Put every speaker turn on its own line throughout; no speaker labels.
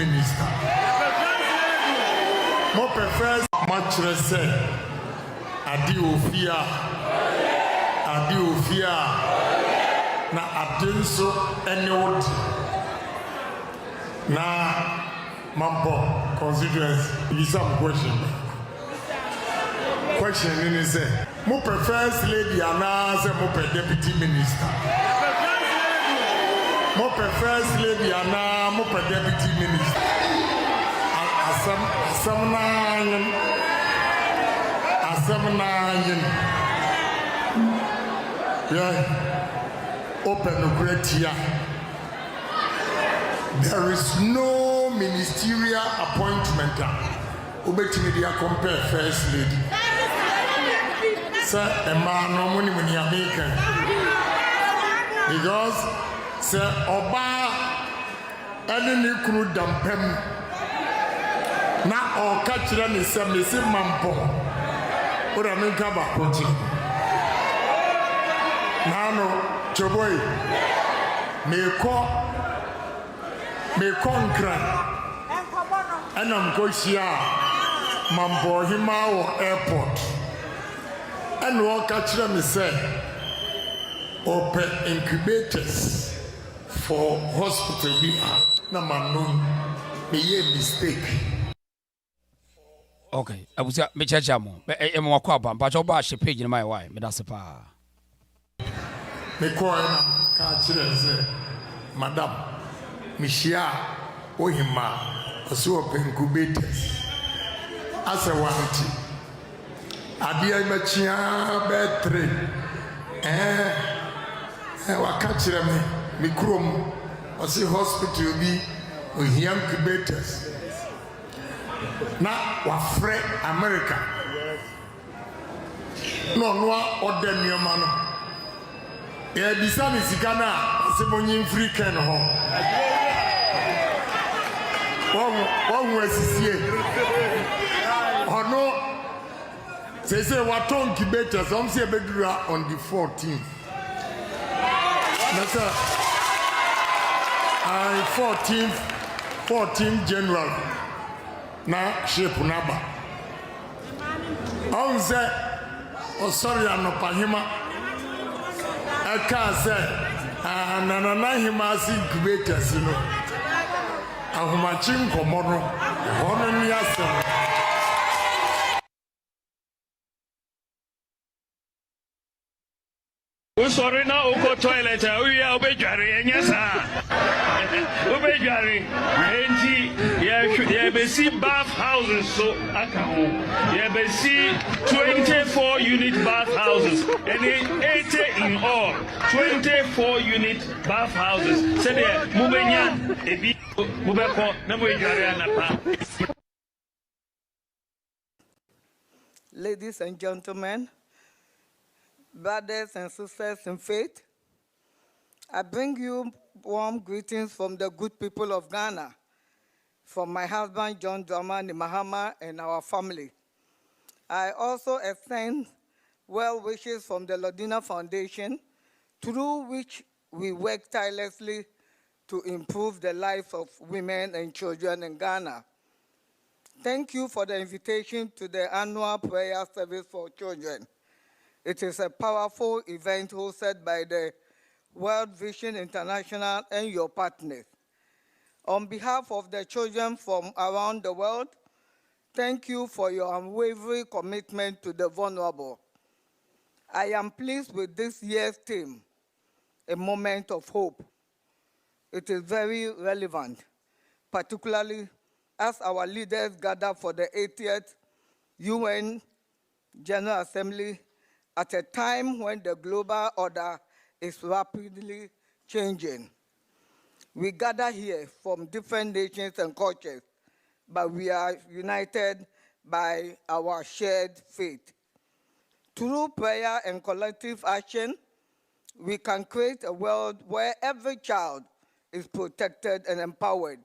minister. Mo prefer much less adi ofia na adenso anyone na mambo constituents is some question in say mo prefer lady ana say mo deputy minister. Mo prefer lady ana mo deputy minister. Asam nine. Yeah, open the great here. There is no ministerial appointment. Media compare first lady. Sir, a man no money when you are making. Because, sir, Oba, any crew dampem. Now, or catch them is some missing mampo. What I mean, cover coaching. Now, no, Choboy, may conquer. And I'm going to Mambo Himao Airport. And what catch them is said, open incubators for hospital. Number known, may a mistake.
Okay, I was at Mechajamo, I'm a quabba, but your bash page in my wife, Medasipa.
Me call catch them, Madame Michia Ohima, also open incubators. As a warranty. Adia Machia battery. I catch them, me chrome, or see hospital be with young incubators. Now, we're free America. No, order new man. Yeah, the sun is Ghana, Simon free can home. One was here. Oh no, they say what on incubators, some say bedra on the 14th. That's 14th January. Na shape naba. On say, oh sorry, I'm not pahima. I can't say, na hima si incubators, you know. Ahumachin komono, hono niasa.
Sorry now, go toilet. We are obejari, yes, obejari. You see bath houses, so you see 24 unit bath houses, and 80 in all. 24 unit bath houses. Say there, Mubenya, Ebi, Mubeko, Namuejari Anapa.
Ladies and gentlemen, brothers and sisters in faith, I bring you warm greetings from the good people of Ghana, from my husband John Dramani Mahama and our family. I also extend well wishes from the Lodina Foundation, through which we work tirelessly to improve the lives of women and children in Ghana. Thank you for the invitation to the annual prayer service for children. It is a powerful event hosted by the World Vision International and your partners. On behalf of the children from around the world, thank you for your unwavering commitment to the vulnerable. I am pleased with this year's theme, a moment of hope. It is very relevant, particularly as our leaders gather for the 80th UN General Assembly at a time when the global order is rapidly changing. We gather here from different nations and cultures, but we are united by our shared faith. Through prayer and collective action, we can create a world where every child is protected and empowered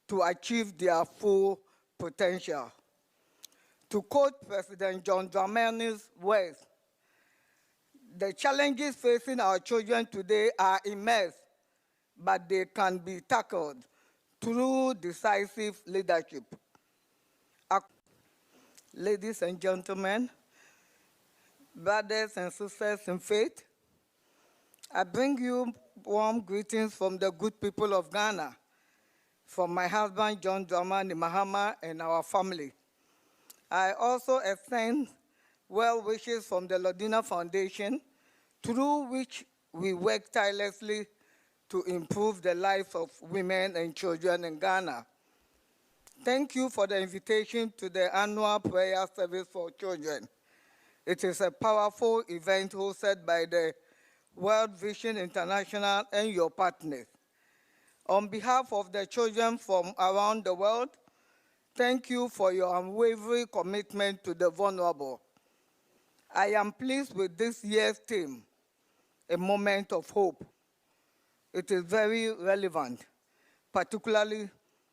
to achieve their full potential. To quote President John Dramani's words, the challenges facing our children today are immense, but they can be tackled through decisive leadership. Ladies and gentlemen, brothers and sisters in faith, I bring you warm greetings from the good people of Ghana, from my husband, John Dramani Mahama, and our family. I also extend well wishes from the Lodina Foundation, through which we work tirelessly to improve the lives of women and children in Ghana. Thank you for the invitation to the annual prayer service for children. It is a powerful event hosted by the World Vision International and your partners. On behalf of the children from around the world, thank you for your unwavering commitment to the vulnerable. I am pleased with this year's theme, a moment of hope. It is very relevant, particularly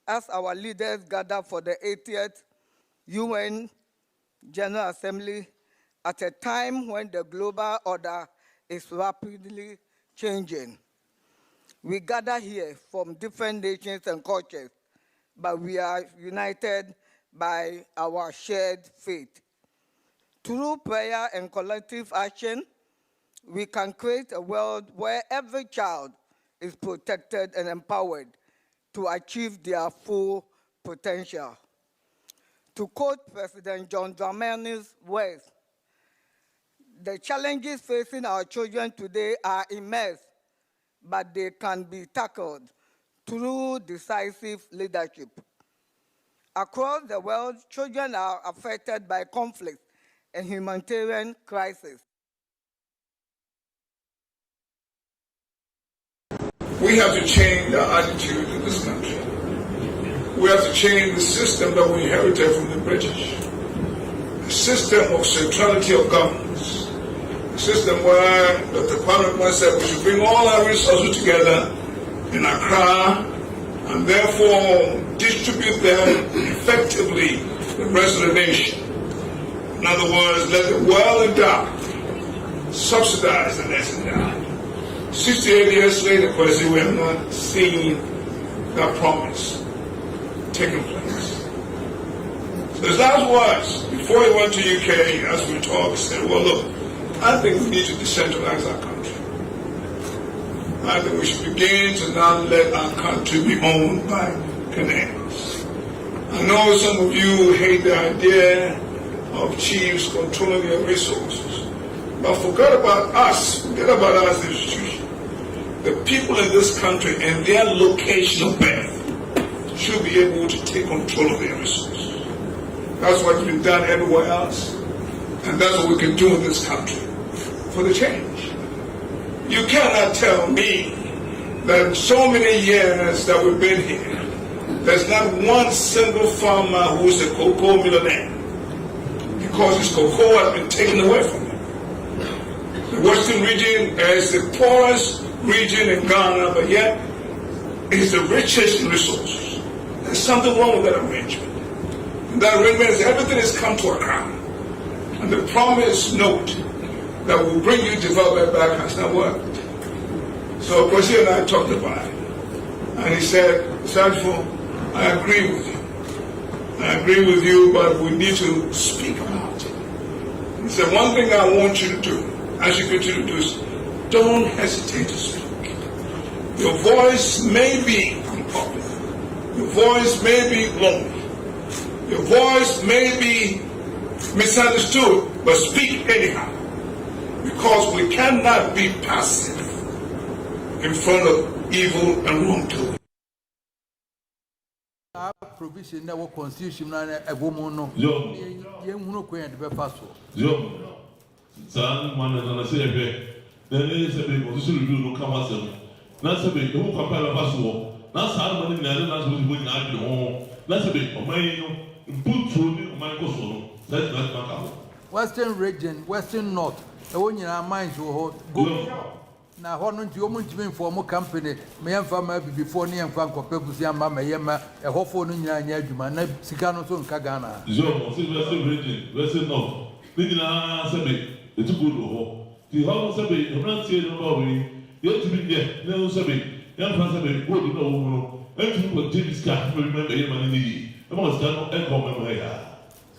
as our leaders gather for the 80th UN General Assembly at a time when the global order is rapidly changing. We gather here from different nations and cultures, but we are united by our shared faith. Through prayer and collective action, we can create a world where every child is protected and empowered to achieve their full potential. To quote President John Dramani's words, the challenges facing our children today are immense, but they can be tackled through decisive leadership. Across the world, children are affected by conflict and humanitarian crisis.
We have to change our attitude in this country. We have to change the system that we inherited from the British. The system of centrality of governance. The system where Dr. Kwame Nkrumah said we should bring all our resources together in Accra and therefore distribute them effectively to the rest of the nation. In other words, let the well-endowed subsidize the less endowed. 68 years later, we have not seen that promise taking place. So his last words, before he went to UK, as we talked, said, well, look, I think we need to decentralize our country. I think we should begin to not let our country be owned by Canadians. I know some of you hate the idea of chiefs controlling their resources, but forget about us, forget about our institution. The people in this country and their location of birth should be able to take control of their resources. That's what's been done everywhere else, and that's what we can do in this country for the change. You cannot tell me that in so many years that we've been here, there's not one single farmer who's a cocoa millionaire because his cocoa has been taken away from him. The Western region is the poorest region in Ghana, but yet it's the richest in resources. There's something wrong with that arrangement. And that arrangement is everything has come to Accra. And the promise note that will bring you development back has not worked. So Kwesi and I talked about it. And he said, Sajfo, I agree with you. I agree with you, but we need to speak about it. He said, one thing I want you to do, as you continue to do, is don't hesitate to speak. Your voice may be unpopular. Your voice may be lonely. Your voice may be misunderstood, but speak anyhow. Because we cannot be passive in front of evil and wrongdoing.
Provision na constitution na ebomo no ye hunu ko yan de be paso
yo san man na se ebe na se be ko su lu no kama se na se be ko kwa pa paso na sa man na na so bo na bi ho na se be o man no mputu ni o man ko so no that na ka ho
Western region, Western North e wo nyina mines wo ho go na ho no nti o mu ntimi for mo company me yemfa ma before ne yemfa nkɔpɛ busi ama ma yema e hofo no nyina nya adwuma na sika no so nka Ghana
zo o se Western region Western North ni nyina se be etugo do ho ti ho se be emrantie no ba wi ye tumi ye ne so be Young person, go to know, and you put James Cat, remember him and the most done and common.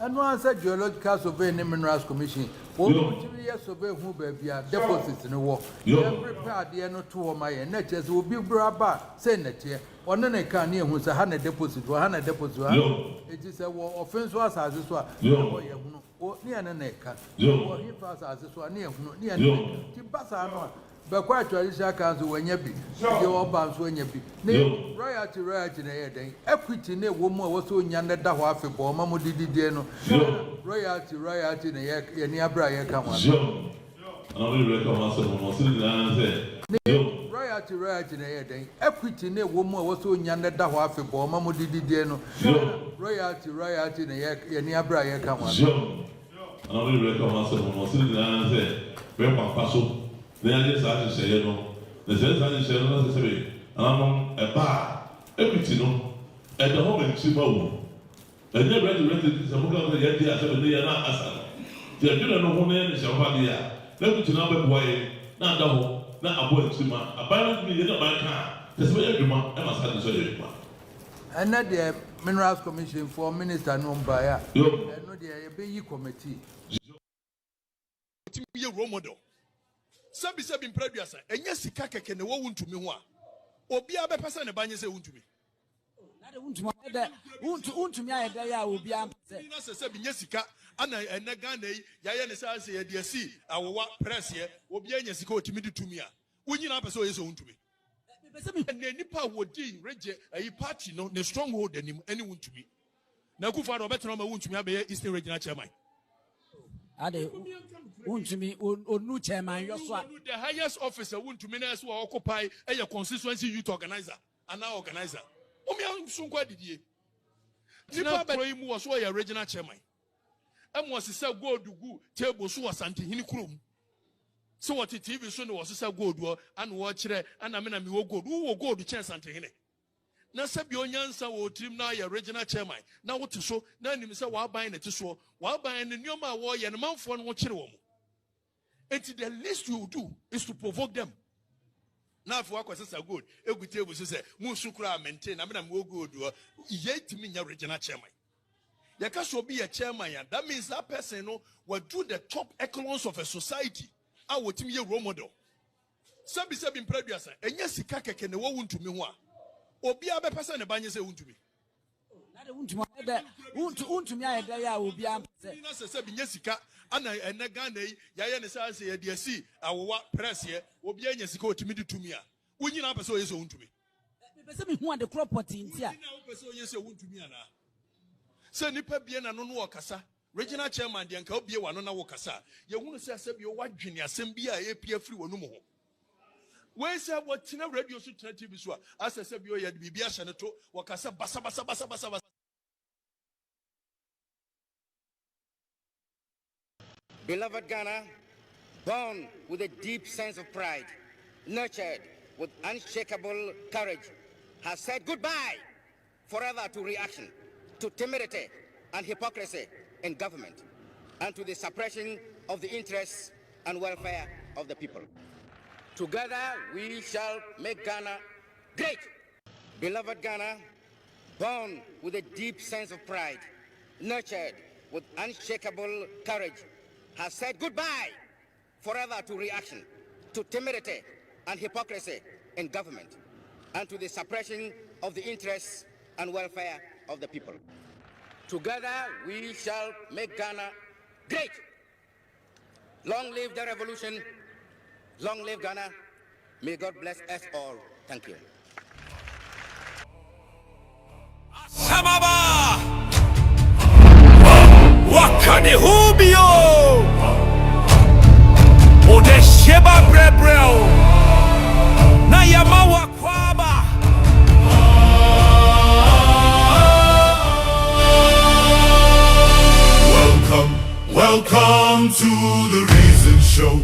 And one said geological survey and minerals commission. Oh, 2 years survey who be a deposits in the war. Every part the no 2 of my nets will be braba, say net here. One and a can near who's a 100 deposit, 100 deposit. It is a war offense was as this one. Or near an acre. Or he pass as this one near Timbasa. But quite traditional council when you be your bounce when you be. Royalty in a day. Equity near woman was so young that half a bomb, Mamma did royalty in a year near Brian come on.
I will recommend
Royalty in a day. Equity near woman was so young that half a bomb, Mamma did royalty in a year near Brian come on.
I will recommend then I just had to say, you know, the sense I just said, and I'm a bar, everything, at the home in Chimawu. And then resurrected some of the idea 7 days and not they don't know who name is Shavadia. Let me to number boy, not the home, not a boy to my abandoned me in my car. That's where every month I must have to say.
And not the Minerals Commission for Minister Nombaya, and not the ABE committee.
Be a role model. Sabi in previous, and yes, Kaka can won't to me one. Or be a person a banya say won't to me.
Won't to me, I will be
Jessica, and Nagane, Yayan says, dear see, our press here, will be a Jessica to me to me. When you know, so is own to me. And then Nipa would do, Reggie, a party, no, the stronghold, anyone to me. Now, go for a better number, won't to me, is the original chairman.
Won't to me, or no chairman, your swat.
The highest officer won't to me as who occupy a constituency youth organizer, and now organizer. Omia soon quite did ye. Nipa Beroim was why a regional chairman. And was a sell go to go, table so was anti Hinicrum. So what it TV soon was a sell go to and watch it, and I mean, I will go, who will go to chance anti Hine. Now, Sabionyansa will trim now your regional chairman. Now, what to show? Now, you say, while buying it to show, while buying the new man warrior and a month for one children. And the least you do is to provoke them. Now, if work was so good, every table says, Musukra maintain, I mean, I'm more good. Yet to me, your regional chairman. There can so be a chairman, that means that person will do the top echelons of a society. I will tell you a role model. Sabi in previous, and yes, Kaka can won't to me one. Or be a person a banya say won't to me.
Won't to me, I will be
Jessica, and Nagane, Yayan says, dear see, our press here, will be a Jessica to me to me. When you know, so is own to me.
Who want the property in here?
Yes, won't to me. Sir Nipa Bien and no Wakasa, regional chairman, the uncle be one on our Wakasa. You want to say, you what genius, and be a APF free or no more. Where's what Tina radio should tell you? As I said, you had Bibia Shanato, Wakasa, Basa.
Beloved Ghana, born with a deep sense of pride, nurtured with unshakable courage, has said goodbye forever to reaction, to timidity and hypocrisy in government, and to the suppression of the interests and welfare of the people. Together we shall make Ghana great. Beloved Ghana, born with a deep sense of pride, nurtured with unshakable courage, has said goodbye forever to reaction, to timidity and hypocrisy in government, and to the suppression of the interests and welfare of the people. Together we shall make Ghana great. Long live the revolution. Long live Ghana. May God bless us all. Thank you.
Samaba Wakane Hubio Ode Sheba Brebreo Nayama Wakwaba.
Welcome to the Reason Show.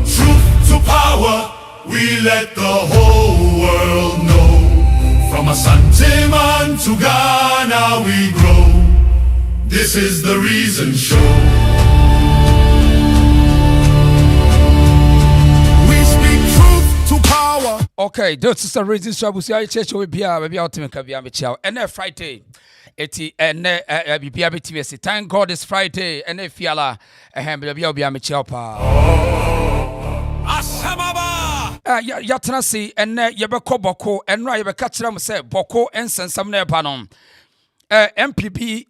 Truth to power, we let the whole world know. From Asante to Ghana we grow. This is the Reason Show. We speak truth to power.
Okay, this is a reason Shabusia Church will be a ultimate Kabiamichao. And Friday, eti ene bibia betimi ese. Thank God it's Friday. Ene fiala bibia obi amichao pa. Asamaba. Yatena si ene yebeko boko enra yebeka kire mo se boko ensensam na eba no. MPP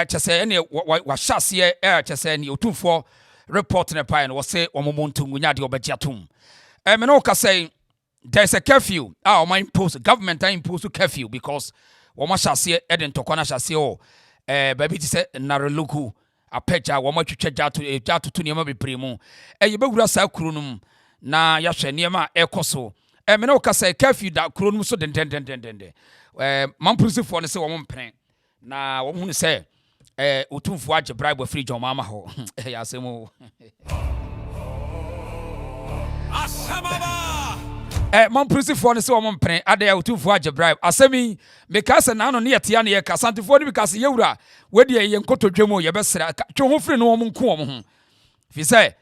chese ene wa hyase chese ene Otumfour report na pa no say omomontu ngunya de obagiatum. Me no ka say there's a curfew. Government impose curfew because woma hyase eden tokona hyase o baby ti se nareluku apeja woma twetwa jato to niam bebre mu ye bewura sa kuro num na yahwe niam ekoso me no ka say curfew da kuro num so den Mamprusi for ne se woma mpren na woma hu ne se Otumfour age bribe free John mama ho ya asemo asamaba Mamprusi for ne se woma mpren ade Otumfour age bribe asemi mekase na no ne yetia ne ye kasantefoɔ ne bikase yewura wedi ye nkotodwemo ye besra twe ho free no wom nko wom ho fi se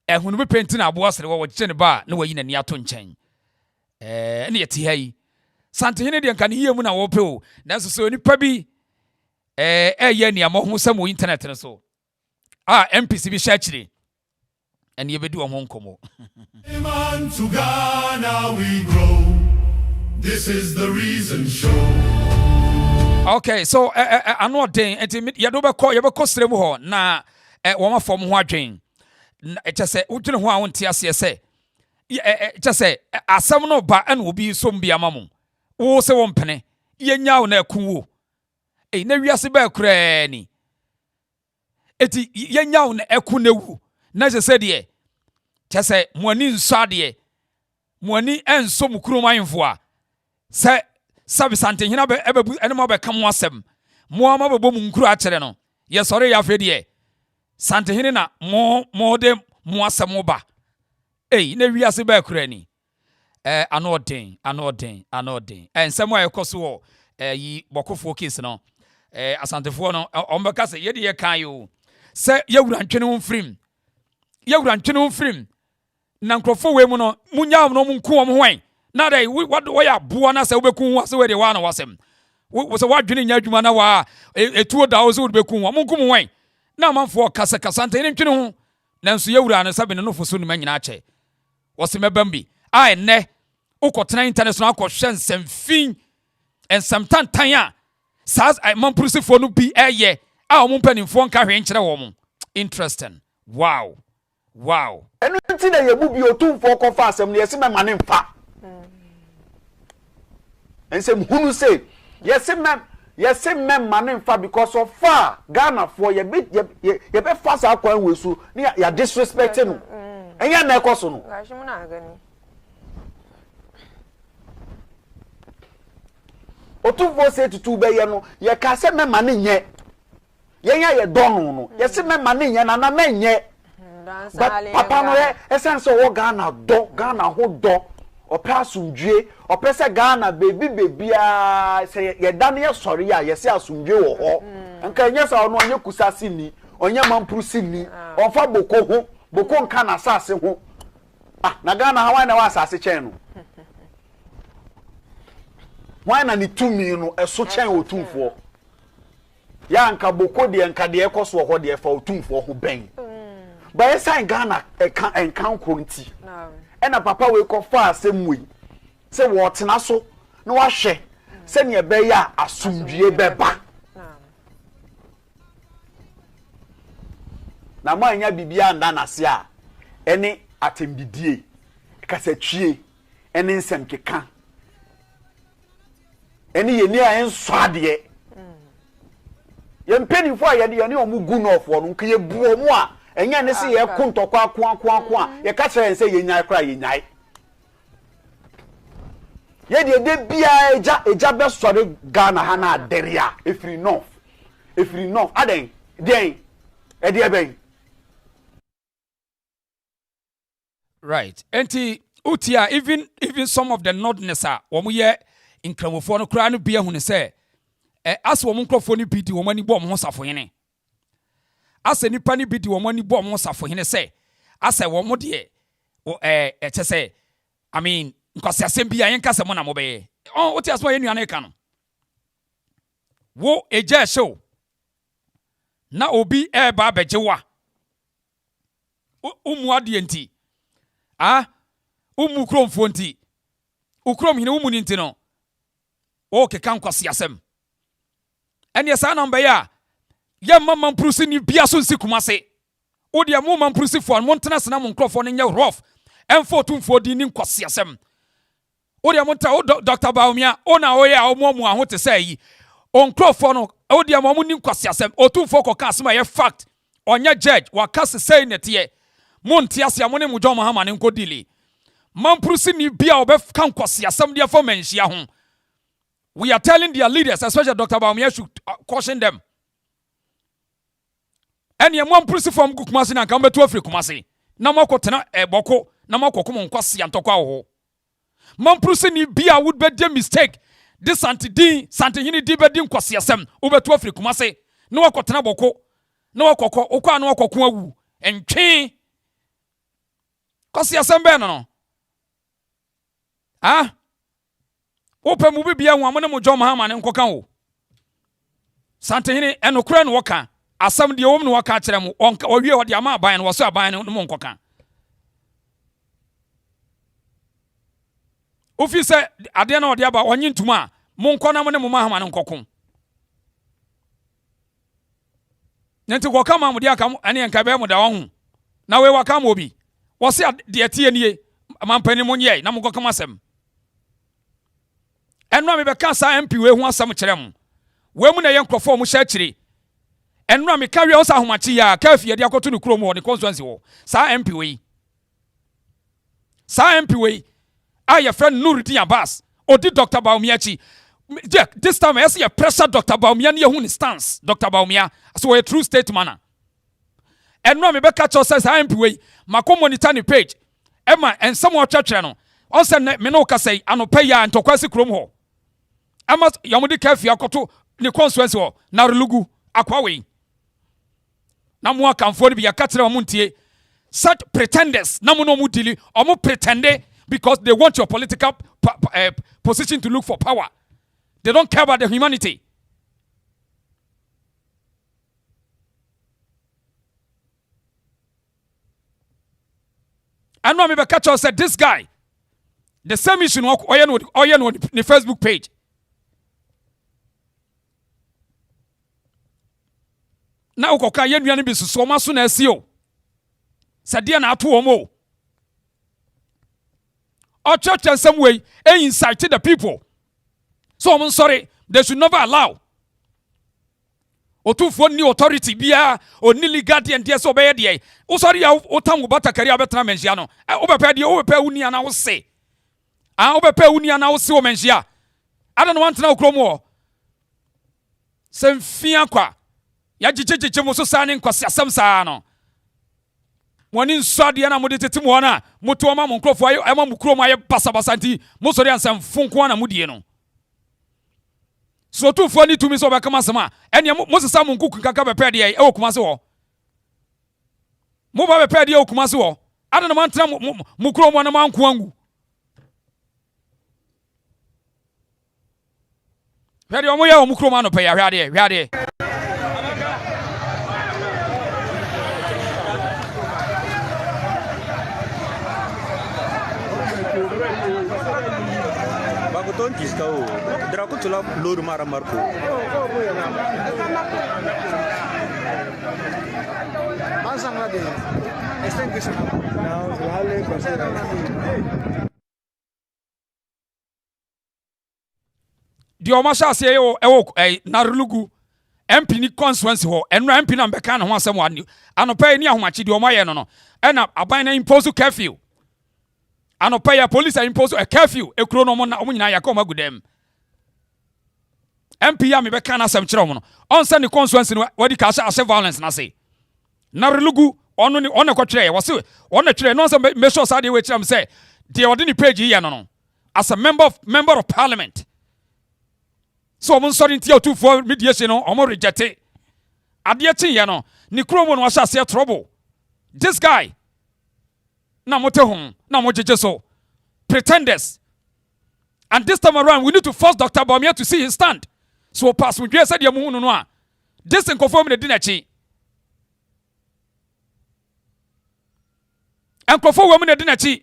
ehunu be penti na abo asre wo gye ne ba na wayi nani ato nkyɛn ne yeti hai santehene de nka ne yie mu na wo pe o nanso so nipa bi ye ne amo ho sam wo internet ne so MPC bi sha kire and ye bedu omo nkomo
Man to Ghana we grow. This is the reason show.
Okay, so ano den enti ye do be srem ho na wo ma fom ho adwen eche se udwene ho a wonte ase se eche se asam no ba na obi som bia mamum wo se wo mpene ye nyawo na akuwo na wiase ba kura ni eti ye nyawo na aku na wu na se de chese muani nsade muani enso mukuru manfo a se sabi sante hina be ebebu enema be kam wasem mo ma be bom nkuru a kire no ye sore ya fe de sante hina na mo de mo asem ba na wiase ba kura ni anoden ensem a yekoso wo yi bokofo case no asantefo no ombeka se ye de ye kan yo se yewura ntwene ho frim na nkrofo we mu no munya no mu nko wo hwan na dai wo ya boa na se wo beku ho se we de wa na wasem wo se wadwene nya adwuma na wa etuo da wo se wo beku ho mu nko mu hwan na manfo kasa nte ne ntwene ho nanso yewura no sabe no foso no manyina ache wo se mebambi ne ukotena international akɔhwɛ nsɛmfin nsɛmtantan a saa Mamprusi for no bi ɛyɛ a ɔmo mpanimfoɔ nka hwɛ nkyerɛ wɔ mo interesting wow
enu nti na yebu bi Otumfour kɔfa asɛm no yɛse mɛma ne mfa ensɛm hunu se yɛse mɛma ne mfa because of Ghana for yɛbɛ fa saa kwan wɔ so ne ya disrespect no ɛnyɛ na ɛkɔ so no Otumfour say tutu be ye no ye ka se mema ne nye ye nya ye don no ye se mema ne nye na menye papa no ye essence wo Ghana ho do opa asumdwe opa se Ghana baby a se ye dan ye sori a ye se asumdwe wo ho nka nye sa ono onye kusasi ni onye Mamprusi ni onfa boko nka na asase ho na Ghana hawan na wa asase chen no why na ni tumi no eso chen Otumfour ya nka boko de nka de ekoso ho de fa Otumfour ho ben ba yesa Ghana enkan kronti na papa we ko fa asemwe se wo tena so na wa hwe se ne be ya asumdue beba na ma anya bibia nda na se a ene atembidie kasatwie ene nsem keka eni ye ni a ensade ye mpenifo a ye de ye ne omu gu no ofo no nke ye buo mu a enya ne se ye kontokwa a ye ka kire se ye nyae kra ye nyae ye de bia eja be sore Ghana ha na adere a efiri north aden den e de ben
right enti utia even some of the nordness a wo ye nkramofo no kra no bia hu ne se as wo nkrofo no bi di wo mani bom ho safo hene as nipa ni bi di wo mani bom ho safo hene se as wo mo de chese I mean nkwasiasem bia yen kasa mo na mo be wote aso ye nuane ka no wo eja show na obi ba bejewa umu ade enti umu kromfo enti ukrom hine umu nti no o ke kan kwasiasem ene yesa na mbe ya ye Mamprusi ni bia so nsi kumase o de mo Mamprusi fo mo ntena sena mo nkrofo no nye rough emfo Otumfour di ni nkwasiasem o de mo nta o Dr. Bawumia o na o ya o mo aho te say yi on nkrofo no o de mo ni nkwasiasem Otumfour ko ka asema ye fact onya judge wa kase say netie mo ntiasia mo ne mo John Mahama ne nkodili Mamprusi ni bia obe kan nkwasiasem de for menhia ho. We are telling their leaders, especially Dr. Bawumia, should caution them. And ye Mamprusi from Kumasi na kambe to Afri Kumasi. Na mako tena Bawku, na mako kuma nkwasi antokwa ho. Mamprusi ni bia would be the mistake. This santi hini di be di nkwasi asem ube to Afri Kumasi. Na wako tena Bawku. Na wako okwa na wako kuma wu. Entwe. Kwasi asem be no. Ope mu bibia hu amone mo John Mahama ne nkoka wo santehene enokura no woka asam de wom no woka kire mu owie ode ama aban no wo so aban no mo nkoka ofi se ade na ode aba onye ntuma mo nkona mo ne mo Mahama ne nkoko nenti ko kama mo de aka ane nka be mo da wo hu na we waka mo obi wo se de atie nie mampani mo nye na mo nkoka masem enwa me beka sa MP we hu asam kirem we mu na ye nkrofo mu sha kire enwa me kawe osa homachi ya Curfew de akoto ne kuro mu ne constituency wo sa MP we your friend Nuruddin Abbas odi Dr. Bawumia chi this time I see a pressure Dr. Bawumia ne hu ne stance Dr. Bawumia so a true state manner enwa me beka cho sa MP we mako monitor ne page ema ensam wo twetwe no on se me no ka sei anopa ya ntokwasi kuro mu ho ama yamudi Curfew akoto ne constituency ho na relugu akwa we na mo akamfo bi yakatre mo ntie such pretenders na mo no mu dili omo pretende because they want your political position to look for power. They don't care about the humanity. I know me be catch said this guy the same issue no the Facebook page. Na ukoka ye nuane bi suso ma so na asio sadia na ato omo or church in some way incited the people, so I'm sorry they should never allow Otumfour ni authority bia o ni legal and dia so be dia o sorry ya otamu bata career betra menjia no o be pe uni ana wo se o be pe uni ana wo se o menjia ada no wantena okromo semfia kwa ya jijejeje mo so sane nkwasi asem saa no woni nsade na mo de tete mo na moto ma mo nkrofo ayo ma mo kromo aye basabasa nti mo sori ansam funko na mo die no so Otumfour ni tumi so be kama sama ene mo sesa mo nkuku kaka be pe de e okumase wo mo ba be pe de e okumase wo ada na man tena mo kromo na man ko angu hwede o mo ya o mo kromo no pe ya hwade
Baguton kiskau deraku tula lor mara marko pasang lagi extinguish now hale
di o ma sha se e na relugu MP ni constituency ho enra MP na mbeka na ho asem wa anopa ni ahomachi di o ma ye no na aban na impose curfew anopa ya police impose a curfew ekuro no mo na omo nyina yakoma gudem MP ya me beka na asem kire omo no on se ni constituency no wadi ka sha violence na say na relugu ono ni ono kwetire wo se ono kire no se me sure sa de we kire am say de odi ni page ye no as a member of parliament. So omo sorry ntia Otumfour mediation no omo reject ade achi ye no ni kromo no washa se trouble this guy na mote hom na mo jeje so pretenders And this time around, we need to force Dr. Bawumia to see his stand. So pass with you said you no. This in conform the dinachi. And conform women the dinachi.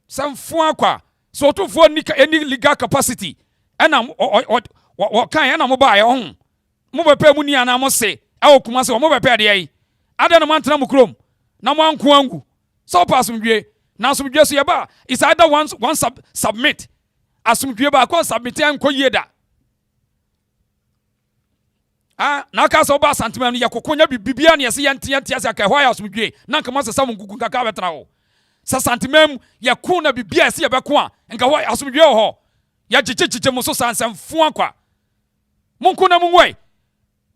Some fuakwa. So Otumfour any legal capacity. And I'm what kind of mobile home. Move pay money and I must say, I will come and move pay the other man to Namukrom. Naman Kuangu. So pass with you. Now some just yaba. It's either one submit. As some yaba ko submit and ko yeda. Na ka so ba santima no yakokonya bibia na yesi yantia asa ka hwa ya some dwe. Na nka masa sam gugu kaka betra wo. Sa santimam yakuna bibia ese yabeko a nka hwa asum dwe ho. Ya chichichiche mo so sansam fu akwa. Munku na munwe.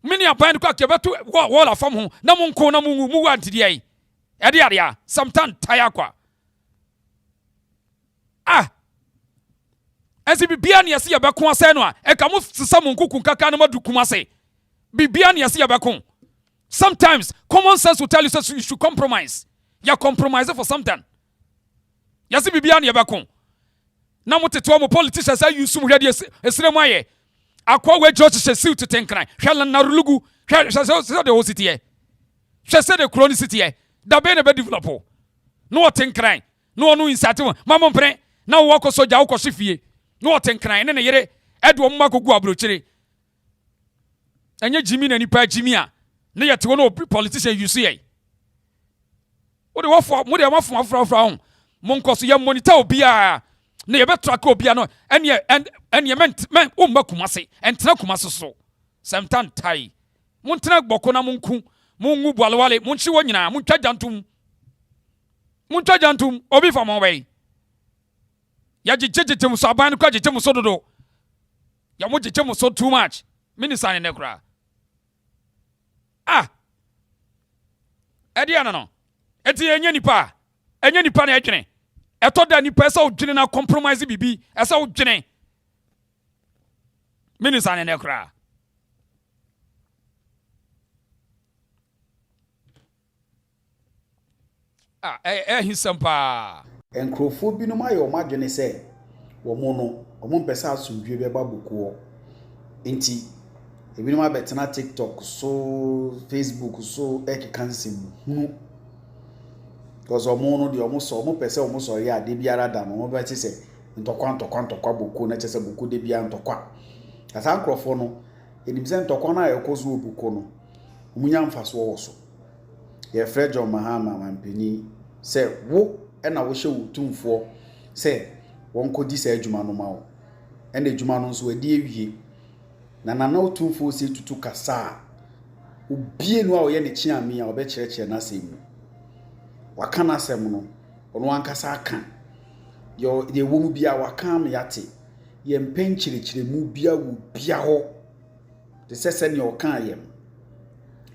Mini apan ko akebeto wall afam ho. Na munku na mungu mu wantidi ai. Ede ade sometime tire akwa. Esi bibia na yesi yabeko ase no a e ka mo sesa munku kaka na madukuma se. Bibia na yesi yabeko. Sometimes common sense will tell you that you should compromise. You compromise for something. Yasi bibia na yabeko. Na moteto mo politicians say you sum hwede esire maye. Akwa we George Shesiu to tenkran. Hwela na rulugu. Hwela de hositi e. Hwese de chronicity e. Da be na be develop. No tenkran. No no initiative. Mama mpre na wo ko soja wo ko hwefie. No tenkran ne yere edo mo makogu abrochire. Enye Jimmy na nipa Jimmy a. Ne yete wo no politician you see e. Wo de wo fo mo de ma fo afra ho. Mo nkoso ye monitor obi a. Na ye betra ka obi ano ene men o makumase entena kumase so semtan tai montena gboko na monku mongu boalewale monchi wo nyina montwa jantum obi fa mo we ya jejejetem so aban ko jejetem so dodo ya mo jejetem so too much minister ne kra edi ana no eti enye nipa na edwene eto da ni pesa odwene na compromise bibi esa odwene minister ne nekra hisampa
enkrofo bi no ma yo madwene se wo mo no omo mpesa asumdwe be babuko enti ebi no ma betena TikTok so Facebook so kansim hunu because omo no de omo so omo pese omo so ya de biara da no omo be ti se ntokwa boku na chese boku de bia ntokwa asa nkrofo no enim se ntokwa na ayekozo boku no omunya mfaso wo so ye John Mahama mampeni se wo na wo hye Otumfour se won kodi se adwuma no ma wo ena adwuma no so adi ewie na Otumfour se tutu kasa obie no a wo ye ne chiame a obe kyerɛkyerɛ na semu wakana asɛm no ono ankasa aka ye wo mu bia waka me yate ye mpenkyerɛkyerɛ mu bia wo bia ho de sese ne oka yem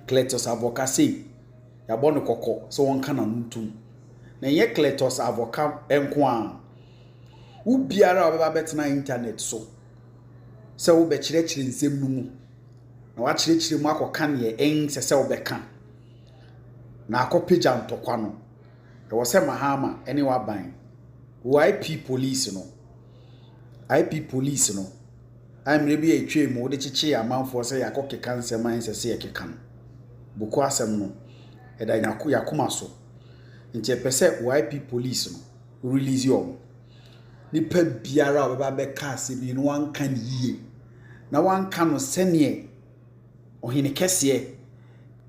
Cletus Avocase ya bɔ no kokɔ so won kana ntum na ye Cletus Avoca enko a wo biara obeba betena internet so se wo be kyerɛkyerɛ nsɛm no mu na wa kyerɛkyerɛ mu akɔka ne en sese wo bɛka na akɔpagya ntɔkwa no e wo se Mahama ene wa ban IP police no amre bi etwe mu wo de kyekye amanfo se yakɔkeka nsɛm an sese ye keka no buku asɛm no eda yakoma so nti epese IP police no release yom nipa biara obeba beka asɛm no wanka ne yie na wanka no sɛne ohine kɛseɛ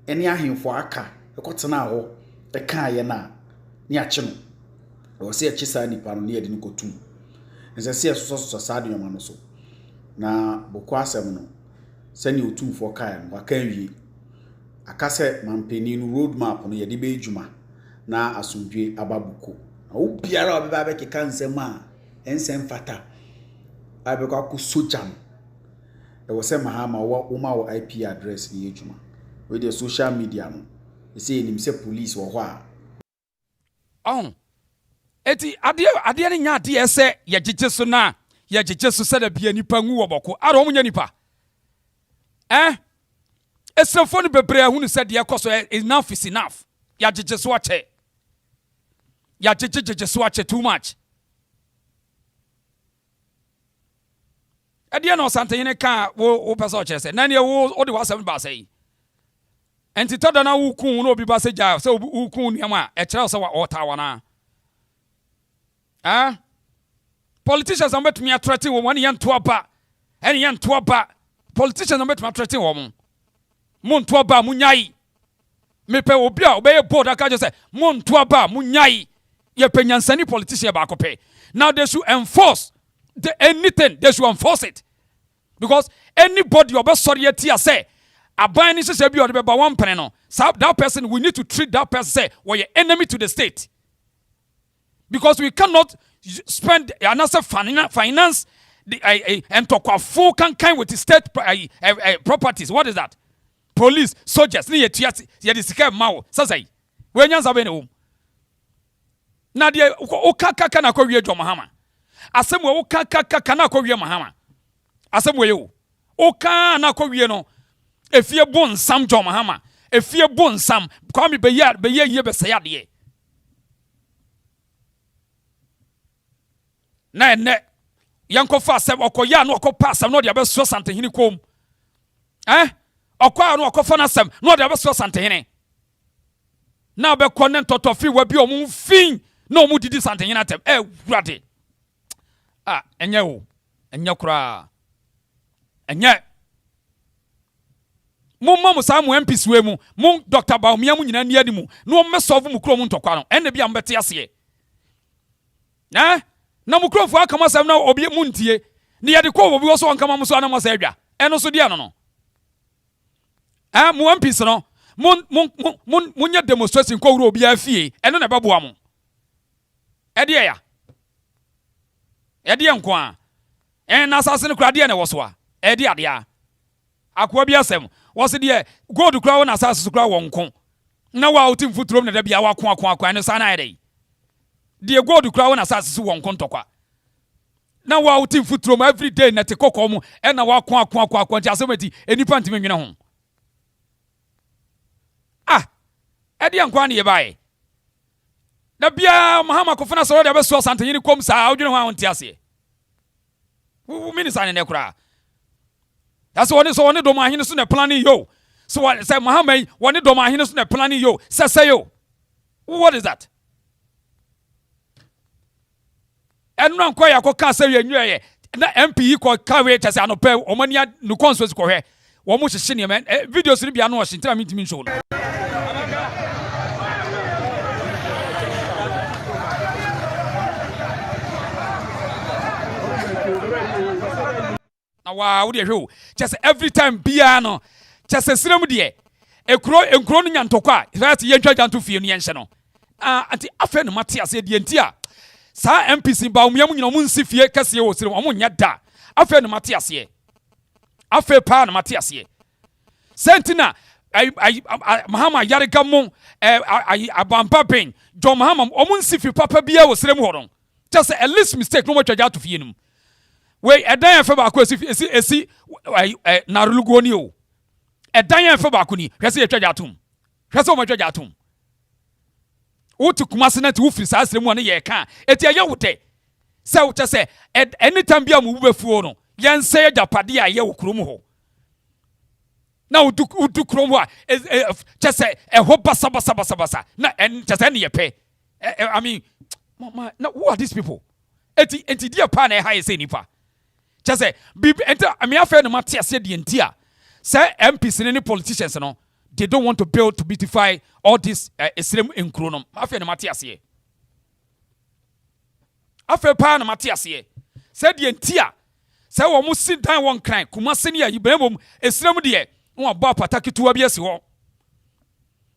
ene ahemfo aka ekotena ho eka ye na ne akye no o se akye sa nipa no ne yede no kotum nse se so sa de yoma no so na buku asɛm no sɛne Otumfour kae no waka wie akase mampeni no roadmap no yede be adwuma na asomdwe ababuko na wo biara obeba be keka nsɛm a ensɛm fata abekɔ akosoja no e wo se Mahama wo ma wo IP address ni adwuma we the social media no e se enim se police wo ho a
eti ade ne nya ade ese ye gege so na ye gege so se da bia nipa ngu wo boko aro omunya nipa esrefo no bebre ahunu se de ekoso enough is enough ya gege so ache ya so ache too much. Ade na Osantehene ka wo pesa o chese na ne wo de wasem ba sai enti toda na wo kun no obi ba se ja se wo kun niam e kire se wa otawana politicians am betumi atrete wo woni yan to aba ene yan to aba politicians am betumi atrete wo mo nto aba munyai mepe obi a obeye board aka je say mo nto aba munyai ye penyansani politician ba kope. Now they should enforce anything, they should enforce it. Because anybody obe sorry tia say aban ni se bi odebe ba one pen no, that person, we need to treat that person say we are enemy to the state. Because we cannot spend another finance and talk of full kind with the state properties. What is that? Police, soldiers, ni ye disike mawo sasai. We nyanza be ne wo. Na de okaka na kwawie dwomahama. Asem we okaka na kwawie mahama. Asem we yo. Oka na kwawie no efie bon sam dwomahama. Efie bon sam kwa me be ye be se yade. Na ene yankofa asem okoya na okopa asem no de abeso Asantehene kom. Okwa no okofa na asem no de abeso Asantehene. Na be konen totofi wa bi omu fin no mu didi Asantehene atem wurade enye wo enye kura enye mumma musamu MPs we mu Dr. Bawumia mu nyina ni adimu no mesolve mu kro mu ntokwa no enne bia mbete ase na mukrofo aka masam na obi mu ntie ne yede ko obi wo so anka mamuso ana masa adwa eno so dia no mu MPs no munya demonstration ko wuro obi afie eno na beboa mu ede ya ede nko a na asase ne kura de na woso a ede ade a akwa bi asem wose de gold kura wona asase kura wonko na wa Otumfour trom na da bia wa ko eno sana ede de gold kura wona asase wonko ntokwa na wa Otumfour trom every day na te kokko mu na wa ko nti asemati enipa ntime nwene ho ede nko an ye bae na bia mahama kofana so de abeso Asantehene kom sa odwene ho anti ase wo minisa ne kura that's what so one do mahene so na planning yo so what say mahama one do mahene so na planning yo say yo what is that enno nko ya ko ka say yenwe na MP ko kawe tase anope omania no consensus ko hwe wo mo hyehye ne men videos ni bia no hye ntira mitimi show no wa wo de hwe just every time bia no just sirem de enkro no nyantokwa right ye ntwa janto fie no ye nhye no anti afa no mate ase de ntia sa MPC Bawumia mu nyina mu nsi fie kase wo sirem omo nya da afa no mate ase afa pa no mate ase sentina mahama yarega mu abampa pen John mahama omo nsi fie papa bia wo sirem ho no just a least mistake no mo twa janto fie no we edan efe ba ko esi na rulugoni o edan efe ba ko ni hwese etwa jatum hwese o ma twa jatum o tu kumase na ti wo firi sa asremu ne ye ka eti aye wote se wo chese anytime bia mu bubefuo no yense ya japade aye wo krom ho na udu krom ho chese ho basa na chese ne ye pe I mean now who are these people eti dia pa na ha say nipa chese bibi enta me afa no mate ase de ntia say MPs ne politicians no they don't want to build to beautify all this Islam in Kronom. Afa no mate ase afa pa no mate ase say de ntia say wo mo sit down one cry kuma se ne yi bemom Islam de wo ba pataki to abi ase ho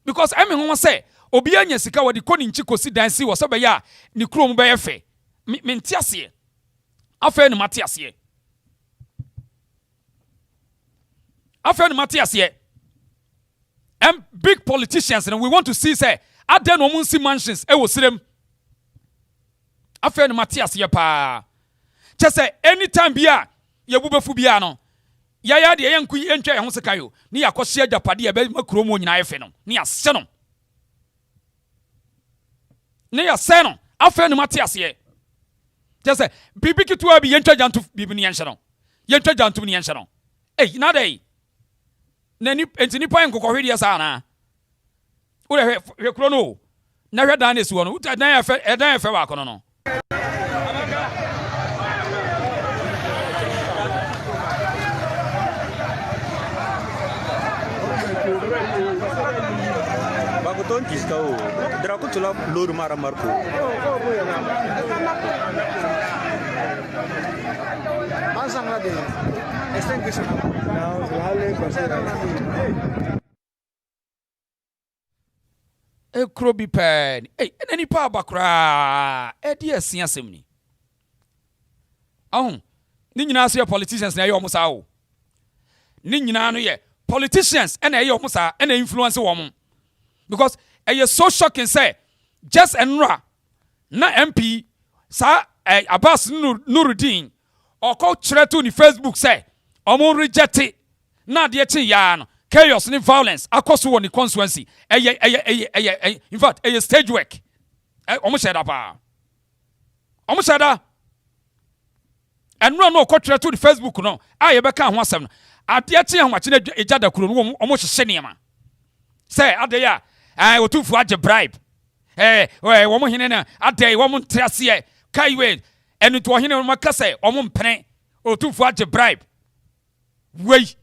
because I mean who say obi anya sika wodi koni nchi kosi dan si wo so be ya ni krom be yefe me ntia ase afa no mate ase After Matthias and big politicians, and we want to see say at then we see mansions. I will see them. After Matthias pa. Just say anytime bia ye bubefu bia no. Ya de yanku entwa ye ho sekayo. Ni yakohye japade ye be makromo nyina ye fe no. Ni ase no. ne ya sɛ no afɛ no mate aseɛ kyɛ sɛ biribi ketewa bi yɛntwa gyanto biribi no yɛnhyɛ no yɛntwa gyantom no yɛnhyɛ no ei na dɛ enti nipa yɛ nkokɔhwedeɛ saa anaa wode hwɛ kuro no o na hwɛ dan no ɛsi hɔ no ɛdan yɛ fɛ baako no
Bakuton kiskao. Draku tulap lor mara marko.
Masang lagi. Extinguisher. Now, hale pasira.
Ekro bi pen. Ena nipa abakra. Di asia asem ni. Ahun. Ni nyina so politicians na ye omo sa o. Ni nyina no ye politicians ena ye omo sa ena influence wo mo. Because a so shocking say just enra na MP sa Abbas Nuruddin or call Chretu ni Facebook say omo reject it na de chi ya no chaos ni violence across one constituency in fact stage work omo sheda pa omo sheda enra no call Chretu ni Facebook no aye be kan ho asem no ade chi ho achi na eja da kuro no omo hyehye niam say ade ya Otumfour age bribe. Womo hene na adai womo ntrase kaiwe enu to hene no makase omo mpene Otumfour age bribe. Wei.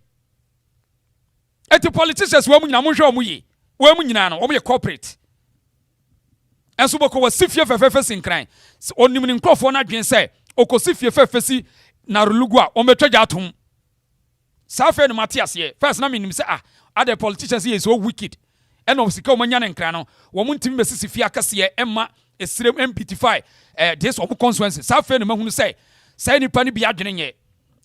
Eti politicians womo nyina mo hwe omo yi. Womo nyina no omo ye corporate. Enso boko wa sifie fefefe sinkran. Onim ni nkrofo na dwen se okosifie fefesi na rulugu a ometwaja atom. Safe no matiase. First na minim se other politicians here is so wicked. And of sika omanya ne nkra no wo muntimi besisi fia kase emma esrem MP5 this omo constituency safe no mahunu say nipa ni bia dwene nye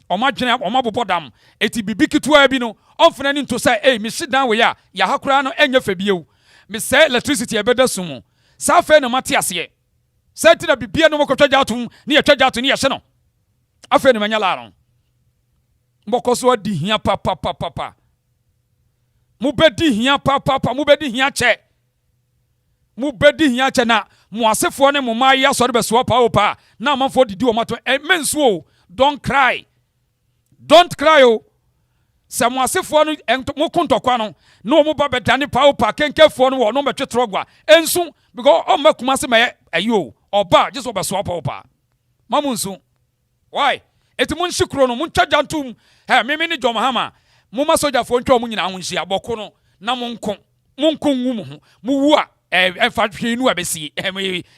omadwene omabobodam eti bibi kitua bi no omfena ni nto say me hyedan we ya hakura no enya fa bieu me say electricity ebeda sumu safe no mate ase say ti na bibia no mokotwa atom ne yetwa atom ne yehye no afe no manya laaro mbokoso adi hia papa mubedi hia papa mubedi hia che na mo asefo ne mo ma ya so de beso pa opa na amanfo didi o mato mensuo don't cry o se mo asefo no mo kontokwa no na o mo ba bedane pa opa kenkefo no wo no betwetrogwa ensu because o makuma se me ayo oba just o beso pa opa mamunsu why eti mun shikro no mun twajantum meme ni jomahama muma soja fo ntwa mu nyina ahonhia aboko no na monkon wu mu ho mu wu a fa hwe nu abesi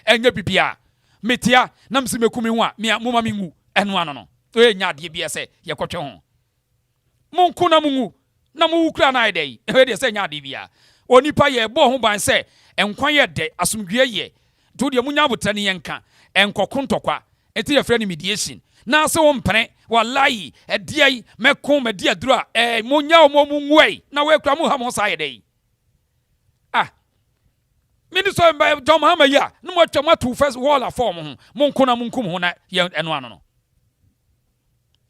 enya bibia metia na mse mekumi hu a muma mengu eno ano no enya ade bia se ye kotwe ho monkon na mungu na mu kura na idai de se enya ade bia onipa ye bo ho ban se enkwan ye de asomdwe ye to de munya botane ye nka enkokontokwa eti ye frɛ ni mediation na se wo mpene wallahi ediai mekon media dura monya o mo munwei na we kura mu ha mo sa ye dai minister by John Mahama ya no mo twama to first wall a form ho monko na monkum ho na ye eno ano no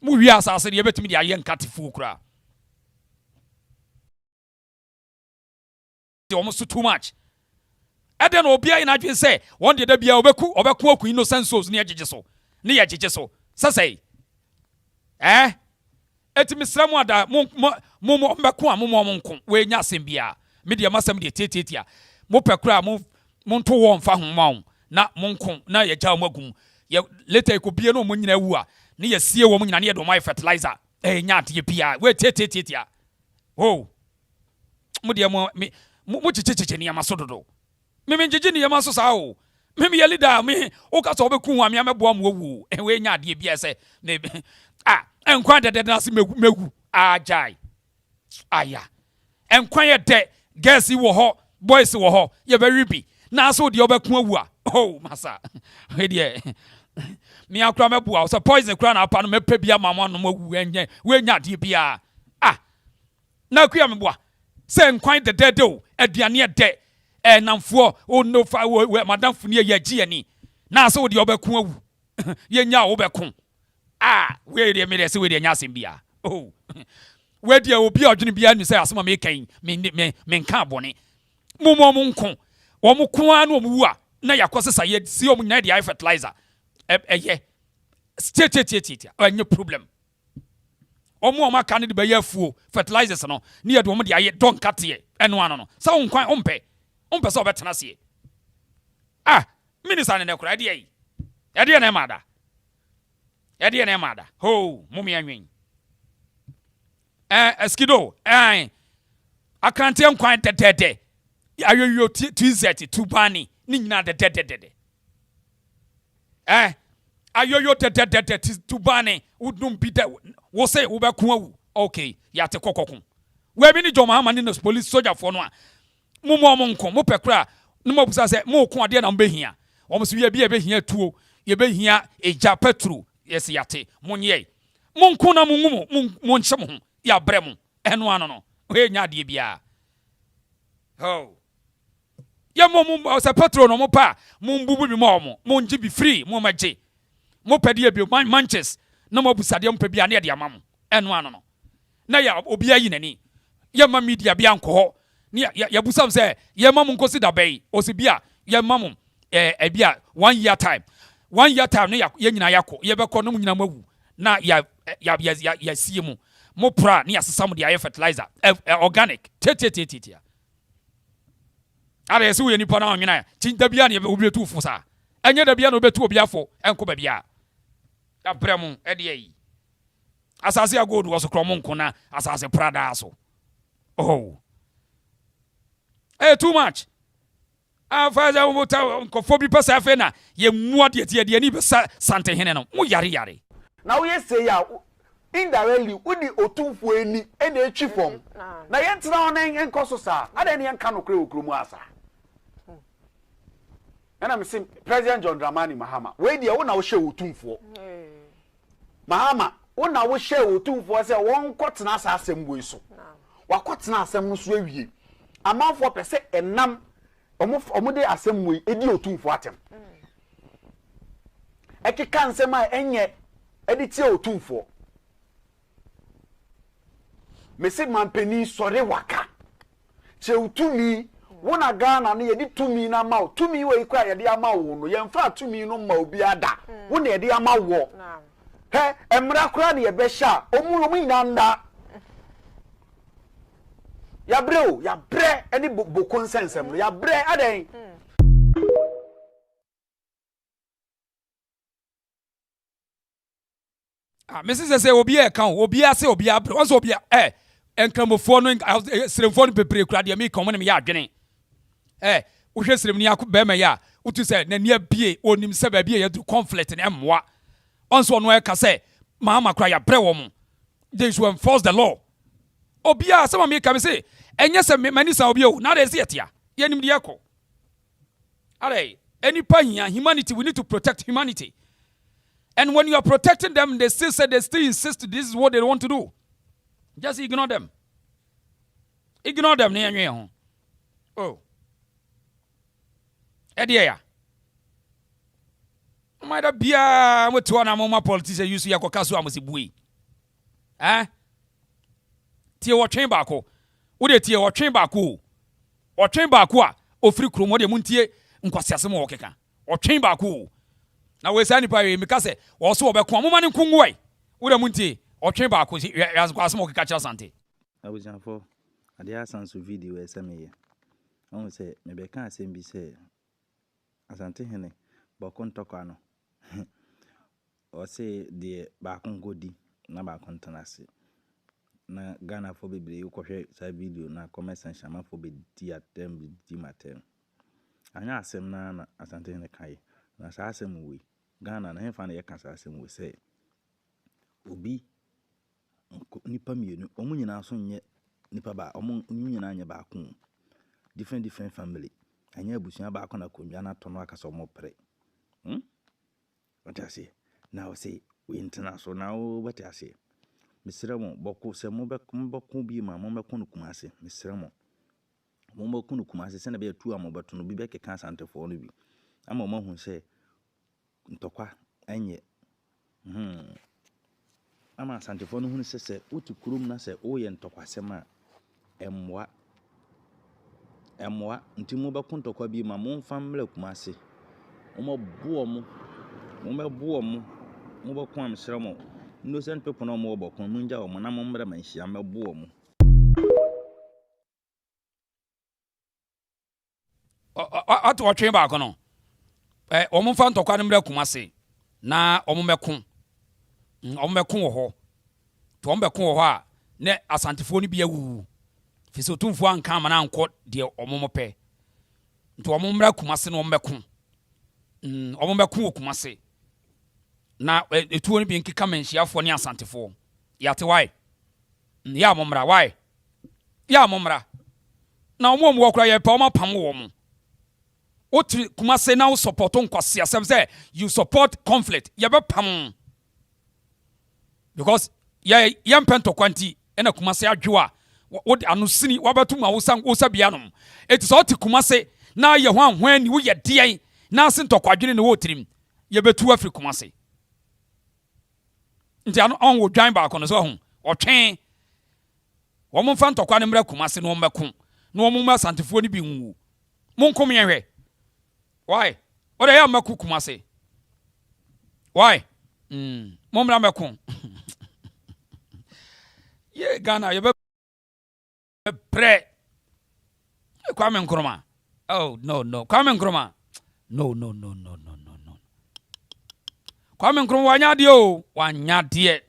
mu wi asase de betimi de aye nkatefu kura de almost too much ade no obia ina dwen say won de da bia obeku aku innocent souls ne yegege so sasai etimi sramu ada mo mbeko a mo monko we nya asem bia me de masem de tetetia mo pekura mo nto wo mfa homma na monko na ye gya mo agum ye later ko bie no mo nyina wu a ne ye sie wo mo nyina ne ye do my fertilizer nya ade bia we tetetia mo de mo chichichi ne amaso dodo me njiji ne yamaso sa o me ye leader me o ka so obeku hu me amebo am wu we nya ade bia se ne enkwan de na se megu ajai aya enkwan ye de girls wo ho boys wo ho ye be ribi na so de obeku awu a oh masa we de me akra mebu a so poison kra na apa no mepa bia mama no mawu enye we nya ade bia na kuya mebo a se enkwan de o aduane de namfo o no fa madam funi ye agi ani na so de obeku awu ye nya obeku we de me de se we de nya asem bia oh we de obi odwene bia nu se asema me kan me nka abone mo nko wo mo ko anu mo wu a na yakosesa ye si om nyina de fertilizer eye state any problem omo aka ne de be yafuo fertilizers no ne ye de om de aye don kate eno ano no sa wonkwan ompe so obetena se minister ne kura de yi de na mada ho mumi anwen eskido akante nkwan tetete ayoyo tizeti tubani ni nyina de ayoyo tetete tubani udum bide wo say wo be ko awu okay ya te kokokun we bi ni joma ama ni no police soldier for no a mo nko mo pekra no mo busa se mo ko ade na mo behia wo mo so ye bi e behia tuo ye behia eja petru yes yate mo nye mo nko na mo ngumu mo nche mo ya bre mo eno ano no we nya de bia ho ya mo se petro no mo pa mo mbubu bi mo nji bi free mo maje mo pede bi manches na mo busade mo pebia na de amam eno ano no na ya obi ayi nani ya ma media bia nko ho ni ya busam se ya mam nkosi da bai osibia ya mam bia 1 year time na ya nyina yakọ ye be kọ no nyina mawu na ya sie mu mo pra ni asesa mu de aye fertilizer organic tete ara yesi we nipa na onwina tinda bia na obi betu fu sa enye da bia na obetu obi afọ enko ba bia da brem de yi asase agodu wo so kro mo nko na asase prada so oh too much afaza wota nkofo bi pesa afa na ye mua de ni be sante hene no mo yare
na we say ya indirectly udi Otumfour eni ene etwi fom na ye ntena onen enkoso sa ada ne enka no kre okromu asa ana misim President John Dramani Mahama we dia wo na wo hye Otumfour Mahama wo na wo hye Otumfour se won kotena asa asem boy so wakotena asem so awie amanfo pese enam omo de asem we edi Otumfour atem ekeka nsem a enye edi tie Otumfour mese mampeni sore waka che utumi wona Ghana na yedi tumi na ma tumi we ikwa yedi ama wo no yemfa tumi no ma obi ada wona yedi ama wo he emra kura na ye be sha omu nyina nda ya bre eni bo consensem no ya bre aden
Mrs. say obi e kan obi ase obi abre once obi enkramofo no sremfo no bebre kura de me kan mo ne me ya adwene wo hwe srem ni akọ be ma ya utu say na nia bie onim se ba bie ya du conflict na emwa once ono e ka say Mahama kura ya bre wo mo they should enforce the law obi a se ma me ka me say enye se manisa obi o na de se etia ye nim de yakọ are any pan humanity we need to protect humanity. And when you are protecting them, they still insist this is what they want to do. Just ignore them. Ignore them. Oh. Edia. Might be a what politician use ya kokasu amusibui. Tie wa train bako. Ude tie wa train bako. Wa train bako a ofri kromo de muntie nkwasiase mo okeka. Wa train bako. Na we say nipa we meka se wo so obekon mo mane nkunwe wo da muntie otwe ba ko asem okeka cha sante
abujanfo ade asanso video eseme on say me be kan asem bi say asante hene bokon tokwa no o say de ba kon godi na ba kon tanase na Ghana fo bebre ukwohwe sa video na comment section ma fo be di atem bi di matem anya asem na asante hene kai na sa asem we Ghana na hefa na ye kan sa asem we say obi nipa mienu omu nyina so nye nipa ba omu nyina anya ba ko different family anya abusuan ba ko na konwa na to no aka so mo pre what I say now say we international now what I say misira mo boko se mo be ko bi ma mo be ko no kumase misira mo be ko no kumase se na be tu amobato no bi be keka asantefo no bi ama mo hu se ntokwa enye ama asantefo no hu se utu kurum na se o ye ntokwa sema emwa ntimo be ko ntokwa bi ma mo famle kumase omo buo mo be ko am sere mo innocent people no mo bokon munja o mo na mo mra man hia me buo mo
atu otwe ba ko no omo fa ntokwa no mra kumase na omo meko wo ho to omo beko wo ho a ne asantefo ni bia wu fi so Otumfour anka ma na anko de omo mo pe nto omo mra kumase no omo beko wo kumase na etuo ni bi nkika manhyiafo ne asantefo yate why ya momra why ya momra na omo wo kura ye pe omo pam wo mo oti kumase na wo support nkwase asem say you support conflict ye be pam because ye mpento kwanti ena kumase adwo wo anusini wabetu ma wosa bianom eti so oti kumase na ye ho anhwan ni wo ye de na asentokwadwene ne wo tirim ye betu afri kumase nti on wo dwan ba ko no so ho otwen wo mo fa ntokwa ne mra kumase no mmeko no mo ma santefo ni bi nwu mo nkom ye hwe why ore ya mmeko kumase why mo mra mmeko ye Ghana ye be pre Kwame Nkrumah oh no Kwame Nkrumah no Kwame Nkrumah wanyade o wanyade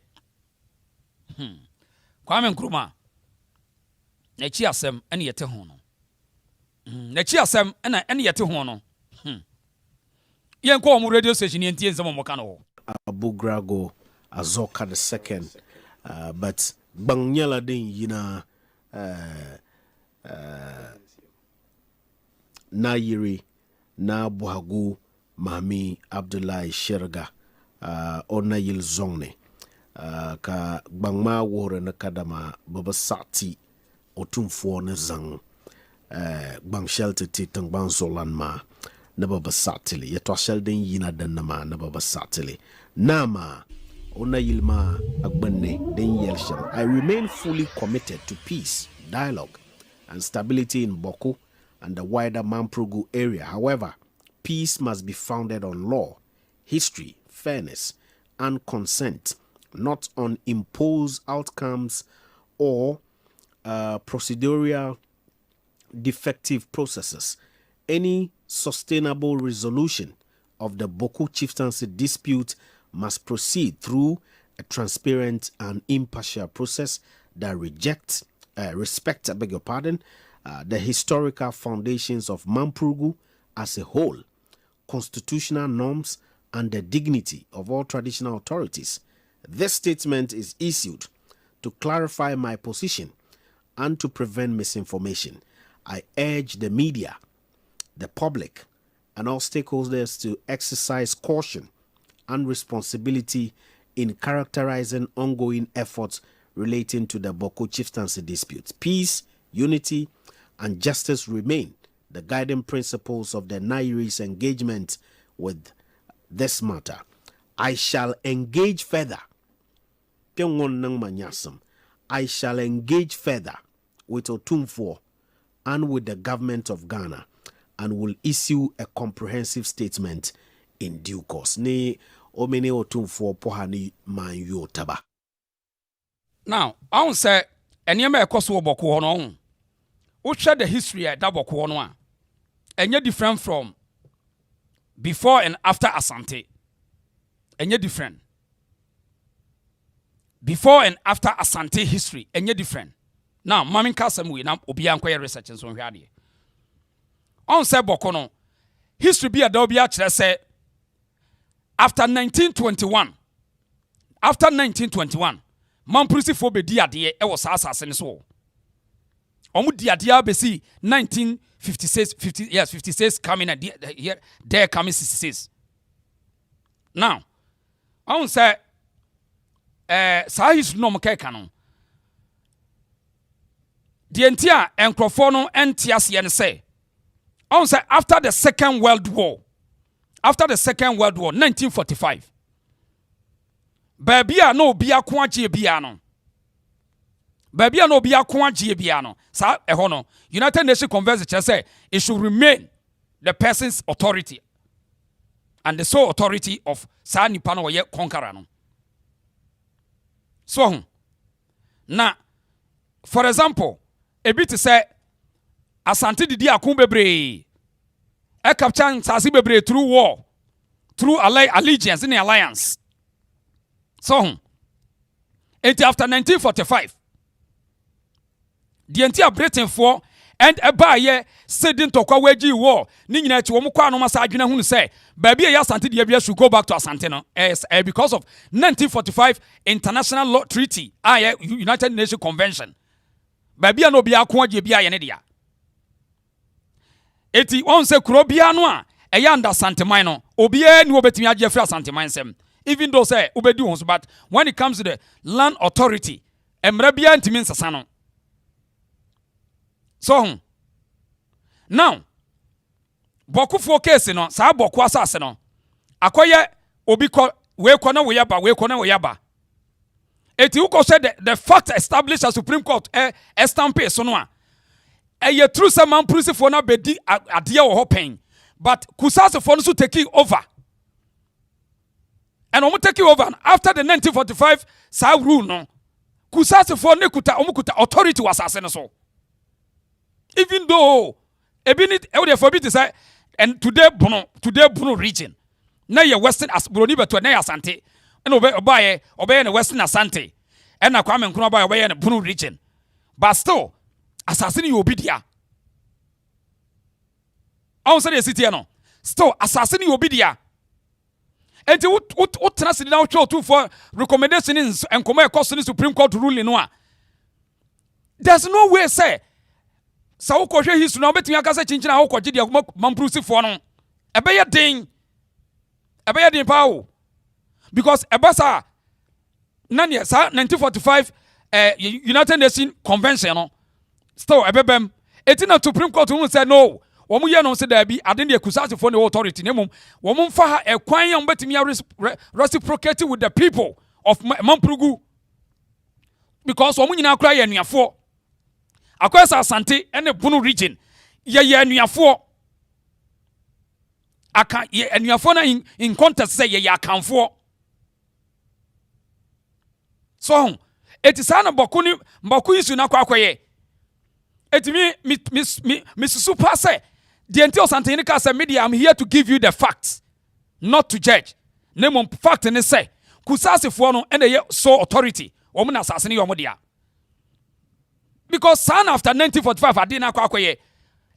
Kwame Nkrumah na chi asem ene yete ho no na chi asem ene yete ho no yen ko mo radio station yen tie nsem mo ka no
Abugrago Azoka the second but Banyala din yina na yiri na Buhagu Mami Abdullahi Sherga ona yil zongne ka bangma wore na kadama baba sati Otumfour ne zang bang shelter ti tang bang zolan ma na baba satili ya to shelden yina dan ma na baba satili nama ona yilma agbenne den yelsham. I remain fully committed to peace, dialogue and stability in Bawku and the wider Mamprusi area. However, peace must be founded on law, history, fairness, and consent, not on imposed outcomes or procedural defective processes. Any sustainable resolution of the Bawku chieftaincy dispute must proceed through a transparent and impartial process that respects the historical foundations of Mamprusi as a whole, constitutional norms, and the dignity of all traditional authorities. This statement is issued to clarify my position and to prevent misinformation. I urge the media, the public, and all stakeholders to exercise caution and responsibility in characterizing ongoing efforts relating to the Bawku chieftaincy disputes. Peace, unity, and justice remain the guiding principles of the Nairi's engagement with this matter. I shall engage further. I shall engage further with Otumfour and with the government of Ghana and will issue a comprehensive statement in due course. Ne omene Otumfour pohani man yotaba.
Now, I won't say any of my cost will Bawku on. What share the history at Bawku on? And you're different from before and after Asante. And you're different. Before and after Asante history, and you're different. Now, Mami Kasamwe, now Obianko research and so on. On say Bawku no history be a dobia say after 1921. After 1921, Mamprusi for be diade e was assassin so. Omu diade besi 1956 56 coming at here there coming 66. Now, I won't say Sahis no mkeka no. The entire encrofono entias yen say. I won't say after the Second World War. After the Second World War, 1945. Babia no bia kwaji biano. Babia no bia kwaji biano. Sa ehono. United Nations Convention say it should remain the person's authority. and the sole authority of saa nipa no ye conqueror no. So na for example ebi te say asante didi akon bebre e capture sase bebre through war, through allegiance in alliance. So after 1945 the entire Britain for and eba ye sedin tokwa wagi war ni nyina chi wo mo kwa no masa adwena hunu say baabi e asante de bia should go back to asante no because of 1945 international law treaty United Nations Convention baabi no bia ko age bia ye ne dia eti on se kuro bia no a under santeman no obia ni obetimi age fra santeman sem, even though say obedi won so, but when it comes to the land authority emra bia ntimi nsasa no. So now Bawku for case no sa Bawku asase no akoye obi ko we ko na we yaba eti uko said the fact established as Supreme Court stamp so no a ye true say Mamprusi for na bedi ade wo hopen, but kusase for no so take over, and omo take over after the 1945 sa rule no kusase for ne kuta authority was asase no so. Even though ebini e for to say and today Bono region na ye western as Broni beto na Asante and obey the western Asante and na Kwame Nkrumah by obey the Bono region, but still assassin you obidia on say the city no still assassin you obidia and what translate now show for recommendations and come across the Supreme Court ruling no. There's no way say sa wo kohwe history na obetumi aka se chinchina wo koje dia Mamprusi for no ebeye den pawo, because ebasa nania sa 1945 United Nations Convention no still ebebem etina Supreme Court who said no wo mu ye no se da bi ade ne kusase for the authority nemum wo mu mfa ha ekwan ya obetumi reciprocate with the people of Mamprugu, because wo mu nyina akra ye anuafo akwesa Asante and the Bono region ye anuafo aka ye anuafo na in contest say ye akanfo. So it is ana Bawku isu na kwakoye eti mi super say the entire Asante ni ka say media, I'm here to give you the facts, not to judge. Name fact ni say kusase fo no and the so authority omo na asase ni yomo dia. Because son after 1945 I didn't akwakoye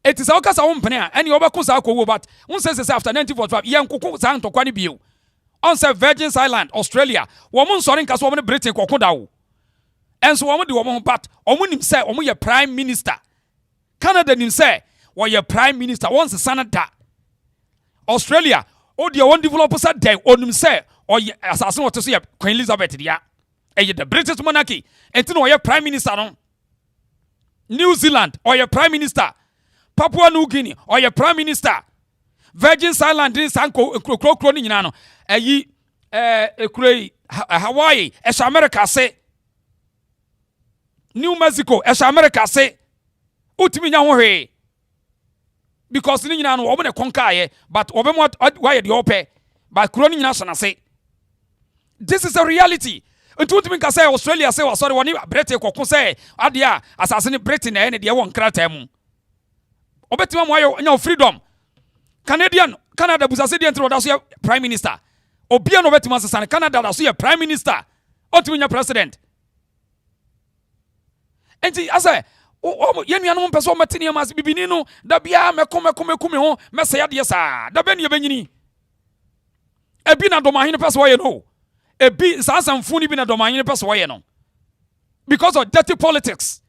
it is okasa wompene any obako sa akwo, but un say after 1945 yen koko sa ntokwa ni bio on say Virgin Island Australia wo mun sori nkaso wo ne Britain koko dawo enso wo de wo but omo nim say omo ye prime minister. Canada nim say wo ye prime minister once Canada. Australia o de won develop sa den onim say o ye assassin what so ye Queen Elizabeth dia the British monarchy entino wo ye prime minister no. New Zealand or your prime minister, Papua New Guinea or your prime minister, Virgin Island in Sanko Crony Nano, Hawaii, as America say, New Mexico, as America say, Utiminya, because Nino woman a conquer, but over what why the ope, but Crony National say, this is a reality. Ntutumi ka say Australia say sorry woni Britain kokko say adia asasene Britain na de won krata mu obetima mo ayo nya freedom Canada busase de ntro da so prime minister obia no betima asasane Canada da so prime minister otumi nya president enti asa yenuano mo peso matini amas bibini no da bia mekom ho mesaya de sa da be ne benyini ebi na do mahine peso ye no ebi sasan funi bi na domanyine pese wo ye no because of dirty politics.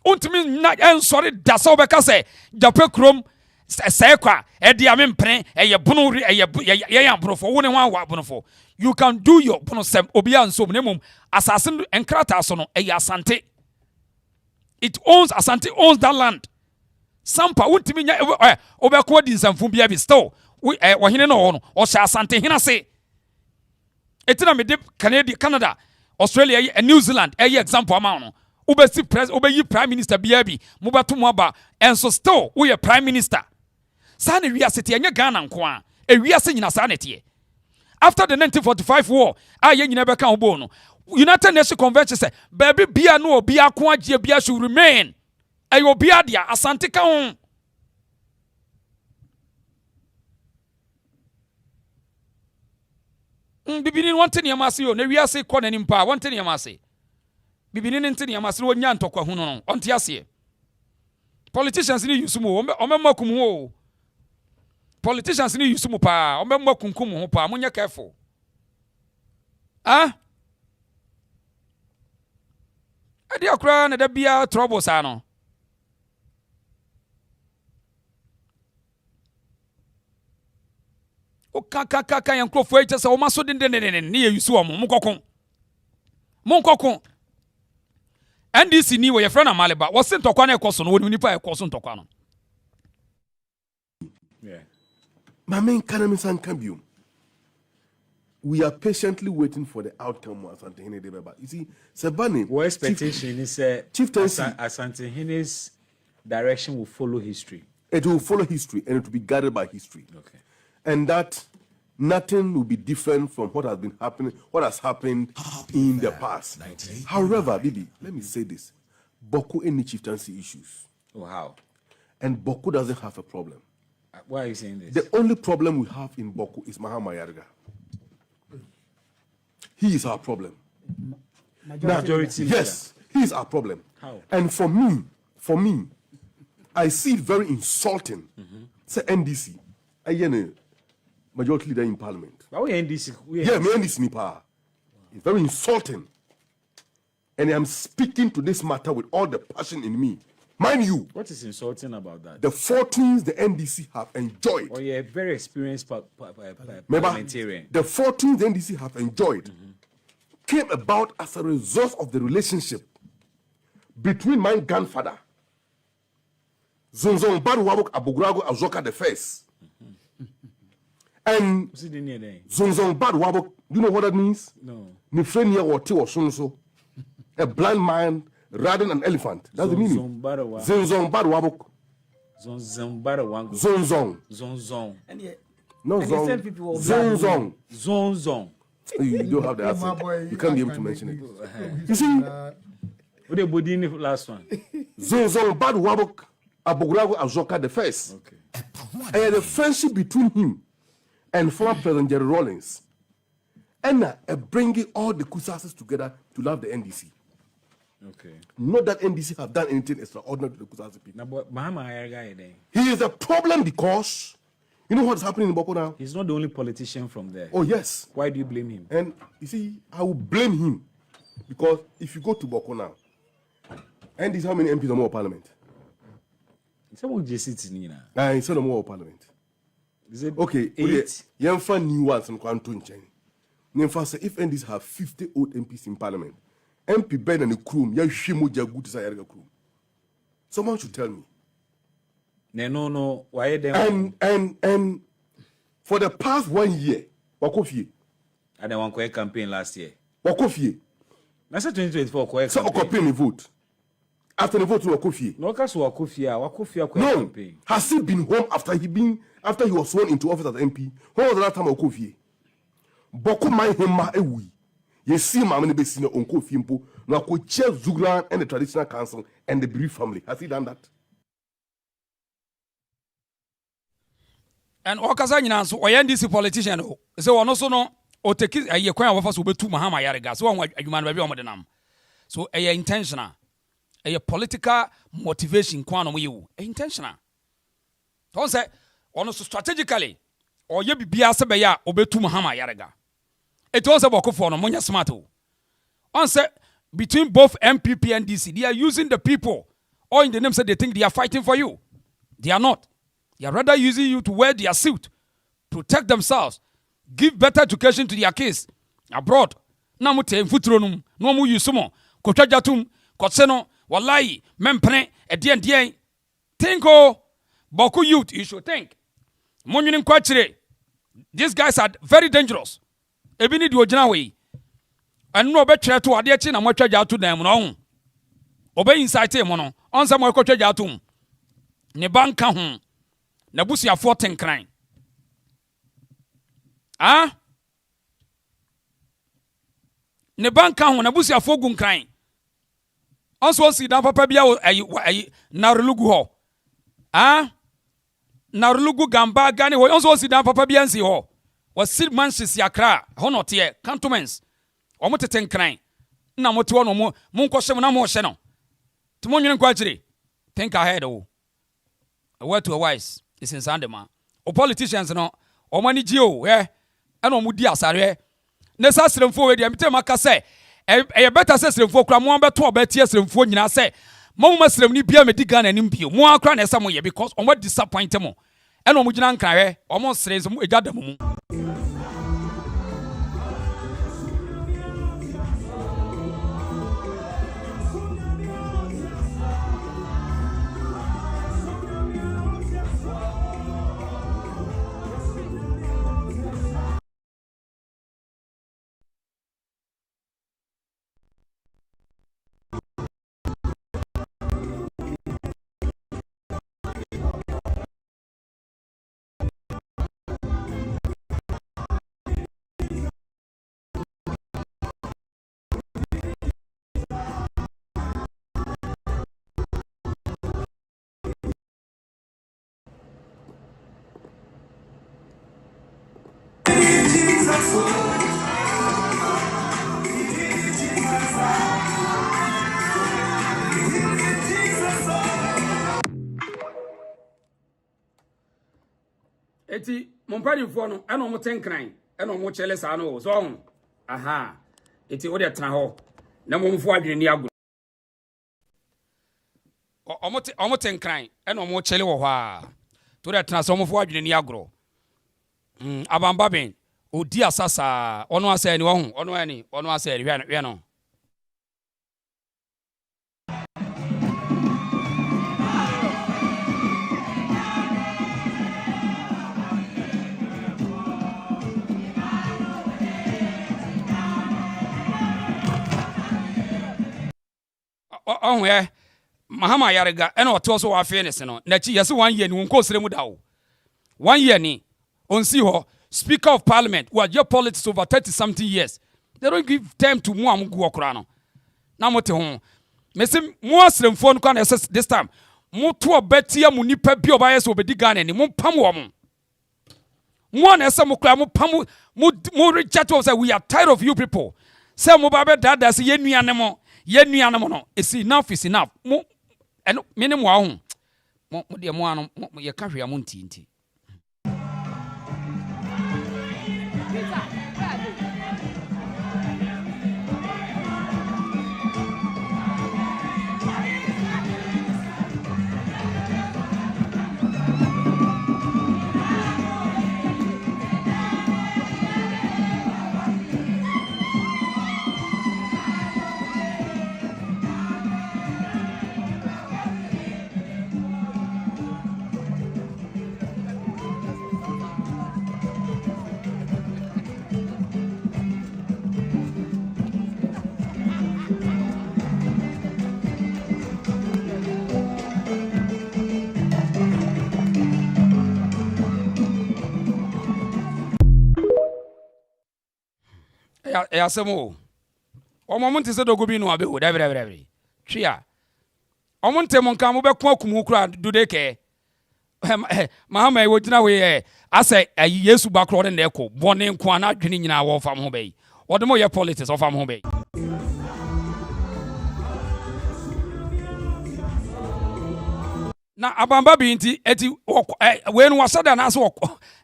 Untimi na ensori da so be ka say jape krom say kwa e dia mempre ye bunu ye ambrofo wo ne ho awa bunofo. You can do your bunu sem obi ansom ne mum assassin enkrata so no Asante. It owns Asante owns that land. Sampa untimi nya obekọ di nsamfu bia bi still wo hene no no o sha Asante hina say etina me de Canada, Australia and New Zealand example amount obesi prime minister biabi mubato mo aba and so still we prime minister sane wi asete anya Ghana nko a wiase nyina saa netie. After the 1945 war, ye nyina beka obo no. United Nations Convention say, baby bia no obi ako agye bia should remain. Ayo bia dia asante ka ho. Bibini wonte ne yamase yo na wiase kɔ nanim pa wonte ne yamase. Bibini ne nte ne yamase wo nya ntokwa hu no onte ase. Politicians ni yusumu omemakum ho. Politicians ni yusumu pa omemakunkum ho pa munya careful. Ah? Ade akra na da bia trouble sa no. O kaka yan krofo eche se o maso den ni ye yusu omo munkokon NDC ni wo ye frana maleba wo se ntokwa na ekoso no woni nipa ekoso ntokwa no.
Yeah. Mamen kanamisan kambium. We are patiently waiting for the outcome of Asante Hene Debeba. You see, Sabani,
what expectation is Asante Hene's direction will follow history.
It will follow history and it will be guided by history.
Okay.
And that nothing will be different from what has happened in the past. However, Bibi, let me say this. Bawku any chieftaincy issues.
Oh, how?
And Bawku doesn't have a problem.
Why are you saying this?
The only problem we have in Bawku is Mahama Yarga. He is our problem.
Majority.
Yes, he is our problem.
How?
And for me, I see it very insulting. Say NDC, I am majority leader in parliament.
But we NDC.
Yeah, me NDC ni power. It's very insulting. And I'm speaking to this matter with all the passion in me. Mind you,
what is insulting about that?
The fortunes the NDC have enjoyed.
Oh, yeah, very experienced parliamentarian.
The fortunes the NDC have enjoyed came about as a result of the relationship between my grandfather, Zonzon Baruwabok Abugrago Azoka the First, and Zonzon Baruwabok. You know what that means?
No.
Nifrenia or Tiwa Sunso, a blind man riding an elephant. That's the meaning. Zonzon Baruwabok.
Zonzon Baruwabok.
Zonzon.
Zonzon.
No, Zonzon.
Zonzon.
You don't have the answer. You can't be able to mention it. You see?
What the Bodini last one?
Zonzon Baruwabok Abugrago Azoka the First.
Okay.
And the friendship between him and former President Jerry Rawlings, and bringing all the Kusasis together to love the NDC.
Okay.
Not that NDC have done anything extraordinary to the Kusasi people.
But
he is a problem because you know what's happening in Bawku now?
He's not the only politician from there.
Oh, yes.
Why do you blame him?
And you see, I will blame him because if you go to Bawku now, and this how many MPs are more parliament?
Someone just sits in here.
Instead of more parliament.
Is it
okay?
8?
Yemfa new ones in Kwanton Chen. Yemfa say if NDs have 50 old MPs in parliament, MP Ben and the crew, ya shimu jagu to say crew. Someone should tell me.
No. Why them?
And for the past 1 year, Wakofie.
And then one quick campaign last year.
Wakofie.
That's a 2024 quick
campaign. So campaign the vote. After the vote, Wakofie.
No, because Wakofie
campaign. Has he been home after he was sworn into office as MP? When was the last time Wakofie? Bawku my hema ewi. You see, Mamma Besina Uncle Fimpo, now could chair Zugran and the traditional council and the bereaved family. Has he done that?
And Okaza Nyanso, or NDC politician, so one also no, or take a year of us will be 2 Mahama Yariga, so one human review on them. So a intentional, a political motivation, quantum you, intentional. Don't say, almost strategically, or you be Biasabaya, or be 2 Mahama Yariga. It was a Bawku for no Munya Smarto. Answer between both MPP and DC, they are using the people, or in the name said they think they are fighting for you. They are not. They are rather using you to wear their suit, protect themselves, give better education to their kids abroad. Namute futronum, no mu yusumo, kotajatum, kotseno, wallahi, mempene, edien. Think Bawku youth, you should think. Munyunim kwachire. These guys are very dangerous. Ebini di ojina we. And no be try to ade chi na mo twaja to dem no. Obe incite mo no. Onsa mo kwatwaja to. Ne banka ho. Na busuafo tenkran. Ah? Ne banka ho na busia fogu nkran. Onso si dan papa bia ayi narulugu ho. Ah? Narulugu gamba gani ho. Onso si dan papa bia nsi ho. Was manches yakra ho no te cantonments. Omo tete nkran. Na mo te wo no mo nkoshem na mo hye no. To mo nwene kwa kire. Think ahead oh. A word to a wise is in Sandema. O politicians no o mani gio and o mudi asare. Nesa sremfo we dia mete maka say e better say sremfo kra mo beto obetie sremfo nyina say mo srem ni bia medi Ghana nim bio mo akra na esa mo ye because o mo disappoint mo and o mo gina nkan o mo srem so mo egada mo. Eti mompanyimfo no ena omo tenkran ena omo chele sa no so on aha eti wo de tena ho na momfo adwene ni agro omo tenkran ena omo chele wo ho a to de tena so momfo adwene ni agro abamba ben odi asasa ono asa ni wo ho ono asa hwe no Mahama Yarega and what also our fairness no nachi yes 1 year ni wonko sremu da o 1 year ni on see ho speaker of parliament who are your politics over 30 something years they don't give time to mo amgu okra no na mote ho mesim mo asremfo no kan this time mo to obetia mu nipa bi obaye so obedi Ghana ni mo pam wo mo na ese mo kra mo pam mo reject us say we are tired of you people say mo ba be dada say yenuane mo no enough is enough mo eno me ne mo ahun mo de mo ano ye ka hwe am ntinti Asemo omomunte se dogo bi no abeho da bre twia omonte monka mo bekọ akumu kura dudeke mahama e wogina we ase Yesu bakro de na eko bone nko ana adwene nyina wo fam ho bei odemo ye politics of fam ho bei na abamba bi nti eti we no wasada na ase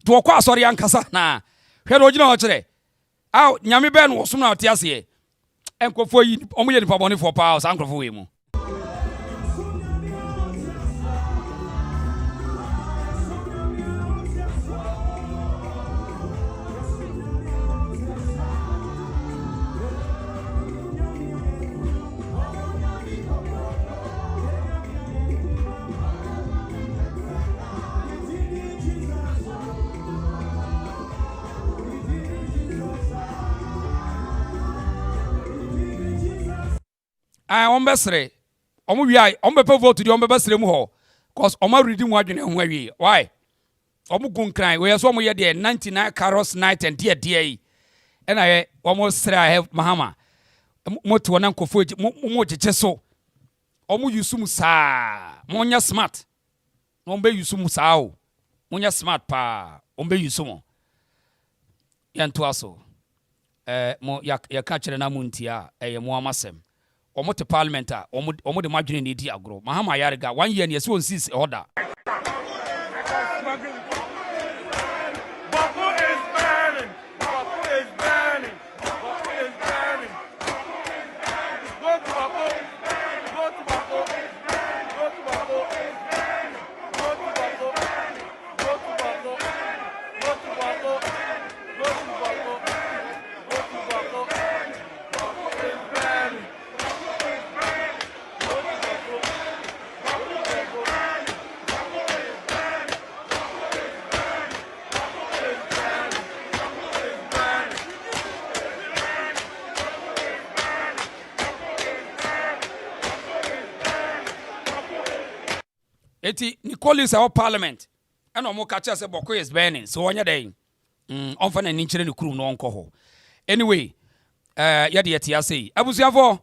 to okọ asori ankasa na hwe do ogina ho kire aw nyame be no osum na otiase e enkofo yi omo ye nipa bone for power san krofo we mu ombesre omo wi ai ombepe vote di ombebe sre mu ho cause omo ready mu adwene ho awie why omu gun kran we so omu ye de 99 carrots night and dear dear and I almost say I have Mahama moto wana nkofo mo jeje so omu yusumu sa monya smart ombe yusumu sa o monya smart pa ombe yusumu yanto aso mo ya ka kire na muntia mo amasem omo te parliament a omo de madwene ne di agro Mahama yarega 1 year ne yesi on 6 order. Eti Nicolis our parliament and omo catch say Bawku is burning so onya dey on fa na ni kire ni kuru no onko ho anyway ya de yeti asei abusuafo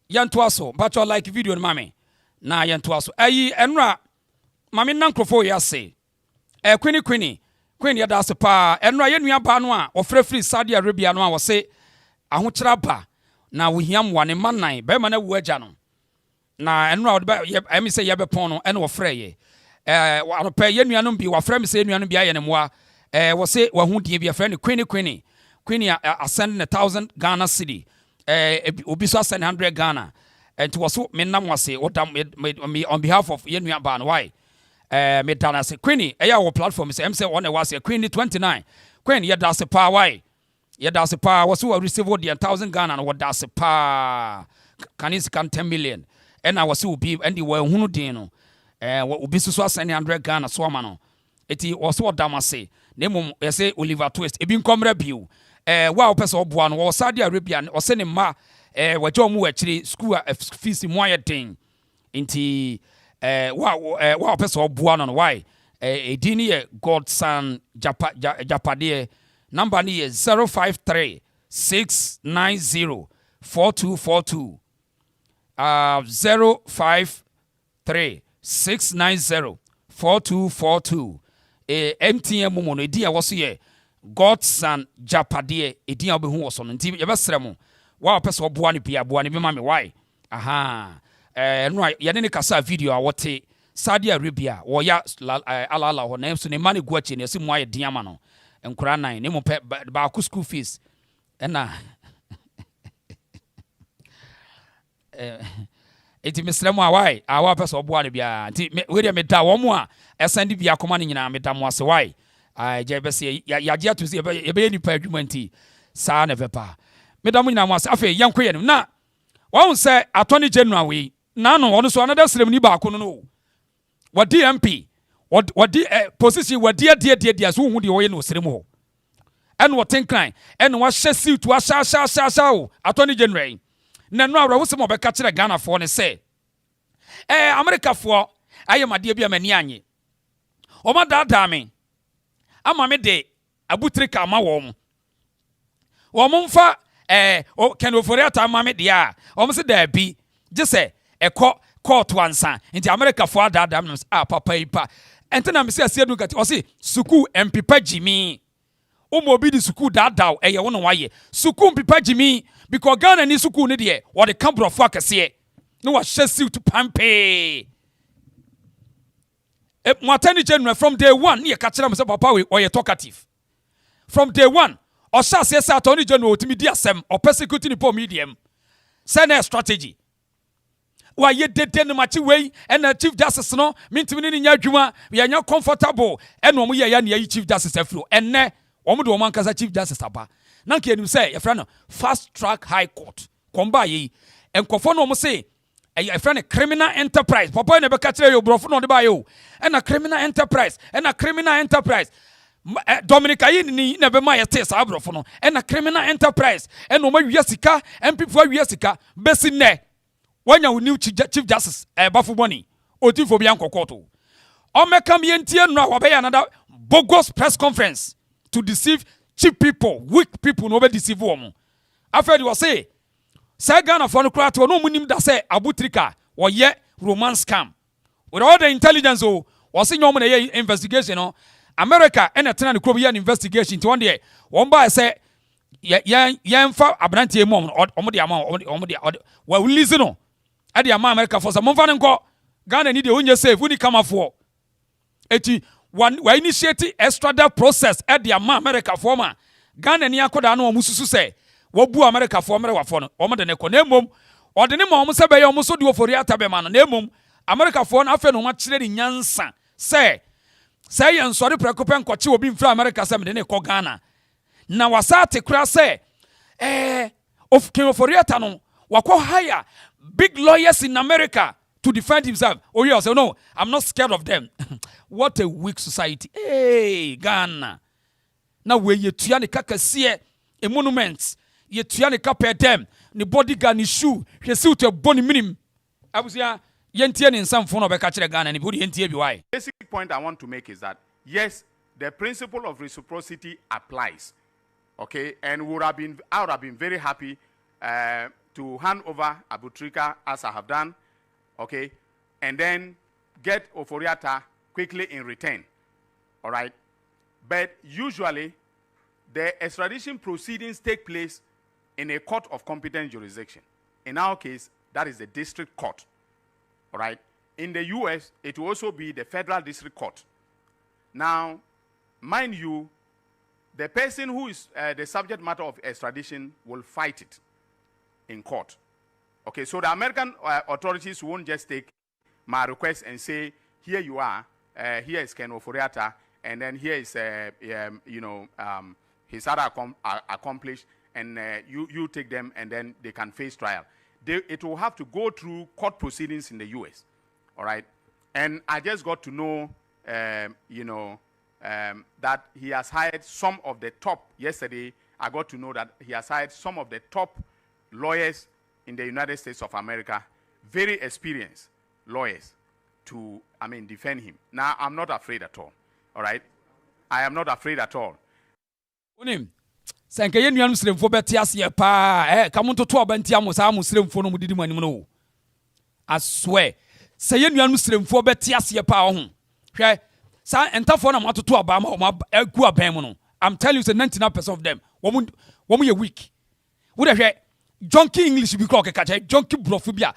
yanto aso but you like video no mame na yanto aso ayi enra mame nankrofo ya say queen ya da so pa enra ye nua ba no a ofrefri Saudi Arabia no a wo say ahokyera ba na wo hiam wane manan be ma na wu agya no na enra wo ba emi say ye be pon no ene wo frɛ ye anopa ye nuanom bi wo frɛ me say nuanom bi aye ne moa wo say wo hu die bi frɛ ne queen ascend 1,000 Ghana cedi obi so ascend 100 Ghana and was so me nam wase me on behalf of ye nua ba no why me dana say queen wo platform say em say one was queen 29 queen ye da se pa why ye da se pa was so receive the 1,000 Ghana no wo da se pa can 10 million and I was so be and the way hunu din no obi so ascend 100 Ghana so ama no eti was so dama say nemo ye say Oliver Twist ebi nkomra biu wa opese oboa no wo Saudi Arabia o se ne ma wajo mu akiri school fees mu ayedin nti wa opese oboa no why edini ye Godson Japade number ni ye 053 690 4242 053 690 4242 MTN mumo no edi a woso ye Godson Japade edi a obehu woso no nti ye besere mo wa opese oboa ne bia boa ne be ma me why aha no ye ne kasa video a wote Saudi Arabia wo ya alala ho na so ne mane guachi ne simu aye diama no enkura nan ne mo pe ba ku school fees na eti mesremu awai awa pese oboa ne bia nti we de me da wo mo a esande bia koma ne nyina me da mo ase wai je be se ya je to se ye be ni pa adwuma nti sa na pepa me da mo nyina mo ase afa yanko ye na wo se attorney general we na no ono so another ceremony ba ko no wa DMP wadi position wadi dia so hu de wo ye no ceremony ho en wo tenkan en wo hye suit wa sha attorney general na no awra wo se mo be ka kire Ghana fo ne se America fo ayemade bia mani anye o ma da me ama me de abutrika ama wo mo mfa Ken Oforiata ama me de a o mo se da bi je se court wansa nti America fo da me papa ipa entena me se asiedu kati o se suku mpipa jimi o mo bi di suku da eye wo no waye suku mpipa jimi because Ghana ni suku ni de o de kambro fo akese no wa hye to pampe Mwatani General from day one ni ka kire me say papa we o ye talkative from day one o sha se attorney general otimi di asem o persecute ni po medium say na strategy wa ye dede no machi we and chief justice no mintimi ni nya adwuma we nya comfortable and o mo ye ya na yi chief justice afro enne o mo de o man kasa chief justice aba na nke enim say your friend no fast track high court komba ye enkofo no mo say a friend criminal enterprise papa ne be ka kire yo brofo no de ba yo and a criminal enterprise Dominica ni na be ma yete sa brofo no and a criminal enterprise and o ma wi sika and people wi sika besi ne wanya new chief justice bafo boni Otumfour bi ankọ court Omekam yentie no wa be another bogus press conference to deceive cheap people, weak people no be deceive them. After you say Ghana for no kra to no munim da say abutrika or ye romance scam. With all the intelligence was in your investigation America and a tenant could be an investigation to one day. One by say yan fa abrantie mom or the amount well listen no at the America for some fan go Ghana need the only safe when you come for eti one we initiate extradition process at the America former Ghana ni akoda no mususu say wo bu America for mere wafo no o mo de ne ko na emom o de ne ma o mo se be ye o mo so de ofori atabe ma no na emom America for no afa no ma kire ni nyansa say ye nsori prekopen koche obi mfra America say me de ne ko Ghana na wasate kura say of king ofori ata no wako hire big lawyers in America to defend himself. Oh yeah, so no, I'm not scared of them. What a weak society. Hey, Ghana. Now where you tuyane kakasie a monument, you tuyane kape them, ni bodyguard ni shoe, you see to a bony minim. I was here, yentian in some phone of a catcher Ghana and body NTB. Why?
Basic point I want to make is that yes, the principle of reciprocity applies. Okay, and I would have been very happy to hand over Abutrika as I have done. Okay, and then get Oforiata quickly in return. All right, but usually the extradition proceedings take place in a court of competent jurisdiction. In our case, that is the district court. All right, in the U.S., it will also be the federal district court. Now, mind you, the person who is the subject matter of extradition will fight it in court. Okay, so the American authorities won't just take my request and say, here you are, here is Ken Oforiata, and then here is, his other accomplished, and you take them, and then they can face trial. It will have to go through court proceedings in the U.S., all right? And I just got to know, that he has hired some of the top, yesterday, I got to know that he has hired some of the top lawyers in the United States of America, very experienced lawyers to, defend him. Now, I'm not afraid at all. All right? I am not afraid at all.
Unim, senke ye nuanu sremfo beti ase pa kamonto to abanti amosa amusremfo no mudidi manim no. I swear, say ye nuanu sremfo beti ase pa ho. Hwe, sa entafo na matoto abama o ma egu aban mu no. I'm telling you, say 99% of them, womu ye weak. Wo de hwe Junkie English be called a catcher, junkie brophobia.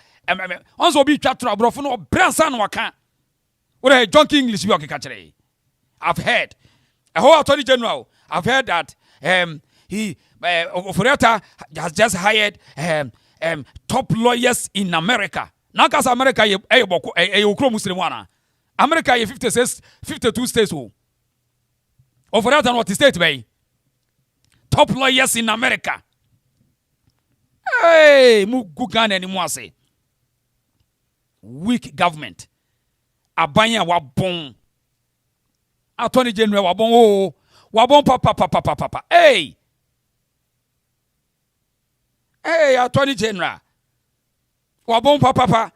Also be chattra brofo bransan waka. What a junkie English be a catcher. I've heard a whole attorney general. I've heard that he Oforiata has just hired top lawyers in America. Now, because America a Muslim America 52 states. Oforiata what state way? Top lawyers in America. Hey, Ghana anymore say. Weak government. Abanya wabon. Attorney General wabon wabon papa. Hey, Attorney General. Wabon papa.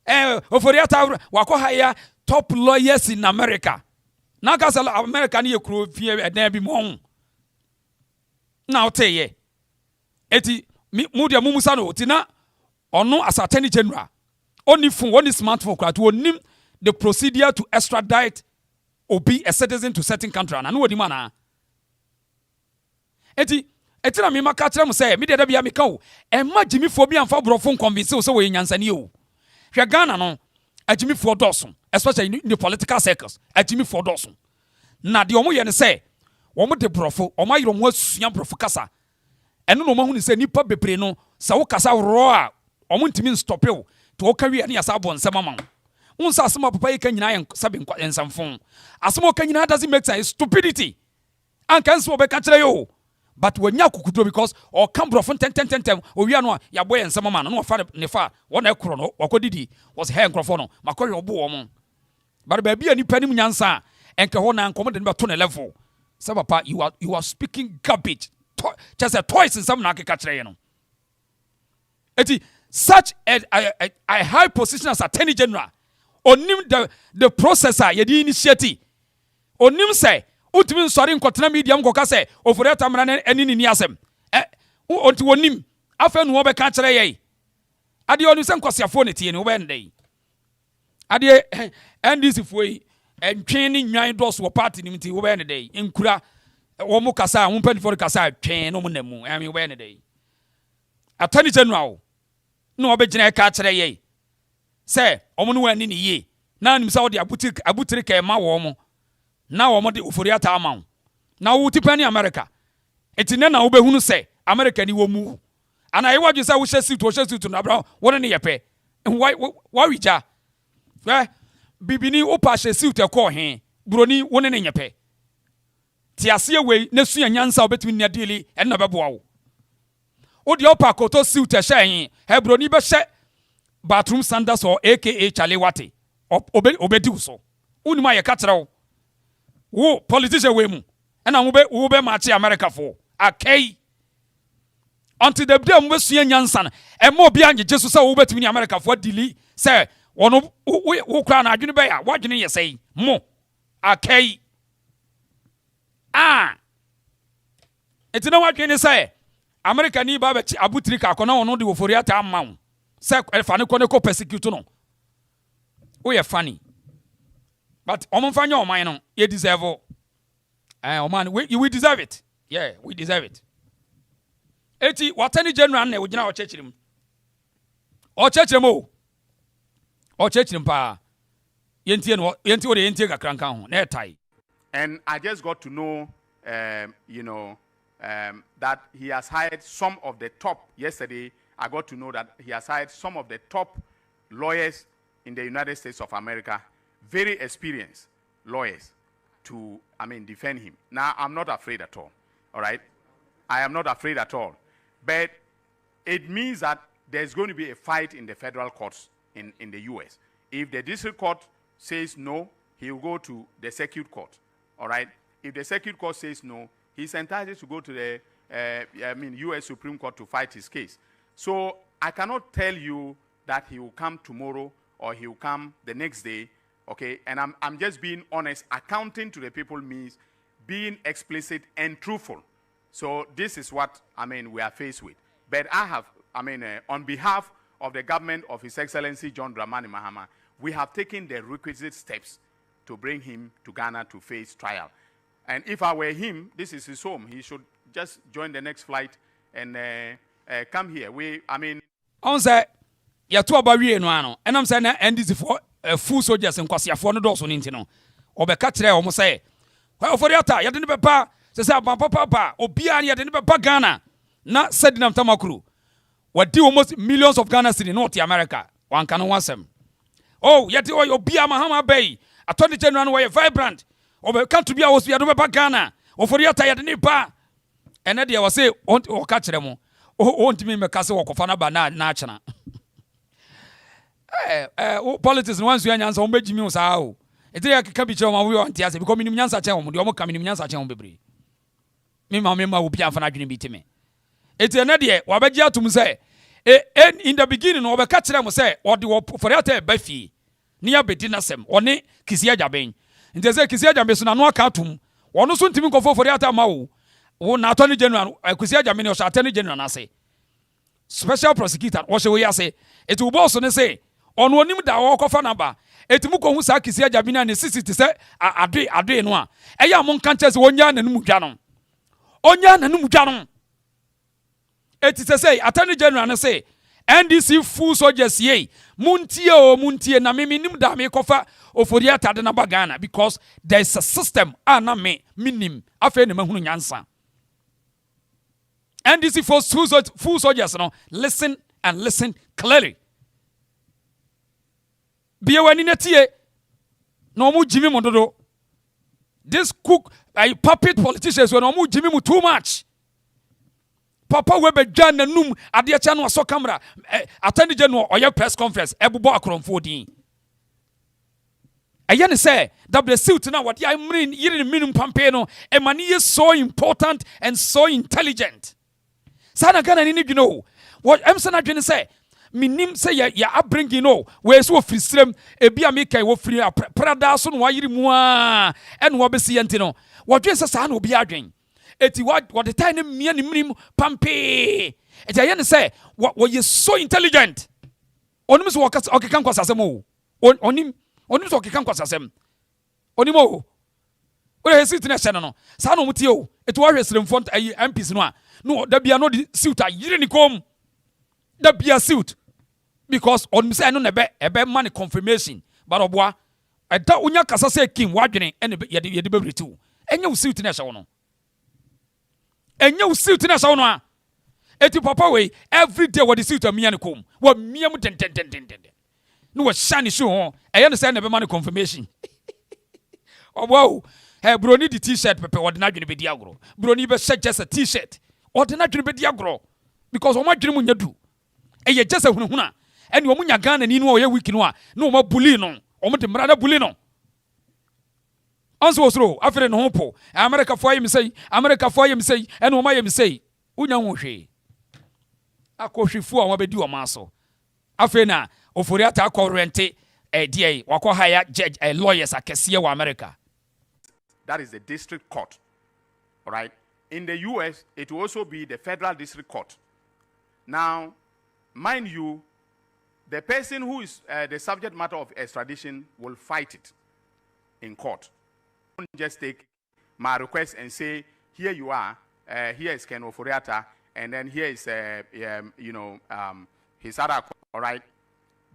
Oforiata wako hire top lawyers in America. Now cause America ni ekro fie eden bi mo. Now tell ye. Eti Mudia Mumusano, Tina, or no as Attorney General. Only for one smartphone, to onim the procedure to extradite or be a citizen to certain country. And I know what the man. Etina mi makatra mu say, me de bia me ka and ma Jimmy phobia and fabrofon convince so we nyansa ni o. Hwe Ghana no, a Jimmy for dosun, especially in the political circles, a Jimmy for dosun. Na de omo ye ne say, omo de brofo, omo yiro mo asua brofo kasa. And no man who say nipa bebre no sa wo kasa roa omo ntimi stop you to wo kawi ani asa bon semama unsa asema papa yeka nyina yen sabe ensamfon asema ka nyina doesn't make sense stupidity an kan so be ka kire yo but when nya kukudro because or come bro from 10 o wi ano ya boy ensamama no fa ne fa wo na ekro no wakodidi was hair nkrofo no makohwe obo wo mo but ba bia nipa nim nyansa enka ho na nkomo de be to ne level say papa you are speaking garbage. Just a twice in some nakekatre. Eti such a high position as Attorney General onim the processor yedi initiate onim say utimi nsori nkotena medium koka say ofori atamra na ani ni asem onti wonim afa nu obeka kire ye ade onu se nkosiafo ne tie ne wo be ndai ade NDC foi entwen ni nwan dos wo party ni mti wo be ndai nkura wo mu kasa wo mpani kasa twen no mu namu ami wo be ndai atani general no obegina ka kire ye se omo no wani ni ye na nim sa wo de abutiri ka ma wo mo na wo mo de ofori ata ama na wo tipani America etine na wo be hunu se America ni wo mu ana ye waju sa wo hye na bra wo ne yepe why wija bibini wo pa hye suit e ko he broni wo ne yepe ti ase we na sua nyansa obetumi ne adili en na bebo wo wo de opa koto suit e hye he broni be hye bathroom sandals or aka Charlie Wate obedi so uni ma ye ka kire wo politician we mu na wo be match America for akai until the day mo sua nyansa na e mo bia nje so say wo betimi ni America for dili say wono wo kra na adwene be ya wadwene ye say mo akai etina wadwene say America ni ba be abutiri ka akona wono de ofori ata amman say fane ko persecute no we are funny but omfanya oman no you deserve oman we deserve it. Yeah, we deserve it. Eti watani general na wogina o chechirim o chechirim pa yenti o de yenti kakranka ho na etai.
And I just got to know that he has hired some of the top. Yesterday I got to know that he has hired some of the top lawyers in the United States of America, very experienced lawyers to defend him. Now I'm not afraid at all. All right, I am not afraid at all. But it means that there's going to be a fight in the federal courts in the U.S. If the district court says no, he will go to the circuit court. All right. If the circuit court says no, he's entitled to go to the U.S. Supreme Court to fight his case. So I cannot tell you that he will come tomorrow or he will come the next day. Okay. And I'm just being honest. Accounting to the people means being explicit and truthful. So this is what we are faced with. But I have, on behalf of the government of His Excellency John Dramani Mahama, we have taken the requisite steps to bring him to Ghana to face trial. And if I were him, this is his home. He should just join the next flight and come here.
On say, ya to abawie no ano. And I'm saying NDC for full soldiers and kwasiafo no doso ninti no. Obeka kire o mo say, "Why ofori ata ya de ne bepa se papa obia ya de ne bepa Ghana na sedinam tamakuru. Wadi almost millions of Ghana city North America. Wan kan wansem. Oh, yeti obia Mahama Bay. Attorney General no way vibrant. Obeka to bia was ya do bepa Ghana. Ofori ata ya de ne pa. Ene de was say o ka kire mo. O ntimi meka se wokofa na ba na achana. Politics no wan so nyansa o begimi o sa o. Eti ya keka bi che o ma we on tiase because minim nyansa che o mo de o mo ka minim nyansa che o bebre. Me ma obi afa na adwene bi teme. Eti ene de wa begye atum se in the beginning no obeka kire mo se o de for ata ba fie. Ni ya bedi na sem one kisia jaben. Nte se kisia jaben so na no aka atum. Wono so ntimi nkofo for ata ma wo na attorney general kisia jaben o attorney general na say. Special prosecutor wo se we ya say eti wo boss ne say ono onim da wo kofa namba etimu ko hu sa kisia jabina ne sisiti se ade no a eya mo nka nche se wonya nanum dwa no eti se say attorney general ne say NDC full soldiers ye muntie na nim da me kofa ofori atade na bagana because there is a system na minim afa ne mahunu nyansa. NDC full soldiers no listen and listen clearly. Biye wani netie no mu jimi mo dodo. This cook puppet politicians when no mu jimi mu too much. Papa we be dwan nanum ade acha no so camera attend general oya press conference ebubo akromfo din. Ayane say that the suit now what I mean yirin minimum campaign no e mani is so important and so intelligent. Sana Ghana ni know what I'm saying adwene say minim say ya upbringing no we so free srem ebi a make wo free prada so no wayiri mu a en wo be se enti no wodwen se sa na obi adwen eti what the time mia ni minim pampe eti aye ne say wo ye so intelligent onim so okeka nkwasasem o onim so okeka nkwasasem onim o o he sit na hye no sa na omutie o eti wo hwe sremfo MPs no a no da bia no di suit a yire ni kom da bia suit because onim say no na ebe man confirmation but oboa eda unya kasa say kim wadwene ene ye de bebreti wo enya wo suit na hye wo no enya wo suit na hye wo no a eti papa we every day what the suit a mia ne kom wa mia mu den no wa shine show ho eye no say na be man confirmation oboa broni di t-shirt pepe ordinary be di agro broni be just a t-shirt ordinary be di agro because o ma dwene mu nyadu eye just a hunhuna ene o mu nya Ghana ni no o ye week no a no o ma bully no o mu de mrada bully no anso osro afere no ho po America for yem say ene o ma yem say unya ho hwe akohwefu a wa be di o ma so afere na ofori ata akorente die wakọ hire judge lawyers akese wa America.
That is the district court. All right. In the US, it will also be the federal district court. Now, mind you, the person who is the subject matter of extradition will fight it in court. Don't just take my request and say, here you are, here is Ken Oforiatta, and then here is, his other court. All right.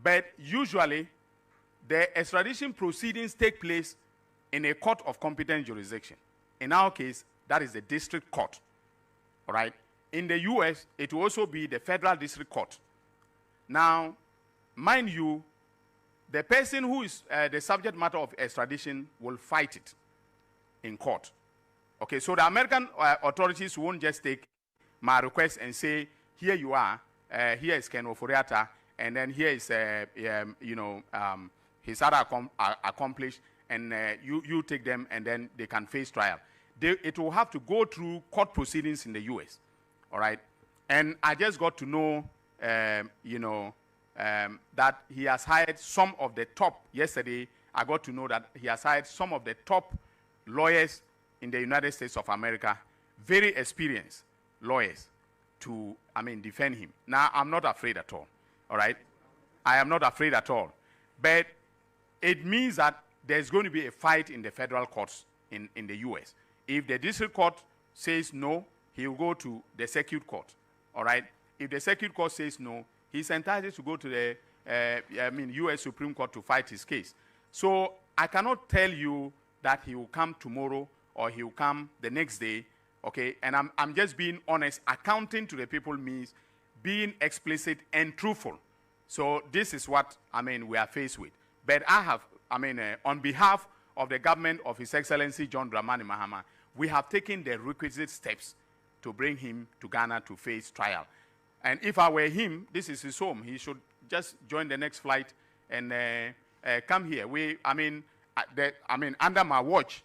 But usually, the extradition proceedings take place in a court of competent jurisdiction. In our case, that is the district court. All right. In the US, it will also be the federal district court. Now, mind you, the person who is the subject matter of extradition will fight it in court. Okay, so the American authorities won't just take my request and say, here you are, here is Ken Oforiatta, and then here is, his other accomplished, and you take them, and then they can face trial. It will have to go through court proceedings in the U.S. All right, and I just got to know, that he has hired some of the top. Yesterday, I got to know that he has hired some of the top lawyers in the United States of America, very experienced lawyers, to defend him. Now, I'm not afraid at all. All right, I am not afraid at all, but it means that there's going to be a fight in the federal courts in the U.S. If the district court says no, he will go to the circuit court. All right? If the circuit court says no, he's entitled to go to the U.S. Supreme Court to fight his case. So I cannot tell you that he will come tomorrow or he will come the next day. Okay? And I'm just being honest. Accounting to the people means being explicit and truthful. So this is what we are faced with. But I have, on behalf of the government of His Excellency John Dramani Mahama, we have taken the requisite steps to bring him to Ghana to face trial. And if I were him, this is his home. He should just join the next flight and come here. Under my watch,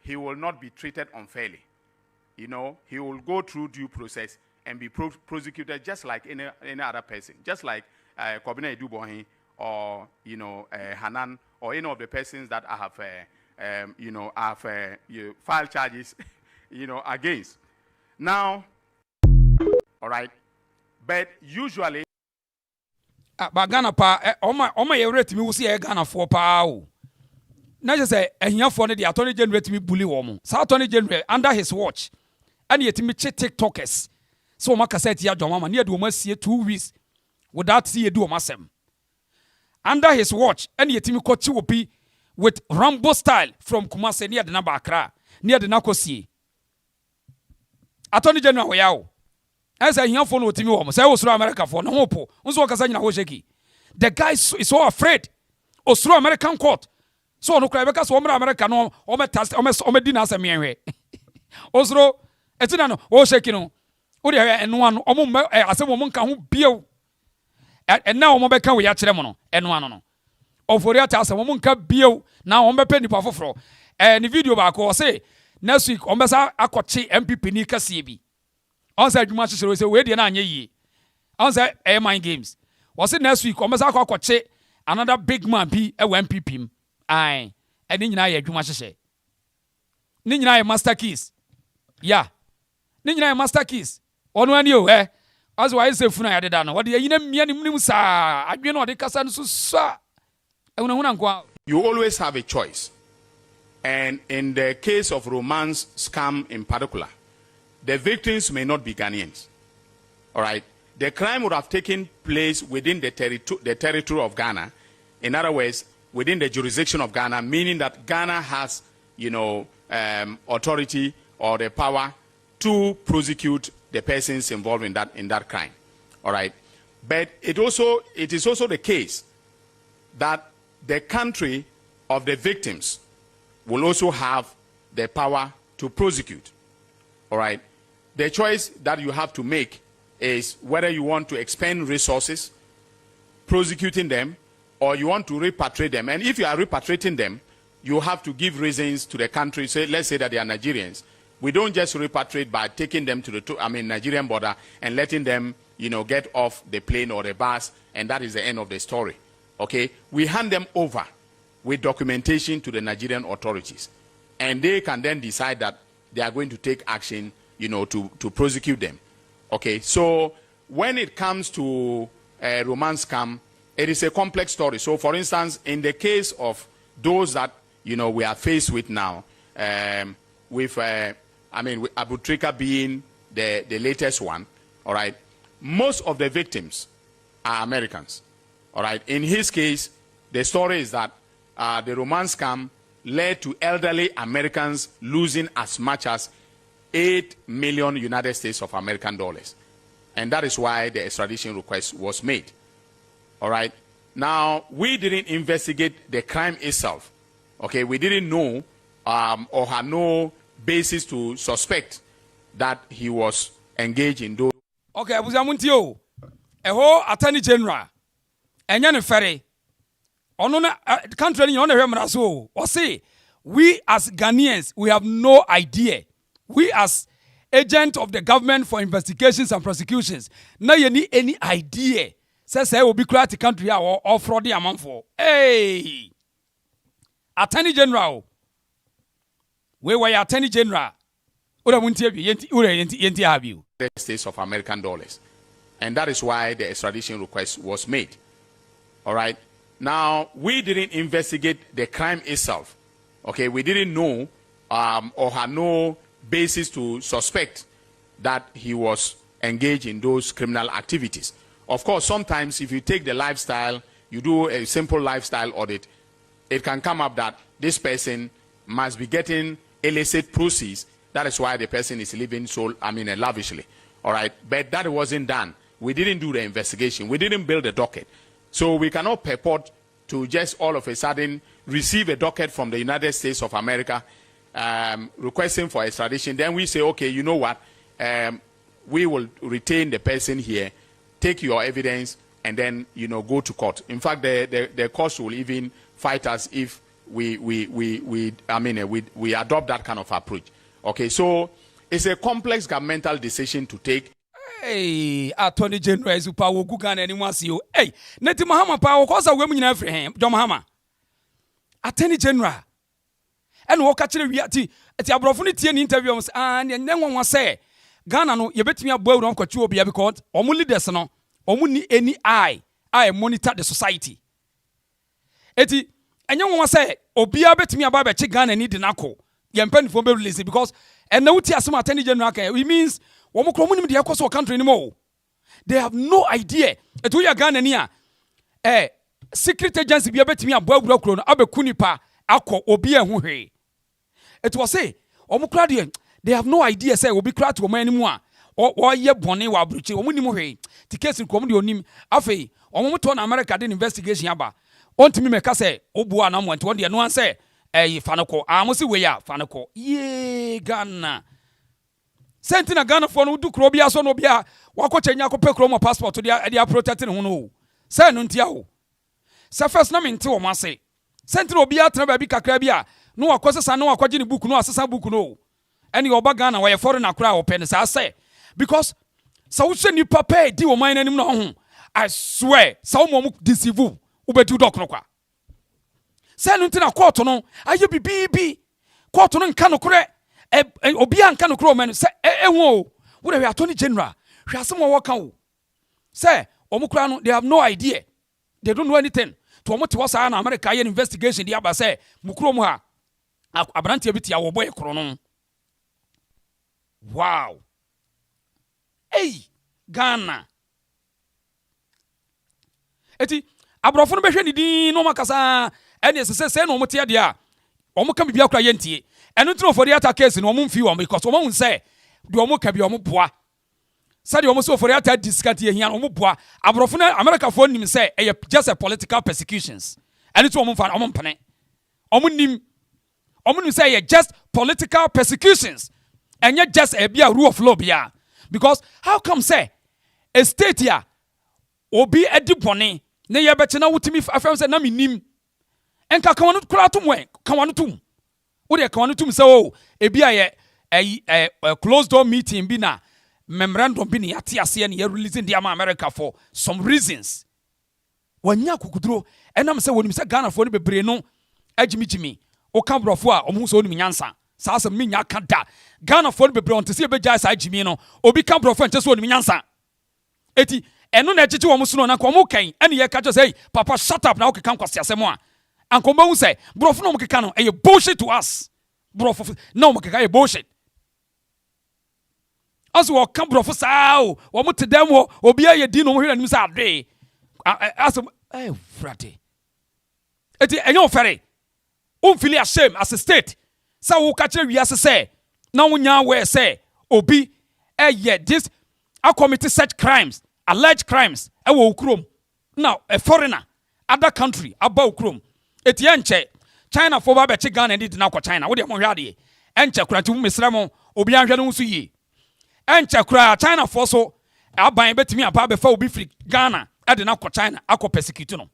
he will not be treated unfairly. He will go through due process and be prosecuted just like any other person, just like Kobina Edubohi or Hanan or any of the persons that I have filed charges against. Now, all right, but usually
but Ghana pa oma ye rate me wo see Ghana for pa o na je say ehia for ne the attorney general me bully wo mo sa attorney general under his watch and yet me che tiktokers so o maka set ya dwama ne de o masie 2 weeks without see do o masem under his watch and yet me kochi obi with Rambo style from Kumasi near the number Accra near the Nakosi attorney general we yawo as I hear for no timi wo say Osuro America for no hopo unso kasa nyina ho sheki the guy is so afraid Osuro American court so no cry because Osuro America no o metast o medi na asem yenhwe Osuro etina no o sheki no o de eno ano o mo asem mo nka ho biew and now mo be kan we ya kire mo no eno ano no Oforiatta asem mo nka biew na o be pe nipa foforo ni video ba ko say next week o be sa akoche MPP ni kase bi on say adwuma hyehyere say we dey na anye yi on say mind games Was it next week? Almost I another big man be a MPP. Aye, and then you do much say. Nina master keys. Yeah. Nina master keys. On one you, as why is the funa added down? What do you mean, sir? I do not the Cassan sir.
You always have a choice. And in the case of romance scam in particular, the victims may not be Ghanaians. All right. The crime would have taken place within the territory of Ghana. In other words, within the jurisdiction of Ghana, meaning that Ghana has, authority or the power to prosecute the persons involved in that crime. All right. But it is also the case that the country of the victims will also have the power to prosecute. All right. The choice that you have to make is whether you want to expend resources prosecuting them or you want to repatriate them. And if you are repatriating them, you have to give reasons to the country. Say, let's say that they are Nigerians. We don't just repatriate by taking them to the Nigerian border and letting them, get off the plane or the bus, and that is the end of the story. Okay? We hand them over with documentation to the Nigerian authorities, and they can then decide that they are going to take action, to prosecute them. Okay? So when it comes to a romance scam, it is a complex story. So, for instance, in the case of those that we are faced with now, with Abutrika being the latest one, all right, most of the victims are Americans, all right. In his case, the story is that the romance scam led to elderly Americans losing as much as $8 million United States of American dollars, and that is why the extradition request was made, all right. Now, we didn't investigate the crime itself, okay. We didn't know or had no basis to suspect that he was engaged in those.
Okay, Buzamuntio, a whole attorney general, and Yan Ferry. On the country, on the Remraso, or say, we as Ghanaians, we have no idea. We as agent of the government for investigations and prosecutions, now you need any idea. Says I will be clear to country or fraud the amount for. Hey, attorney general. We were attorney general.
The States of American dollars, and that is why the extradition request was made. All right. Now, we didn't investigate the crime itself. Okay, we didn't know or had no basis to suspect that he was engaged in those criminal activities. Of course, sometimes if you take the lifestyle, you do a simple lifestyle audit, it can come up that this person must be getting illicit proceeds. That is why the person is living lavishly. All right, but that wasn't done. We didn't do the investigation. We didn't build a docket. So we cannot purport to just all of a sudden receive a docket from the United States of America requesting for extradition. Then we say, okay, you know what? We will retain the person here, take your evidence, and then go to court. In fact, the court will even fight us if we adopt that kind of approach. Okay, so it's a complex governmental decision to take.
Hey, Attorney General is power Gugan and anyone see you. Hey, Neti Mahama power cause a women in every hand, John Mahama. Attorney General. And walk at the reality at your opportunity interviews, and then one was say, Ghana, no, you bet me a boy on Cotu be because only there's no, only any I monitor the society. Eti, and young one say, Obia bet me about a chicken and need an alcohol. Yampen for lazy because and no tia some Attorney General, it means one more the across our country anymore. They have no idea. It will Ghana near secret agency be a bet me a boy broken, Abe Kunipa, Alco, Obia who he. It was say, Omukradian, they have no idea, say, will be crowd to a man anymore. Or ye bonnet while breaching, or Munimo, the case in comedy on him, Afe, or Moton America did investigation yaba. On to me, make us say, Obua, and went one day, and one say, Fanako, I must see where ya, Fanako, ye, Ghana. Sent in a Ghana for no do Crobia, so no bia, Wako Chenyako Pecromo passport to their protecting who. Send untiao. Surface namin to must say. Sent no bia, Trababika Crabia, no, of course, I know a quadrin book, no, assassin book, no. And your bagana where a foreigner crowd open, as I say. Because so send you papa, deal mine and no. I swear some mom deceive you ubedu dok no kwa say no ntina court no aye bibi court no nka no kore obi anka no kore o men say ehwo wo de attorney general hwe asem wo kan wo say omukura no they have no idea, they don't know anything to omote wo say na America ye investigation dia ba say mukuro mu ha abrante bi tia wo boy koro no. Wow. Hey, Ghana. Eti abrofo no behwe ni din no makasa ene se no mote ade a omo ka bibia kura yentie eno tro for the attack case no omo mfi wo because omo hun say de omo ka bi omo boa say de omo so for the attack discard ye hia omo boa abrofo no America for nim say e just a political persecutions eno to omo fa omo mpene omo nim say just political persecutions and yet just a rule of law bia because how come say a state here obi edibone na ye beti na wutimi afem say na minim enka kawanu kura tum we kawanu tum wo de kawanu tum say oh ebi aye closed door meeting bi na memorandum bi na yate ase na ye releasing the America for some reasons wanya kukuduro enam say wonim say Ghana for no bebre no agimigimi o ka brofo a omo so onim nyansa sa asem me nya ka da Ghana for no bebre on te say be jai sa agimi no obi ka brofo nte so onim nyansa eti eno na echichi wo muso no na ko mo kan ene ye ka just say papa shut up na o kan kwase asem a anko ba hu say brofo no mo keka no e bullshit to us brofo no mo keka e bullshit as wo ka brofo sa o wo mo te dem wo obi aye di no mo hwe na nim sa ade asem frate eti enyo fere feel ashamed as a state sa wo ka kire wiase say na wo nya we say obi this a committee such crimes, alleged crimes wo ukrom now a foreigner other country about ukrom etienche China for ba be che Ghana ndi na kwa China wo de mo hwade enche kura ti mesra mo obi anhwe no nso yi enche kura China for so aban betimi apa be fa obi free Ghana ade na kwa China akọ persecute no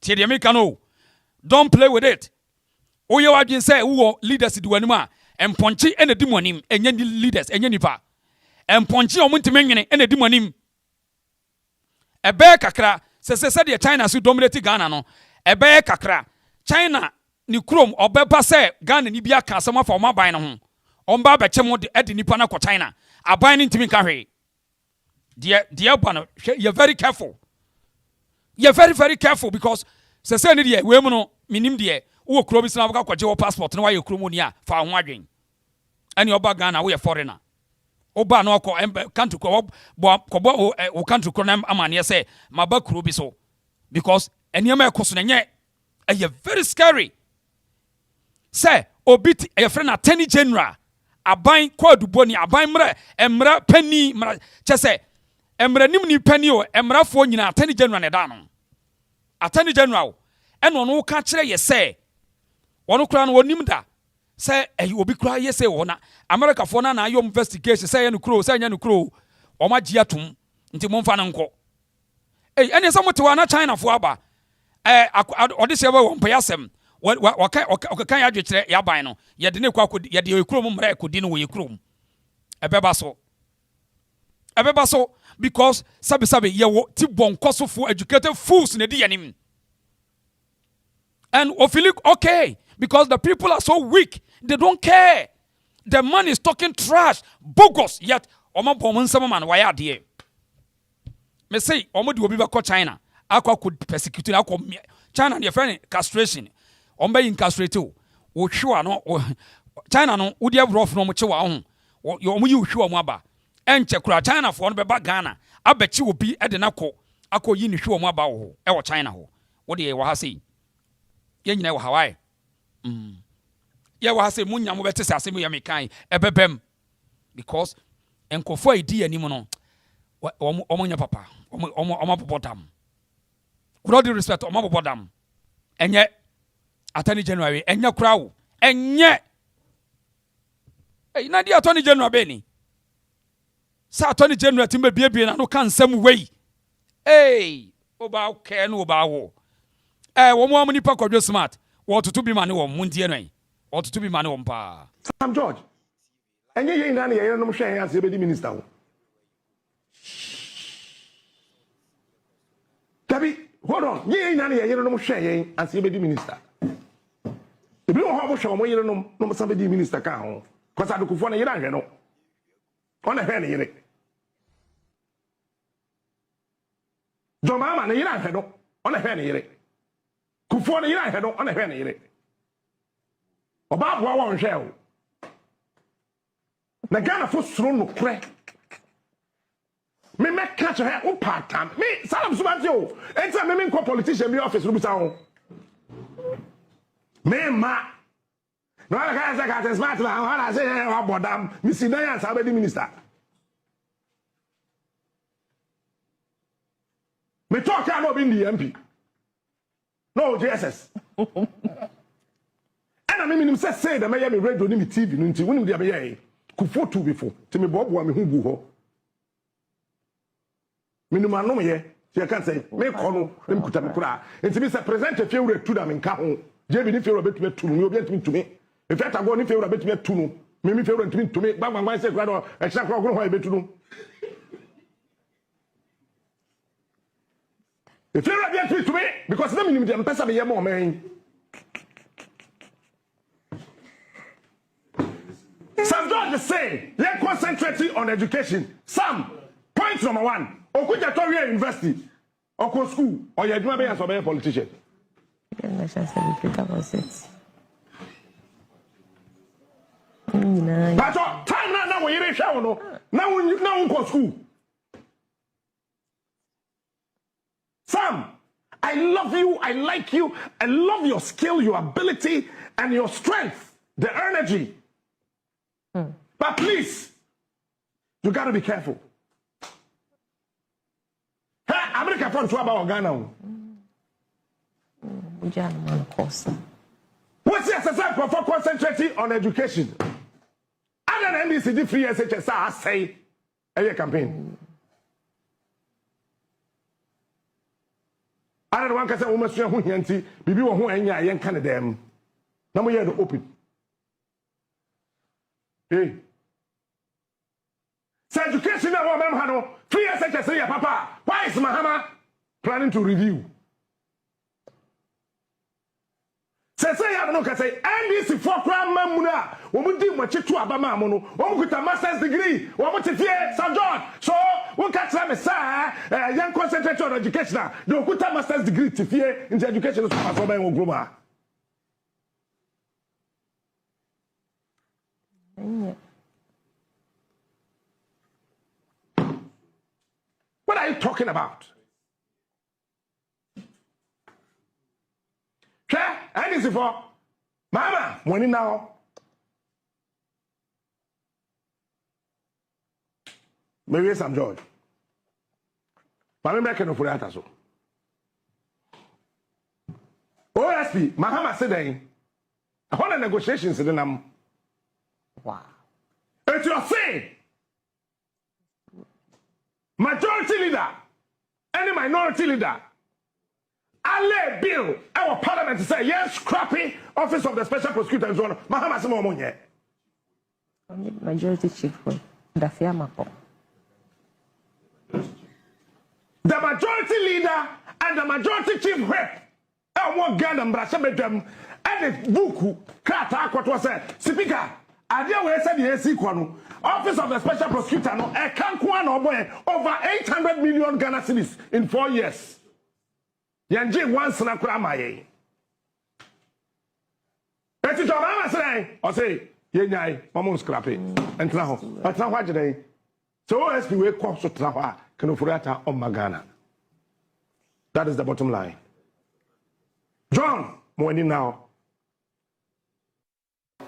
tie de America no don't play with it. Oye wadwen say wo leaders di wanim a emponchi ene di monim enye ni leaders enye nipa emponchi o muntime nwene ene di monim ebe kakra se de China so dominate Ghana no ebe kakra China ni krom obeba say Ghana ni bia ka asema fa o maban no ho omba ba chem de edi nipa na ko China aban ni ntimi ka hwe de bano you're very careful, you're very very careful because se ni de we mu no minim de wo kuro bi sina kwaje wo passport na wa ye kuro mu ni a fa ho adwen ani oba Ghana wo ye foreigner oba na ko country ko wo country ko na amane say maba kuro bi so because eniema ekoso na nye e very scary say obi e friend attorney general aban kwadubo ni aban emra pani mra chese emra nim ni pani o emra fo nyina attorney general ne da no attorney general eno no ka kire ye say wono kura no wonim da say obi kura ye say wona America for na ayo investigation say ye no kuro say nya no kuro o ma gia tum nti mo mfa na nko ene say motewa na China fo aba odi se ba won payasem kan ya dwekire ya ban no ye de ne kwa ye de ekuro mu mra ekodi no wo ekuro mu ebeba so because sabe ye wo ti bonkoso fo educated fools ne di yanim and we feel okay because the people are so weak, they don't care. The man is talking trash, bogus, yet Oma Boman Samaman, why are they? Me say, Omo do be China. Aqua could persecute China and your friend castration. Omba incastrated. O sure no China no would you have rough no much on you sure maba. And check China for one Ghana. I bet you will be at the Nako. Ako yin sure maba or China ho. What do you want to say? Yen know Hawaii. Ya wa say munya mo bete asem ya mekan ebebem because enkofo idi anim no omonya papa omo popodam with all due respect omo popodam enye attorney general enye krawo enye na di attorney general be ni sa attorney general timbe biebie na no kan nsem wei oba okay no oba wo wo mo nipa kwadwo smart what to be man wo mundie no what to be man wo mpa
Sam George enye ye ina na ye no hwe yan se be di minister wo Dabi, hold on. Ye ain't any no share ye and see the minister. The blue harbor show me no somebody minister can. Because I do for a year, no. On a penny. John Mama, you don't know on a penny. Kufona, you don't know on a penny. About one shell. The Ghana for slow crack. Me make catch her part time. Me, Salam Subatio. Anytime me call politician be office Rubisao. Me ma. No, I can't smart. I say about them. Missy Diane, Sabbath minister. Me talk about being the MP. No, JSS. And I mean, him say that me have me radio ni me TV no nti wonu dia be ye. Kufo tu before. Ti me bobo me hu gu ho. Me no manom ye. Ti kan say me ko no me kuta me kura. Nti me say present a few tu da me nka ho. Je bi ni few betumi tu no, obi betumi tu me. E fe ta go ni few betumi tu no. Me few betumi tu me. Gbangban say kura do e kira kura ho e betu no. If you're not to me, because let me them pesa be more man. Some George say, let's concentrate on education. Some point number 1. Okuja Toria University, or school, or you do as a politician. But time now when you show now school. Sam, I love you, I like you, I love your skill, your ability, and your strength, the energy. But please, you gotta be careful. Hey, America from Tuaba or Ghana. What's the exercise for concentrating on education? Other than NBC, free SHS, I say, a campaign. I don't want to say woman who yanti, bibi who enya yen kind of them. Now we are to open. Hey. So education now woman hano, 3 years such as papa. Why is Mahama planning to review? Say I don't know, say NBC 4 gram mamuna, woman do much to Abama mono, one with a master's degree, one with a fear, St. John. So one catch them a young concentrate on education. Don't put a master's degree to fear in the education of Pasoba Groma. What are you talking about? And this is for Mama, money now. Maybe some George. Mama make no for that so. OSP, Mahama said I want the negotiations in them. Wow. It's your say. Majority leader, any minority leader. Ale bill our parliament say yes scrappy office of the special prosecutor and so on. Mahama se mo monye.
Majority chief the
majority leader and the majority chief whip. I want Ghana mbrasha bedam and the Bawku krata akwato say speaker adia we say the AC kwano office of the special prosecutor no e kan kwa na oboy over 800 million Ghana cedis in 4 years. Yanji once na kura maye. Eti to mama say, o say, ye nyai, mama scrapping. Entra ho. Entra ho agide. So OSP we come so tra ho kenofurata on Magana. That is the bottom line. John, money now.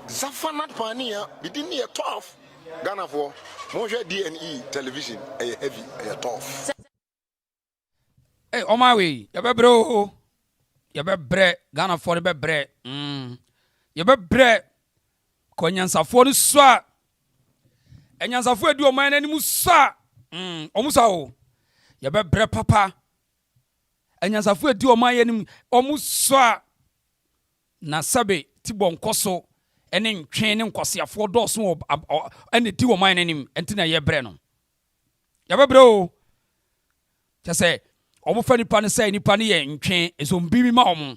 Zafanat Pania, within near 12. Ghana for Monja DNE television, a heavy, a tough.
Hey, on my way, you be bro. You be bre, Ghana for the be bre. You be bre. Konyansa for the swa. Enyansa for do my name musa. Omusa o. You be bre papa. Enyansa for do my name omusa. Na sabe ti bon koso. Enen twene nkwase afo do so ene ti wo man name enti na ye bre no. You be bro. Just say omo fa nipa ne say nipa ne ye ntwe ezombi mi ma omo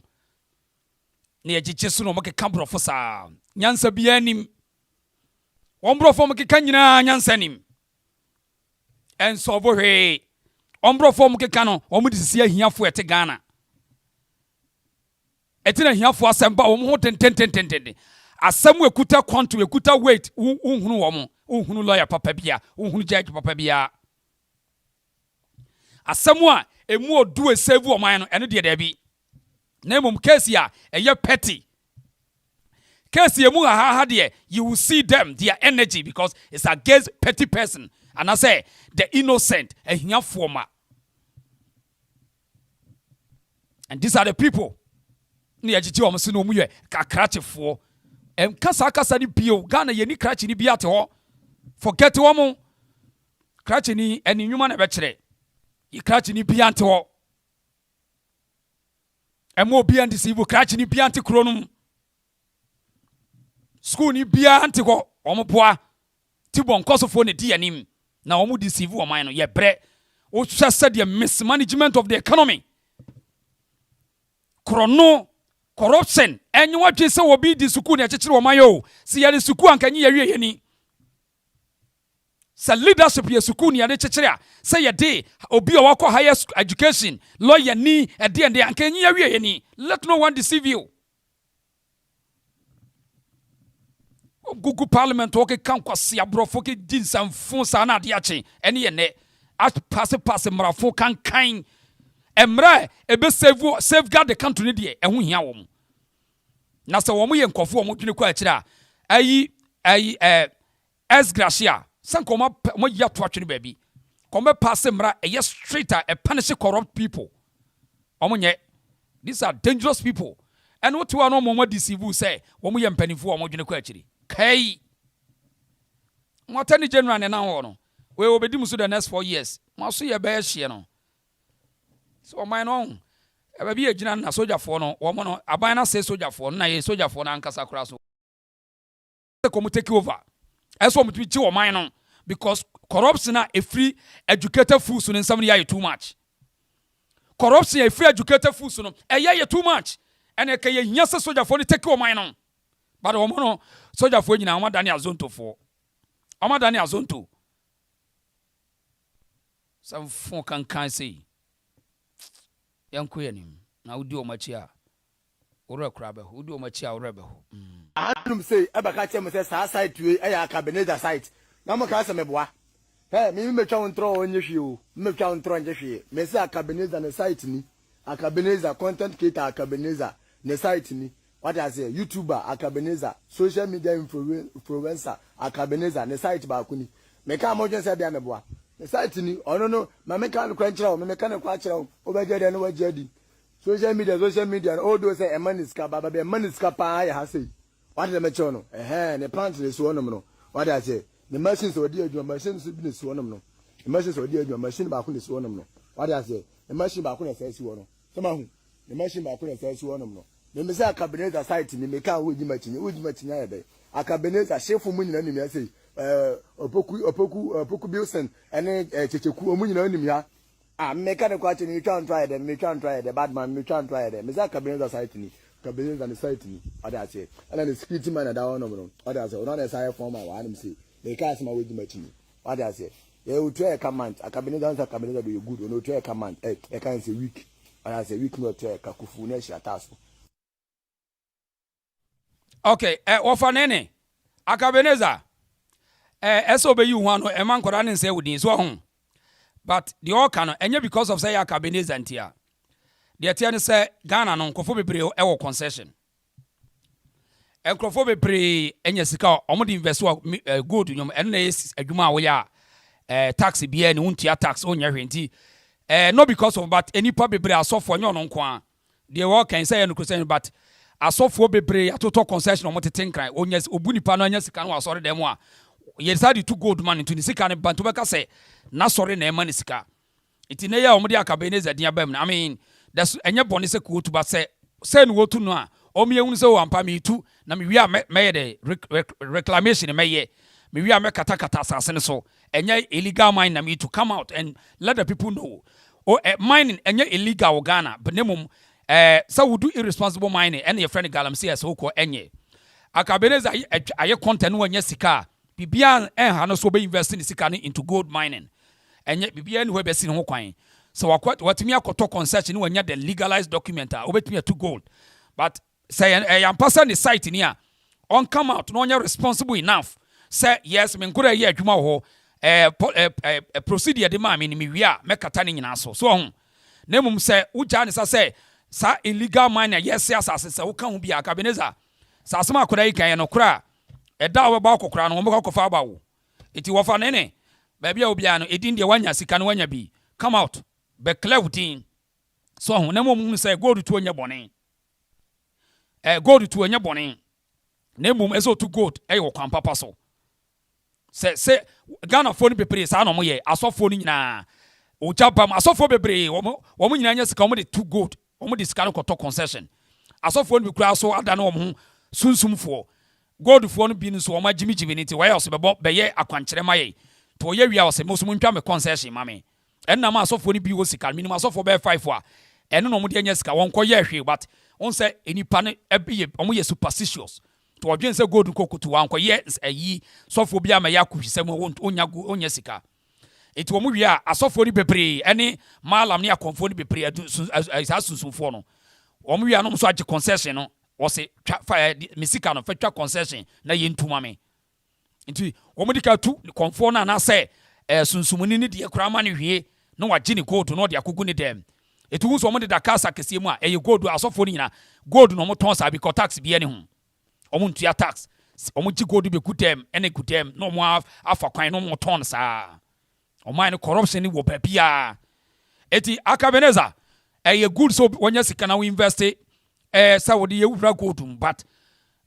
na ye giche so no mo keka brofo saa nyansa bia nim ombrofo mo keka nyina nyansa nim enso bo hwe ombrofo mo keka no omo disisi ahiafo ete Ghana ete na ahiafo asemba omo ho tentententente asem ekuta kwanto ekuta weight unhunu omo unhunu lawyer papa bia unhunu judge papa bia asem a emu odu esevu oman no ene de dabi na emum case ya eye petty case emu ha de you will see them their energy because it's against petty person and I say the innocent ehiafo ma and these are the people ni agiti omo se no mu ye kakratefo kasa ni bio Ghana ye ni krachi ni bia te ho forget womo krachi ni eni nwuma na be kire krachi ni bia te ho emo bia ndisibu krachi ni bia te kronum school ni bia ante ho omo boa ti bon kosofo ne di anim na omo deceive o man no ye bre o hwese the mismanagement of the economy krono corruption enyi wadwe se obi di suku ne akekere o man yo se ye suku ankanyi ye wie ni sa leadership ye suku ne ye kekere a se ye de obi o wakọ higher education lawyer ni ede ende ankanyi ye wie ni let no one deceive you Google Parliament okay kan kwase abrofo ke dinsanfo sa na ade ache ene ye ne pass mrafo kan emra ebe safeguard the country ne de eho hia wo na se wo mo ye nkofo wo mo dwene kwa akira ayi Gracia sanko mo ya to atwene ba bi come pass mra eye straighter e punish corrupt people omonye these are dangerous people and what one mo deceive say wo mo ye mpanifo wo mo dwene kwa akiri kai Attorney General ne na ho no we obedi muso the next 4 years mo so ye ba hye no so man no e bi agina na soldier for no wo mo no aban na say soldier for na ye soldier for na ankasa kura so come take over eso mo ti chi wo man no because corruption na a free educated fools no nsam ya too much corruption a free educated fools no ye too much and e ka ye hia say soldier for no take wo man no but wo mo no soldier for nyina wo dani azonto for o dani azonto some fon kan say yanko yanim na udi o machi a ora kra be udi o machi a ora be ho
anum say abaka che me say sa site we ya cabinet site na mo ka se me boa me metwa ontro onye hwie o metwa ontro onye hwie me say cabinet na site ni akabeneza content creator akabeneza ne site ni what I say YouTuber akabeneza social media influencer akabeneza ne site ba kuni me ka mo say bia me boa ne site ni ono no ma me ka no kwa nchira o me ka no kwa chira o obejede no wajedi social media all those say emaniska baba be emaniska pa ya ha say what the me cho no ne plant le so onom no what I say the machines odi adwuma machines bi ne so onom no the machines odi adwuma machine ba ko ne so onom no what I say the machine ba ko ne say si wo no sama hu the machine ba ko ne say si onom no me say akabeneza site ni me ka wo jima chinya ya be akabeneza chef mu nyina nim ya say opoku bilson ene checheku mu nyina nim ya me ka ne kwa che ni try the bad man me try them me say akabeneza site ni akabeneza ni site ni ada say and the security man that one no ada say ona na say form ma wan say me ka asema wo jima chinyi ada say ye u try command akabeneza be good no try command e kan say weak ada say weak no try kakufu na shi ataso.
Okay, ofanene akabeneza eso be you one e man kwara ne say wudin so ho but the all can enye because of say akabeneza ntia the tia ne say Ghana no nkofo bebre e wo concession nkofo bebre enye sika omo di invest gold nyom en na adwuma wo ya tax bia ne untia tax onya hwenti no because of but any pa bebre asofo nyo no nko a the all can say no concession but asofo bebre atoto concession omo tete nkran onyes obunipa no anya sika no asore dem a ye decide to gold man into the sika ne bantu beka say na sore na ema ne sika itine ya omo de akabeneza dia bam I mean that's enye bone se ko tu ba say no wotu no a omo yehunu se o ampa me tu na me wi a me de reclamation me ye me wi a me kata asase ne so enye illegal mine na me to come out and let the people know mining enye illegal Ghana but nemum so we do irresponsible mining and your friend galamsey as so ko enye akabeneza aye content no enye sika bibia ha no so be invest in sika into gold mining enye bibia ni we be sin ho kwan so watimi akoto concession no enye the legalized document obetimi to gold but say am person the site ni a on come out no enye responsible enough say yes me nkura ye adwuma ho procedure de ma me ni wi a mekata ni nyina so ho nemum say uja ne say sa illegal miner yes asase say wo kan ho bia akabeneza sa asema akoda yi kan no kura eda wo ba kokora no wo kofa ba wo iti wo fa nene ba bia obi ano edin de wanya sika no wanya bi come out be clear within so ho nemum say gold to onye bone gold to onye bone nemum eso to gold wo kwan papa so se Ghana phone bebre sa no mo ye asofo ni nyina o jabam asofo bebre wo mo nyina nya sika mo de to gold wo de sika no koto concession asofo no kura so ada no mo sunsumfo gold fo no bi no so wo ma jimijimi ni ti wa ya so be ye akwankyere ma ye to ye wia wo se mo so mo ntwa me concession ma me enna ma asofo no bi wo sika minimum asofo be 5 a eno no mo de nya sika won ko ye hwe but on say enipa no ebiye wo ye superstitious to odwen se gold kokutu wan ko ye ayi sofo bia ma ya kuhwise mo onya sika eti wo mu wi a asofo ni bebre ene malam ne akonfo ni bebre asunsunfo no wo mu wi a no so age concession no wo se misika no fatwa concession na ye ntuma me enti wo mu dika tu konfo na se sunsumuni ni de kura ma ne hwie no wage ni gold no de akogu ni dem eti wo so mo de dakasa kese mu a eye gold asofo ni nyina gold no mo ton sa bi ko tax bi ene ho omuntua tax omuji gold be kutem ene kutem no mo afa kwan no mo ton sa omine corruption ni wo babia eti akabeneza ye good so wonya sika na we invest sa wo de ye wura gold but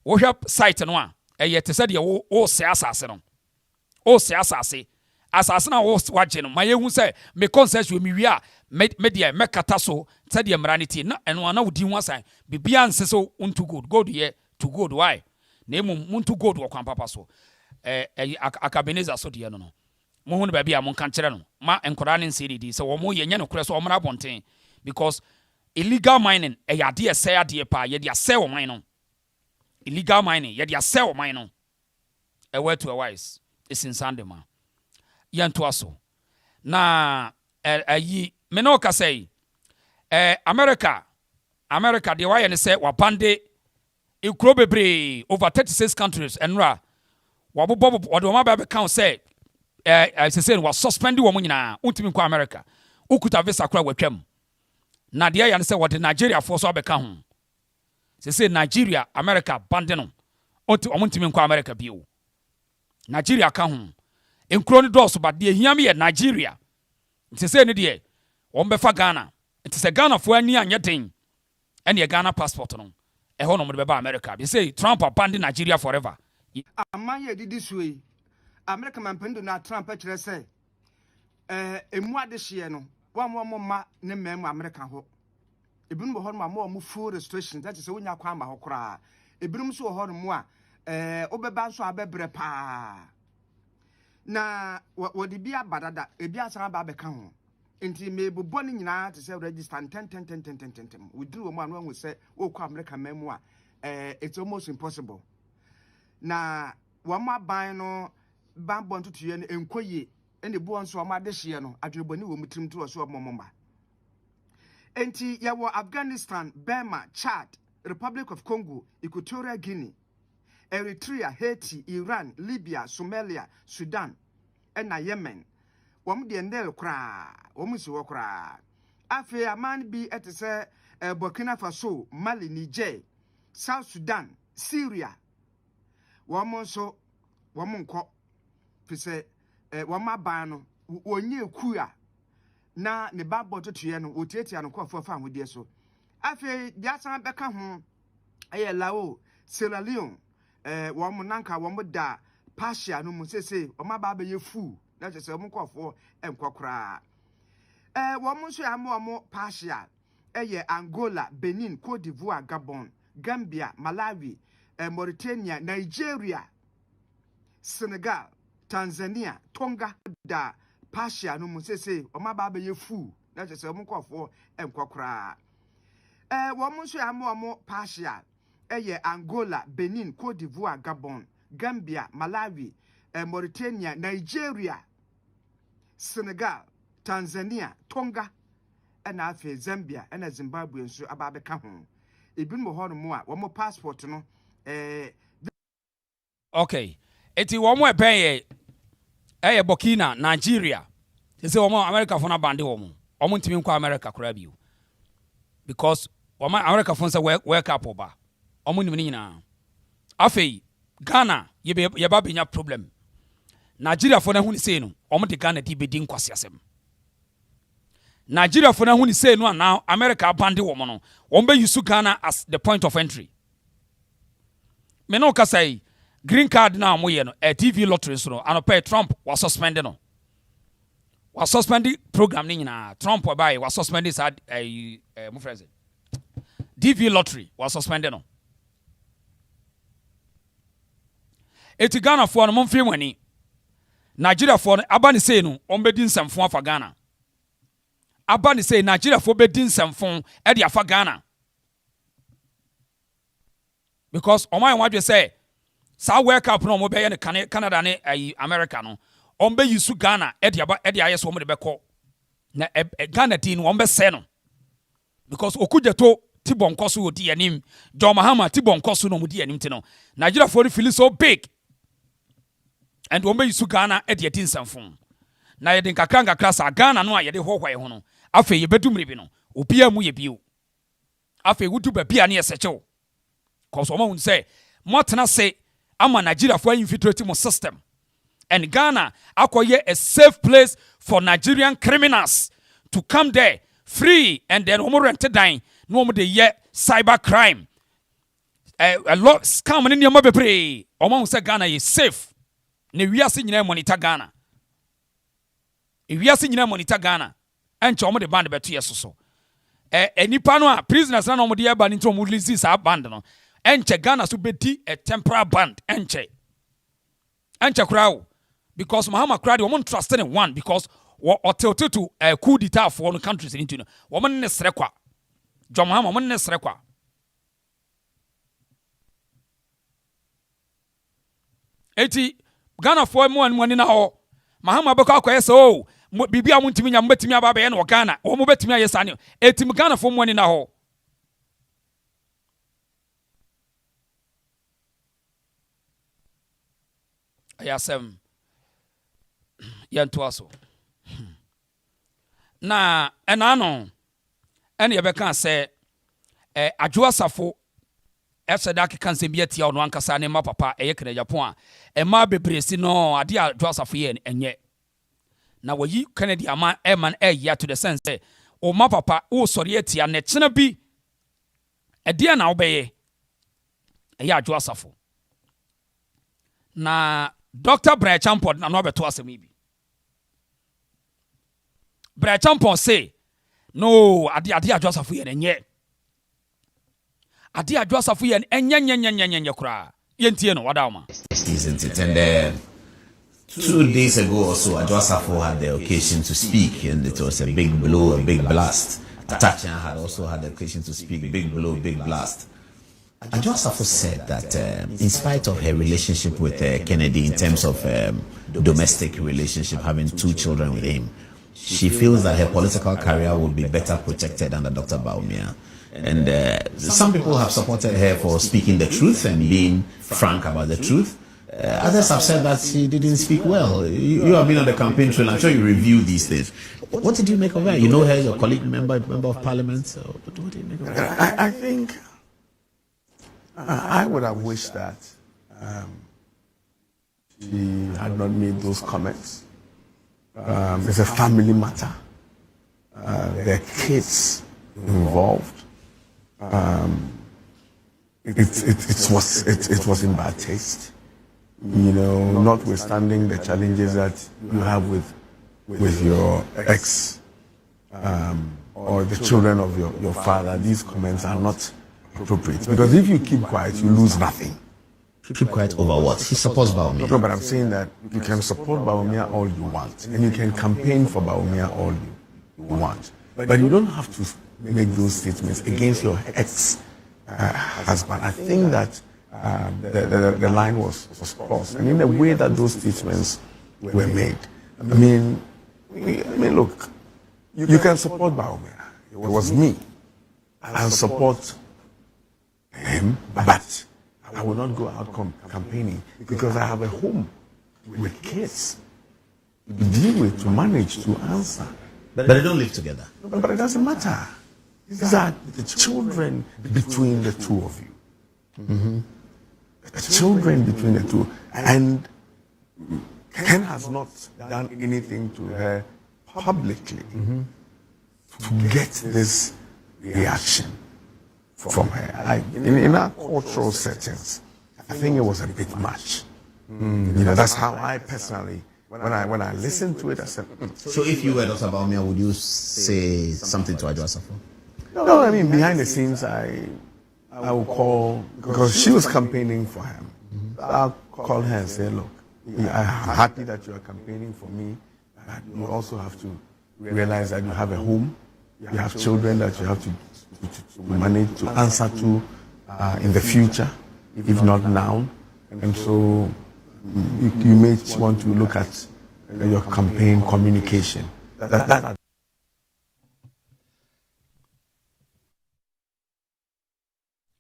wo hwap site no a ye te said ye wo se asase no o se asase na wo waje no maye hu se me concession mi wi a media mekata so said ye mranity na eno na wodi hu asan bibia nse so unto gold ye to gold why nemu muntu gold wo kwan papa so akabeneza so de no mo hu ne ba bia mo kan kire no ma enkora ne nsedi so wo mo ye nya no kure so wo mra bonten because illegal mining ya de say ade pa ye de say wo mine no illegal mining ye de say wo mine no where to a wise is in sandema ye nto aso na ayi me no ka say America de why ne say wa bande ikro bebre over 36 countries enra wabobo wadoma ba be count say say was suspend wo nyina untimi kwa America ukuta visa kura watwam na de ya ne say wode Nigeria for so abeka ho say Nigeria America bande no omuntimi kwa America bio Nigeria ka ho enkro ne dos ba de hiam ye Nigeria say ne de wombefa Ghana say Ghana fo ani anye den ene ye Ghana passport no eho no mo de beba America they say Trump abandon Nigeria forever
amanye didi suyi America mampendo na Trump akire say emu ade hye no wa mo ma ne mem America ho ebinum bo ho no ma mo full restriction that is wonya kwa ma ho kra ebinum so ho no mo a obeba so abebre pa na wodi bia badada ebi asan ba beka ho enti me bobo ni nyina te say register 10 we do mo anu say wo kwa America memu a it's almost impossible na wa ma ban no ban bon tutuye no enkoye ene bu onso ma de hye no adweboni wo mutrim to so momomba enti ya wo Afghanistan, Burma, Chad, Republic of Congo, Equatorial Guinea, Eritrea, Haiti, Iran, Libya, Somalia, Sudan, and Yemen. Wom de ndel kra, wom si wo kra. Afi aman bi etese Burkina Faso, Mali, Niger, South Sudan, Syria. Wom so wom nko fise wom aban no wonye kuya na ne babbo totuye no otietia no kofo fa hodie so. Afi diasan beka ho Lao, Sierra Leone, wom nanka wom da Pasha no mu sese wom aba ba ye fu na je se wom kofo enkokra. Wom so ya mo Pasha Angola, Benin, Cote d'Ivoire, Gabon, Gambia, Malawi, Mauritania, Nigeria, Senegal, Tanzania, Tonga da Pasha no mu sese wom aba ba ye fu na just omo nkofo enkokra wo mo nso ya mo partial Angola, Benin, Cote d'Ivoire, Gabon, Gambia, Malawi, Mauritania, Nigeria, Senegal, Tanzania, Tonga, and Afe, Zambia, and Zimbabwe, and so about the Cameroon. It been more more, one more passport, no.
Okay, it's one more pay Burkina, Nigeria. They say, America for a band woman. I want to America crab you because America for a work up over. Omunimina. Afe Ghana ye ba benya problem. Nigeria for na hu ni say no, omo de Ghana di bedi nkwase asem. Nigeria for na hu ni say no now America bande wo no. Ombe use Ghana as the point of entry. Me no ka say green card na mo ye no TV lottery so no anope Trump was suspended no. Was suspended program ni nyina. Trump buy was suspended sad mo friends. DV lottery was suspended no. Eti Ghana for no monfie wani. Nigeria for abani say no ombedi nsamfo afa Ghana. Abani say Nigeria for bedi nsamfo e de afa Ghana. Because oman wadwe say sa work up no mo be ye ne Canada ne America no. Ombe use Ghana e de ayeso mo de beko. Na Ghana tin no ombe se no. Because okujeto tibonkoso odi anim. John Mahama tibonkoso no mudi anim tino. Nigeria for feel so big. And when you su Ghana at the tin samfon. Na yedin kakanga klasa Ghana no ayede hohwa ye ho no. Afe ye bedumri bi no. Opia mu ye biu. Afe wutu ba bia na ye sechew. Cause omo hun say motena say ama Nigeria for infiltrate mo system. And Ghana akoye a safe place for Nigerian criminals to come there free and then omo rent dine no omo de ye cyber crime. A lot scam ni nyama bebre. Omo hun say Ghana is safe. Ne wiase nyina monitor Ghana. E wiase nyina monitor Ghana. Enche omo de band beto yesoso. Enipa no a prisoners na omo de eba ni nto omo release sa band no. Enche Ghana so beti a temporary band enche. Enche krawo because Mahama krade omo trust in one because otelto to coup d'etat for no countries into no. Omo ne srekwa. John Mahama omo ne srekwa. Eti Ghana for mo and money na ho. Mahama beko akoye so bibi a muntimi nya mbetimi aba be na Ghana. O mo betimi ayesa ne. Etim Ghana for money na ho. Ayasem. Yanto aso. Na enano ene ye beka se adwo asafo da ke kanse bi atia ono ankasa ne ma papa eye kene Japan a ma bebresi no ade a Joseph ye enye na wayi Kennedy ama man ya to the sense o ma papa o sori atia ne chena bi ede na obeye eye Joseph na Dr. Brian Champon na no beto asemi bi Brian Champon say no ade Joseph ye enye ade adwasafu ye enyenyenyenyenyenye kura yentie no wadaoma
isn't it and 2 days ago or so Adwasafu had the occasion to speak and it was a big blow, a big blast. Atacha had also had the occasion to speak, big blow, big blast. Adwasafu said that in spite of her relationship with Kennedy in terms of domestic relationship, having 2 children with him, she feels that her political career will be better protected under Dr. Bawumia. And some people have supported her for speaking the truth and being frank about the truth. Others have said that she didn't speak well. You have been on the campaign trail. I'm sure you review these things. What did you make of her? You know her as your colleague, member of parliament. So what did you make of her?
I think I would have wished that she had not made those comments. It's a family matter. There are kids involved. It was in bad taste, you know, notwithstanding the challenges that you have with your ex or the children of your father. These comments are not appropriate, because if you keep quiet, you lose nothing.
Keep quiet over what? He supports Bawumia.
No, but I'm saying that you can support Bawumia all you want, and you can campaign for Bawumia all you want.
But you don't have to make those statements against your ex-husband. I think that the line was crossed. I mean, the way that those statements were made. I mean, look, you can support Bawumia. It was me. I'll support him, but I will not go out campaigning because I have a home with kids to deal with, to manage, to answer.
But they don't live together.
But it doesn't matter. These are the children between the two of you. Mm-hmm. The children between the two. And Ken has not done anything to her publicly to get this reaction from her. In our cultural settings, I think it was a bit much. You know, that's how I personally, when I listened to it, I said.
So if you were Dr. Bawumia, would you say something to Adwoa-Safo?
No, I mean, behind the scenes, I will call, because she was campaigning for him. I'll call her and say, look, I'm happy that you are campaigning for me, but you also have to realize that you have a home, you have children that you have to manage, to answer to in the future, if not now. And so you may want to look at your campaign communication.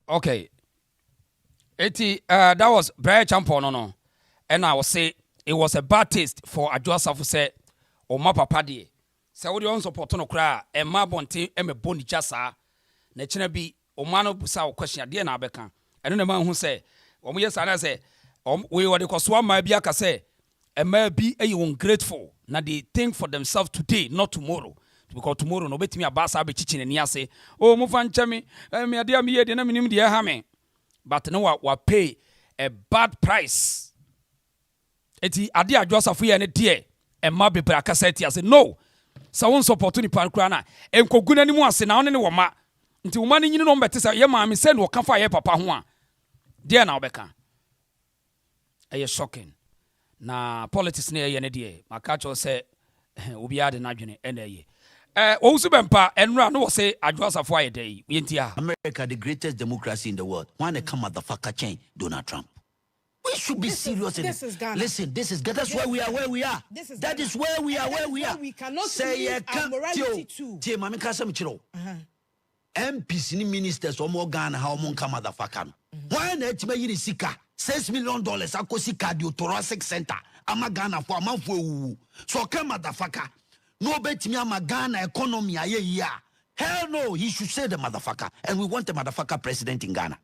Okay. That was Brian Champon, no. And I will say it was a bad taste for Adwoa-Safo say, o ma papa de. Say what you on support no kra, e ma bonte e me boni jasa. Na chena bi o ma no busa o question de na abeka. Eno na man hu say, o mo yes ana say, we were the koswa ma bi aka say, e ma bi e ungrateful. Na they think for themselves today, not tomorrow. Because tomorrow no betimi abasa be chichi ni ase. O mo fa nchemi, me ade am ye de na minim de ha me. But no wa pay a bad price. Eti ade Adwoa-Safo ye ne de e ma be bra kasa ti ase. No. Sa won support ni pan kra na enkogu na ni mu ase na won ne wo ma. Nti wo ma ni nyini no mbete sa ye ma me send wo kafa ye papa ho a. De na obeka. Eye shocking. Na politics ne ye ne de. Maka cho say obi ade na dwene ene ye. Ousu bempa enra no say Adwoa-Safo aye dey. Yentia.
America, the greatest democracy in the world. Wanna come motherfucker change Donald Trump. We should be serious.
This is Ghana.
Listen, this is Ghana. That's why we are where we are. That is where we are where we are.
We cannot
say
our morality too.
Tie mami kasa michiro. MPs ni ministers omo Ghana ha omo nka motherfucker. Why na etima yiri sika $6 million akosi cardiothoracic center. Ama Ghana for amanfo ewu. So come motherfucker. No betimi ama Ghana economy aye ya. Hell no, he should say the motherfucker. And we want a motherfucker president in Ghana.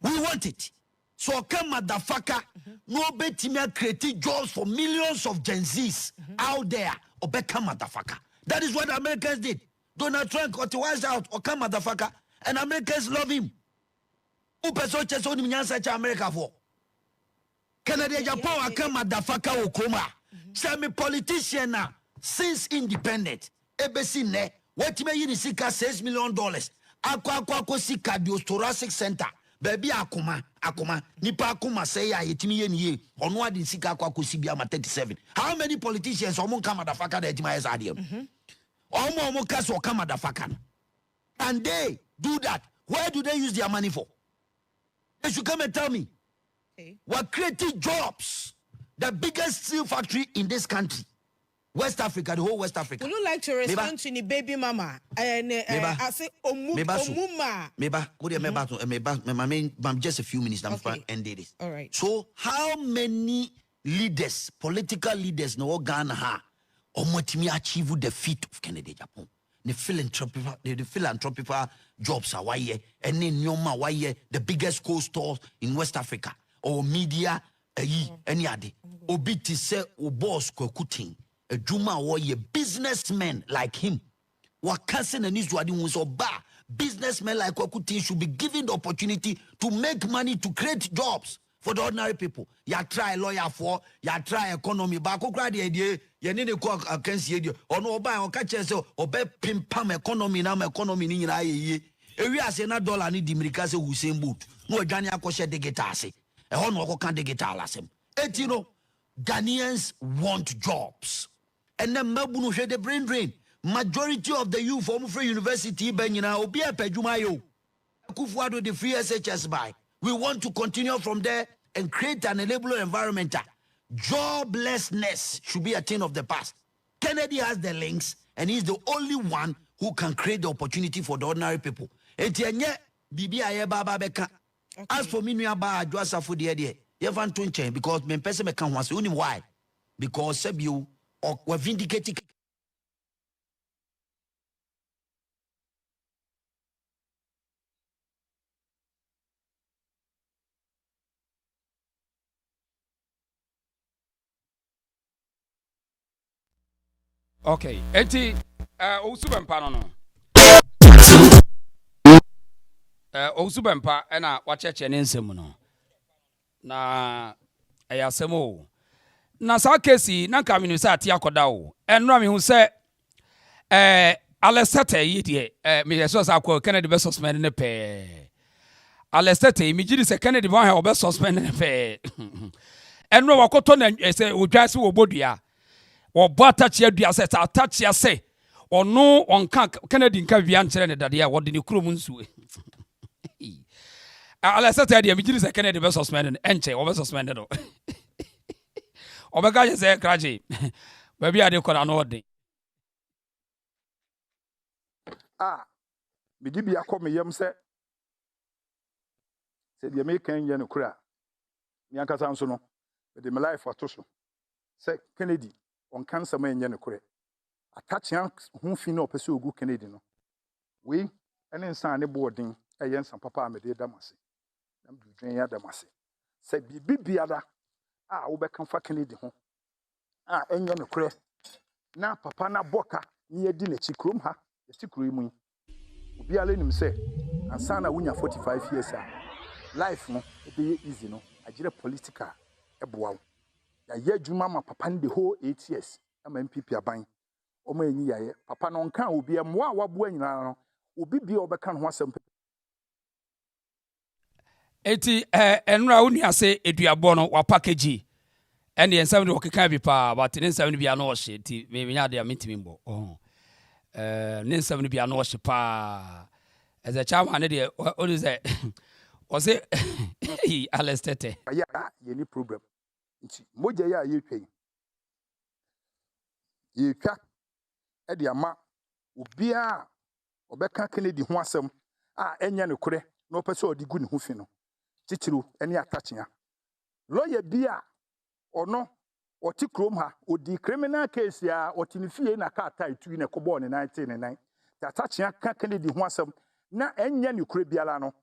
We want it. So come motherfucker, no betimi create jobs for millions of Gen Zs out there. Or become motherfucker. That is what the Americans did. Donald Trump got wise out or come motherfucker. And Americans love him. Who person chesoni minyansa America for? Canada Japan come motherfucker okoma. Say me politician now. Since independent, ebesi ne, wetime yini sika $6 million. Akwa si cardiothoracic center. Baby akuma, nipa akuma say ya yetimi ye niye. Onwa di sika akwa si biama 37. How many politicians omo kama motherfucker da yetima yes adiem? Omo kaso kama motherfucker. And they do that. Where do they use their money for? They should come and tell me. We're creating jobs. The biggest steel factory in this country. West Africa, the whole West Africa.
Would you like to respond to the baby mama? And I say, Omuma.
Meba, just a few minutes. I'm trying to end this.
All right.
So, how many leaders, political leaders, no Ghana ha, omotimi achieve the feat of Kennedy Japan? The philanthropical jobs are why, and then Nyoma why the biggest coal stores in West Africa or media, any other. Obiti say, o boss Kokuting. A Juma or a businessman like him. Wakasen and Israel was oba. Businessmen like Wakuti should be given the opportunity to make money to create jobs for the ordinary people. Ya try lawyer for, ya try economy. Bako grad idea, ya need to call against you. Or no buy or catch yourself or be pim economy now economy in ye. Area say na dollar need the Mirikase Hussein boot. No Ghanaian akoshe de getase. A honor can de getalasem. Etino Ghanaians want jobs. And then Mabunu had the brain drain. majority of the youth from free university benyina obi epedwuma yo Kufuado the free SHS by. We want to continue from there and create an enabling environment. Joblessness should be a thing of the past. Kennedy has the links and he's the only one who can create the opportunity for the ordinary people. Etienye bibi aye baba beka. As for me nuaba adwasa for the Yevan Tunchen because me pese me kan ho ase uni why? Because Sebio or vindicating.
Okay, eti Osubempa no. Osubempa na wacheche ne nsem no. Na ayasemo. Na sa kesi na ka minu sa ati akoda o. Enra me hu se Alestate yi de me yeso sa akọ Kennedy be suspend ne pe. Alestate mi gidi se Kennedy be ha obe suspend ne pe. Enra wakoto na se odwase wo bodua. Or batachi aduase ta atachi ase or no on Kennedy nka bia nkyere ne dade a wode ne kurom nsuwe ala sata dia mi giri se Kennedy be suspended enche o be suspended o obega je se kraje ba bia de kora no ode
mi di bia ko me yam se dia me kan ye no kura mi ankasa nso no de me life atoso se Kennedy on cancer man yen kure attaching hu fi no pese ogu Kennedy no we ene nsan ne boarding yen san papa amede damase nam du dwen ya damase se bibiada wo be kan fa Kennedy ho enye no kure na papa na boka ni edi na chikrom ha chikro mu obi ale nim se ansa na wunya 45 years life no be easy no agire political eboawo ya yedwuma ma papa the whole 8 years ama MPP aban o ma enyi yaye papa no nka obi emwa wabo anyina no obi bia obeka no asem
eti enra uni ase eduabo no wa package ene ensam de okeka bi pa but ne ensam bia no ohye eti me nya de amitimi mbo ne ensam bia no ohye pa as a chairman ne de o de say o say Alestate
ya ye ni problem nti moja ya yetwen yetwa e de ama obi a obeka Kennedy ho asem enya ne kure na opese odigu ne ho fi no titiro ene atachia lawyer bia ono oti krom ha odi criminal case ya otini fie na ka atai tu ne kobo ne 1999 atachia ka Kennedy ho asem na enya ne kure biala no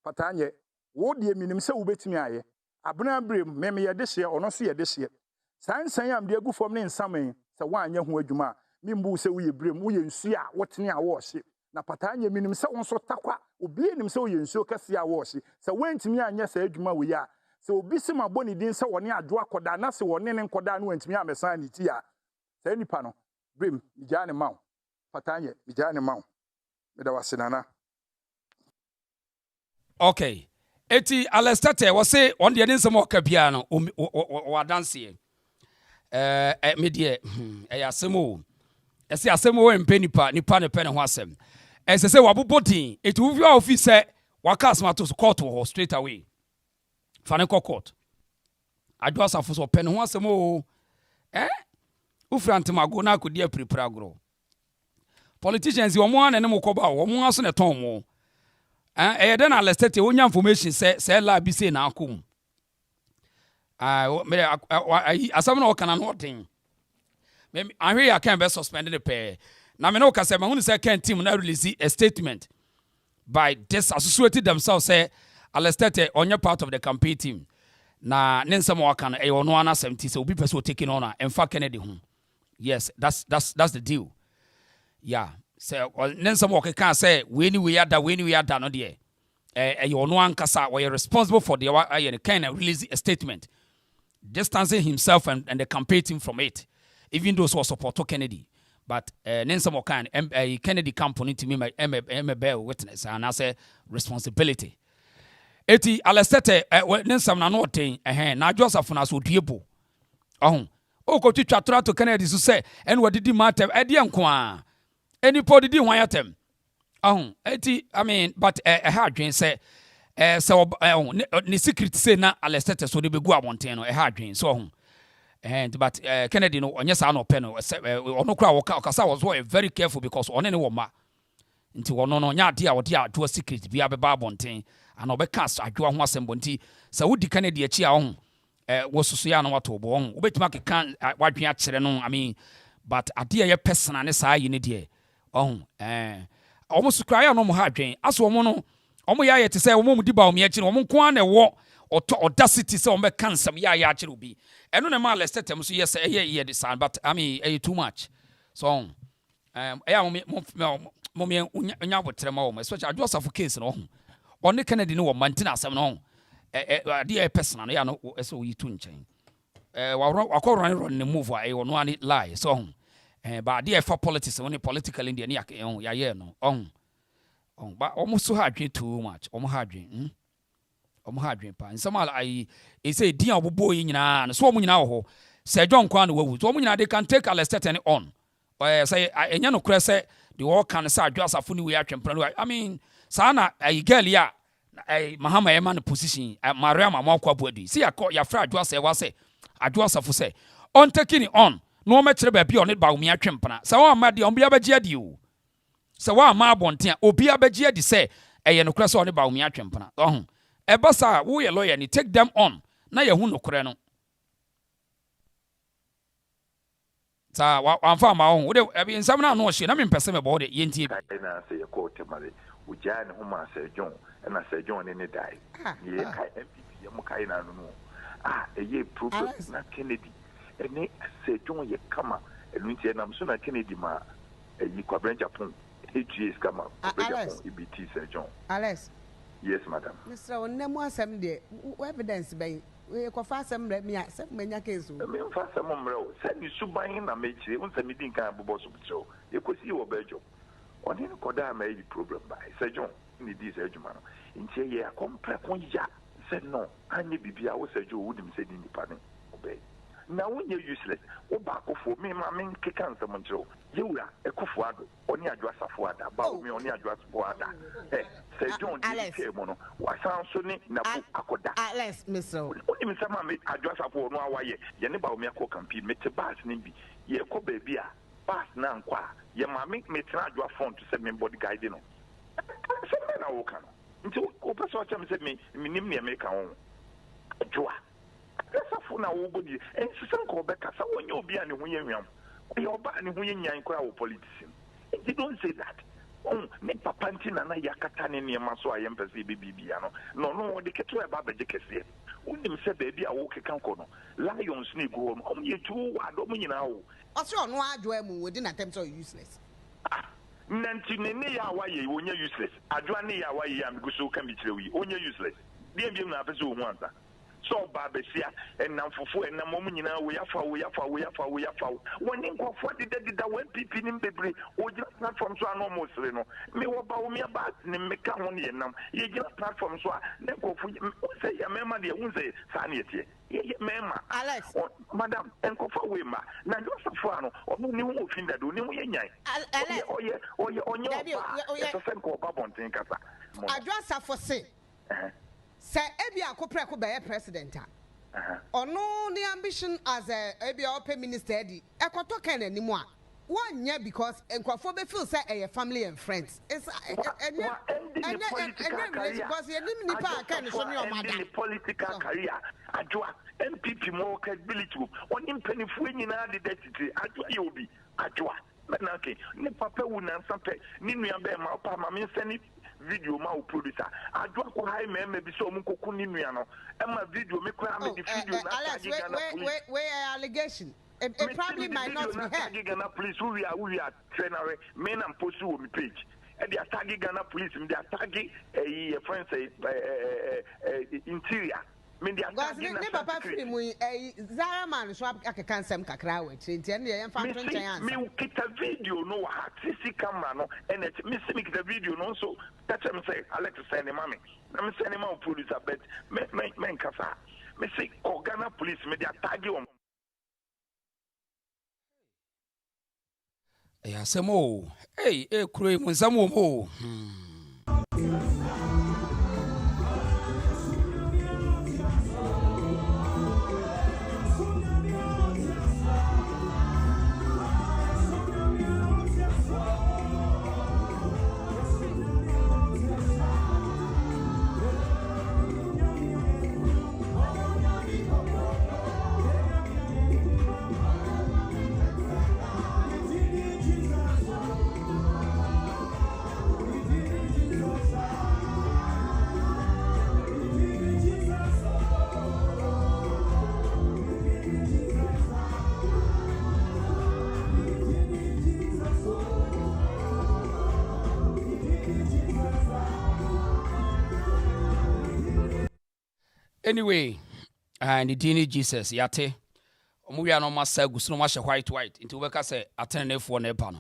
patanye wo de minim se wo betimi aye abuna brem meme ye de hye ono so ye de hye sansan am de agu fom ne nsamen se wanya ho adwuma mimbu se wo ye brem wo ye nsu a wotene a wo hye na patanye minim se won so takwa obi enim se wo ye nsu kase a wo hye se wantimi anya se adwuma wo ya se obi se maboni din se woni adwo akoda na se woni ne nkoda na wantimi amesan ni ti a se nipa no brem ija ne mawo patanye ija ne mawo me da wasenana
okay eti Alestate wo se on de nsem oka bia no o adanse me de yasemo ese asemo we mpe nipa ne pe ne ho asem ese se wabobodin eti wo via office waka asmato court ho straight away fane court adwo asafo so pe ne ho asem o ufrante mago na akodi apripra agro politicians wo mo ana ne mokoba wo mo aso ne ton mo then Alestate wonya information say la bi say na akom me asam na okana no den me ahwe ya kan be suspended the pair na me no ka say ma hu say kan team na release a statement by disassociated themselves say Alestate onye part of the campaign team na nensam wakana e ono ana 70 say obi person taking on and fa Kennedy hu yes that's the deal yeah say nensam wakeka say we ni ada no de ono ankasa we are responsible for the kind of release a statement distancing himself and the campaign team from it even those who support Kennedy but nensam wakan Kennedy company to me my bear witness and I say responsibility eti Alestate nensam na no ten na Joseph na so diebo oko twitwa tora to Kennedy so say and what did matter e de nko a enipo didi hwan yatem eti I mean but ha adwen say so ni secret say na Alestate so de begu abonten no ha adwen so and but Kennedy no onye sa no pe no ono kra okasa was very careful because one ne wo ma nti wono no nya ade a wode a do secret bia beba abonten ana obeka adwo ho asembo nti sa wodi Kennedy achi a ho wosusu ya na wato bo ho obetima keka wadwen a kire no I mean but ade ye personal ne saa yi ne de almost cry no mo ha adwen aso omo no omo ya ye te say omo mu di Bawumia achi no omo nko an na wo audacity say omo kan sam ya akire obi eno ne ma Alestate so yes ye the sound but I mean too much so mommy nya botre ma wo especially adwosafo case no on Kennedy no wo mantina asem no ade personal no ya no so yi tu nchen run ne move I no ani lie so but ade for politics when political India ya ye no but almost so hard too much ha adwen pa nsama I say dia obobo yi nyina no so omo nyina wo ho se John Kwan wawu so omo nyina they can take Alestate on say enya no kure say the all can say adwasafo ni we atwempran I mean sana girl ya Mahama Eman position Mariam Amakwa Bodi see ya fra adwasa wa say adwasafo say on taking it on no me kire ba bi on Bawumia atwempran say wa ma de on bia bagye adi o say wa ma abonten obi abagye adi say no kure say on Bawumia atwempran ebasa wo ye lawyer ni take them on na ye hu no kure no sa wa fa ma ho de ebi nsam na no hye na me mpese me bo de yentie
na say court mare wo jani ho ma say John na say John ne dai ye kai MPP ye mo kai na no eye problem na Kennedy ene say John ye kama enu ntie na so na Kennedy ma yi Kwabran Japan HGS kama Kwabran Japan EBT say John
Alex.
Yes, madam.
Mr. Onemo asem de evidence be we ko fa asem re me asem manya case o.
Me fa asem mre o. Se ni suban na me kire, un se me din kan bobo so bitso. E ko si wo bejo. Oni ni ko da ma yi problem ba. Se John ni di se adwuma no. Ntie ye akompre kon ya. Se no, anye bibia wo se jo wo dim se di nipa ne. Obey. Na wonye useless. Wo ba akofo me ma me keka nsem nkyero. Yewura ekofo ado. Oni adwasafo ada. Bawumia oni adwasafo ada. Say John did mono was answering Nabu Akoda.
Alex, Mr.
Only Mr. Mammy, I just have no way. Yenibawumia co compete, Mr. Bass Nimby, ye co baby, Bass Nanqua, ye mammy may try your phone to send me body guiding. Some men are walking. Until Opa Socham said me, Minimia make our own. Joa. That's a phone now, body, and some call back as when you'll be an William. You're banning when you're in crowd politician. They don't say that. Me papa ntina na yakata ne niema so ayempese bibia no no de keto e ba beje kese unim se baby a wo keka nko no lions ne go no om ye tu wa do nyina wo
ose ono adwo mu wodi na tem so useless
nanti ne ya wa ye wonya useless adwa ne ya wa ye am go so kan bi kire wi onya useless de biem na afese wo hu ansa so ba besia enam fufu enam mom nyina wo yafa woni nkofo dida wan pipi nim bebre o gina platform so ano mo sere no me wo Bawumia ba ne meka ho ne yenam ye gina platform so a ne nkofo say ya mema de hu say sa ne tie ye mema
Alex
madam nkofo we ma na Joseph ano onu ni hu ofin dado ni hu ye nyan oye onye so sen ko ba bonten kasa
Adwasafo se say ebi akopre ko be president ono the ambition as a ebi open minister di ekoto kan animu a wonye because enkwafo be feel say a family and friends it's because you nim nipa kan so ne o mada
political career adwa MPP more credibility oni mpanifu nyina de detiti adwa ye obi adwa na ke ni papa wu na sampe ni nua be ma pa ma me send video ma o producer adwa ko hai me bi so mu koku ni nua no e ma video me kwa me di video na
Alex, wait allegation it probably might not be here
Ghana police we are trainer me na post wo me page e dey tag Ghana police me dey tag your friend say interior me dey tag
ne papa free mu Zara man so akeka nsem kakra we nti ne ye mfa ntwen answer
me kita video no ha CC camera no and me see kita video no so that me say Alex send him me na me send him producer but me nkasa me say Ghana police me dey tag
Ya semo. Hey, kuro mu nsamo mo. Anyway, and the Dini Jesus yate. Omuya no masa gusu no mashe white into we ka say atene fo na eba no.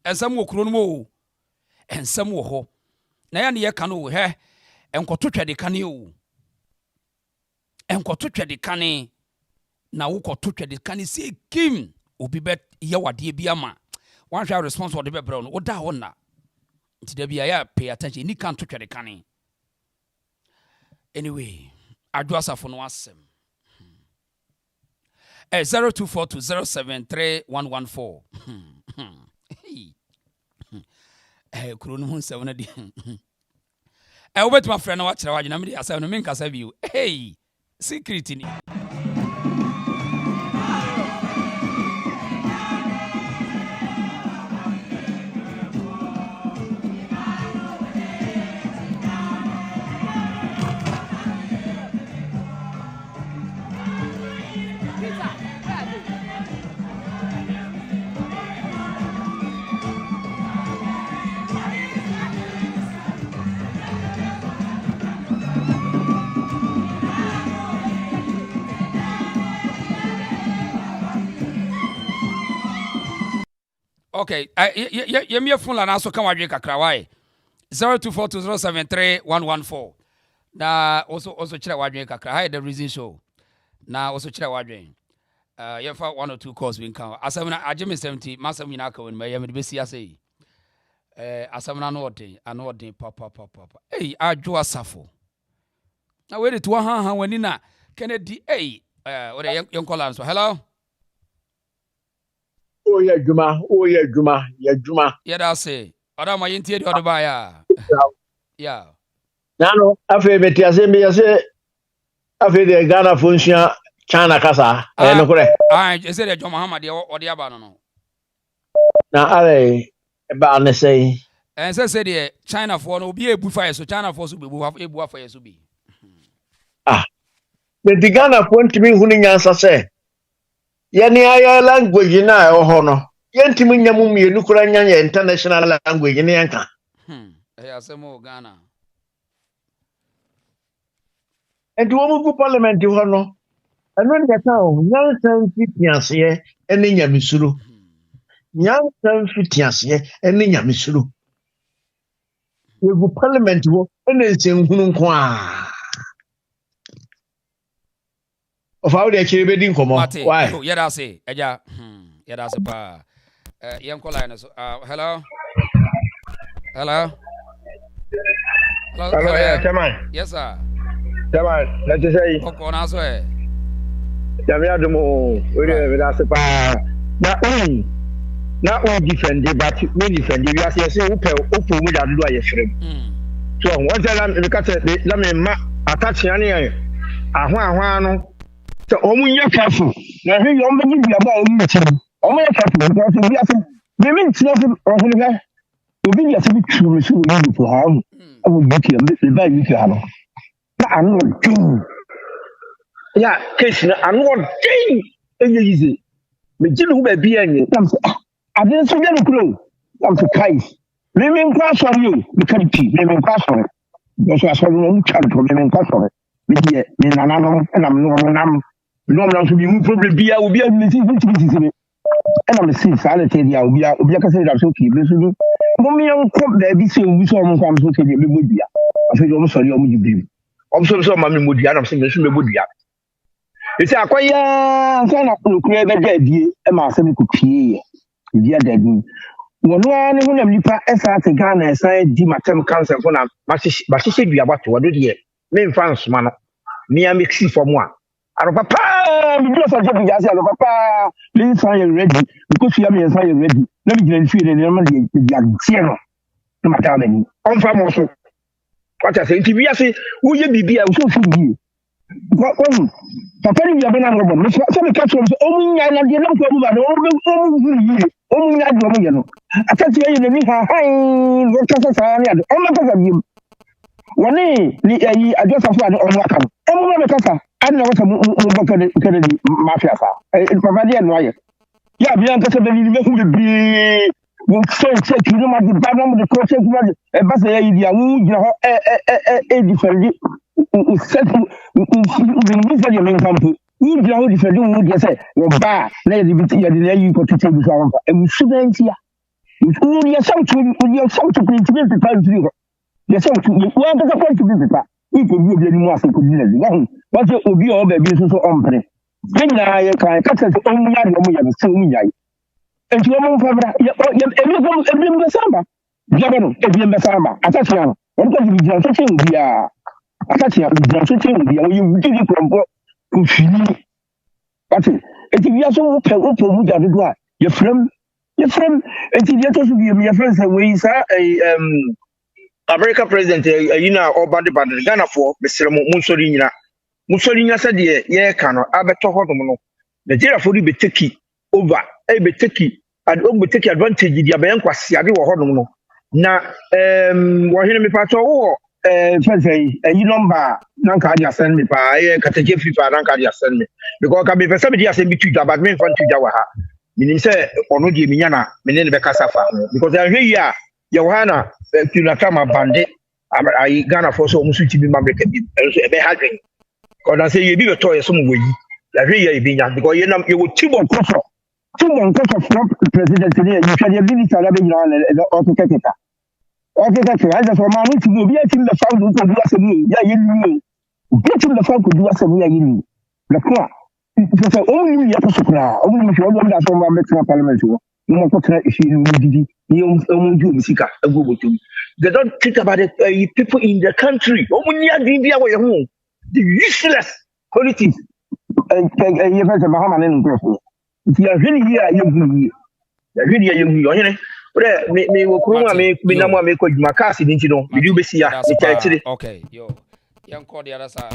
Ensam wo kuro no mo. Ensam wo ho. Na ya ne ye ka no he. Enkoto twede kane o. Enkoto twede kane. Na wo koto twede kane say kim obi bet ye wade bi ama. One shall response for the bebro no. Oda ho na. Nti da bia ya pay attention ni kan to twede kane. Anyway, Adwasa for no asem. 0242073114. Kuro no hu di. Wobet my friend watch rawa na me dey asem no me nkasa bi o. Hey, secret ni. Okay, me phone la na so kan wadwe kakra why 0242073114 na also chira wadwe kakra hi the reason show na also chira wadwe you for 1 or 2 calls we kan asamna ageme 70 masam nyina ka won me be sia say asamna no odin papa hey adwo asafo na we dey to han wani na Kennedy hey what young call so hello.
Oh yeah, Juma.
Yeah, that's it. Adama yintie de odoba ya. Yeah.
Nano, afi beti asembi ase afi de Ghana function China kasa. No kore.
Ese de John Muhammad odi aba no.
Na ale ba ne say.
Say de China for no be ebu fire so China for so be ebu afire so be.
But the Ghana for ntimi hunu nyansa say. Yani aya language na ho no yentimi nyamu mienu kura nyanya international language ne yanka
asemo Ghana
enti wo mu parliament ho no eno ne ka o nyansan fitiase ene nyamisuru nyansan fitiase ene nyamisuru wo parliament ho ene nsenhunu nko a of how they chiri bedin komo why
yeah that's it eja yeah that's pa yam call line so hello
yeah chairman
yes sir
chairman let's say
oko na so
jamia dumo we that's pa na defend but we defend we as say upo mu da do ayefrem so one say me ka say let me ma attach yan ahwa no so omunya careful na he yom be bia ba omu ti omunya careful because we have me mean ti of ohun ga obi bia se bi true so we need to have awu yuki me ba yuki ha no na anu tin ya case na anu tin enye yize me jinu ba bia enye am se adin so jenu kuro am se kai me mean kwa sorry you me kan ti me mean kwa sorry because I saw no child problem kwa sorry me die me nanano na nam no na so bi mu problem bia obi a mi si me and I'm see salad dia obi ka say that so ki be so mo mi an ko da bi se obi so mo kwam so ke be modua aso yo mo sorry o mo jibi o so ma me modua na so me so me modua e say akoya so na kuro be da die e ma se me ku pie dia dadin wono ane ho nam nipa esa te Ghana esa di matem cancer for na ba hye dua bato wodo de me mfa nsoma no me am exi for mo a aro papa me do so job ya se aro papa please sign you ready because you am sign you ready na me gina nfi de na ma de ya tie no na mata ba ni on fa mo so what I say nti wi ase wo ye bibia wo so fi bi papa ni ya bena no mo so me catch so o munya na de na ko mu ba no o munya do mo ye no atati ye na ni ha hai wo ka sa ni ado o ma ka bi woni ni ayi adosafo ade o mo aka no e mo me kasa ade na wo sa mo ba ka de mafia sa papa de no aye ya bi an kasa be ni me hu be wo so kiri ma di ba mo de ko se kuma e ba se ya yi dia wo gina ho defend set we say your camp you gina ho defend wo dia say wo ba na ya di ya di yi ko tete bi so awon e mu student ya wo dia some to principal paper nti ya some to wo an kasa principal paper e ko bi obi ni mu aso ko di na di ho wa se obi o ba bi so ompre gina ya kan kasa o mu ya de o mu ya so mu ya enti wo mo fabra ebiem besamba jabano ebiem besamba atachia no won ko bi jan so chen bia atachia bi jan so chen bia wo yi di krombo ko fini ati enti bia so wo pe mu jade do a ye frem enti dia to so bi ye frem say we sa America president you know obade bad Ghana for besere mo sori nyina se de ye ka no abeto hodom no Nigeria for be take over be take advantage dia be nkwase ade wo hodom no na wo hene me pato wo say you number nanka dia send me pa kataje fifa nanka dia send me because ka be pese be dia send me tuja but me fan tuja wa ha minim say ono die minya na me ne be kasa fa because ahwe yi a ye wo ha na tunatama bande ai Ghana for so musu ti bi mamreka bi so e be hadwen ko na say ye bi be to ye so mo yi ahwe yi e bi nya because ye nam ye wo tibon koso from president today, you can have been salabi on Okeketa. Okeketa, as a man to be getting the found who could do us a meal. Yeah, you knew. Getting the found could do us a meal. You knew. The car. It was only Yapasukra, only if you want that from our Mexican parliament. No more issue, you do Sika, a Google to. They don't think about it. People in the country, only at the India way home. The useless politics. You have a Mahaman and Grossi. Ti ahwini yi a yehu ohene me wo kuruma me na mo me ko djuma kasi dinti no me du besi ya me chire
okay yo yan call the other side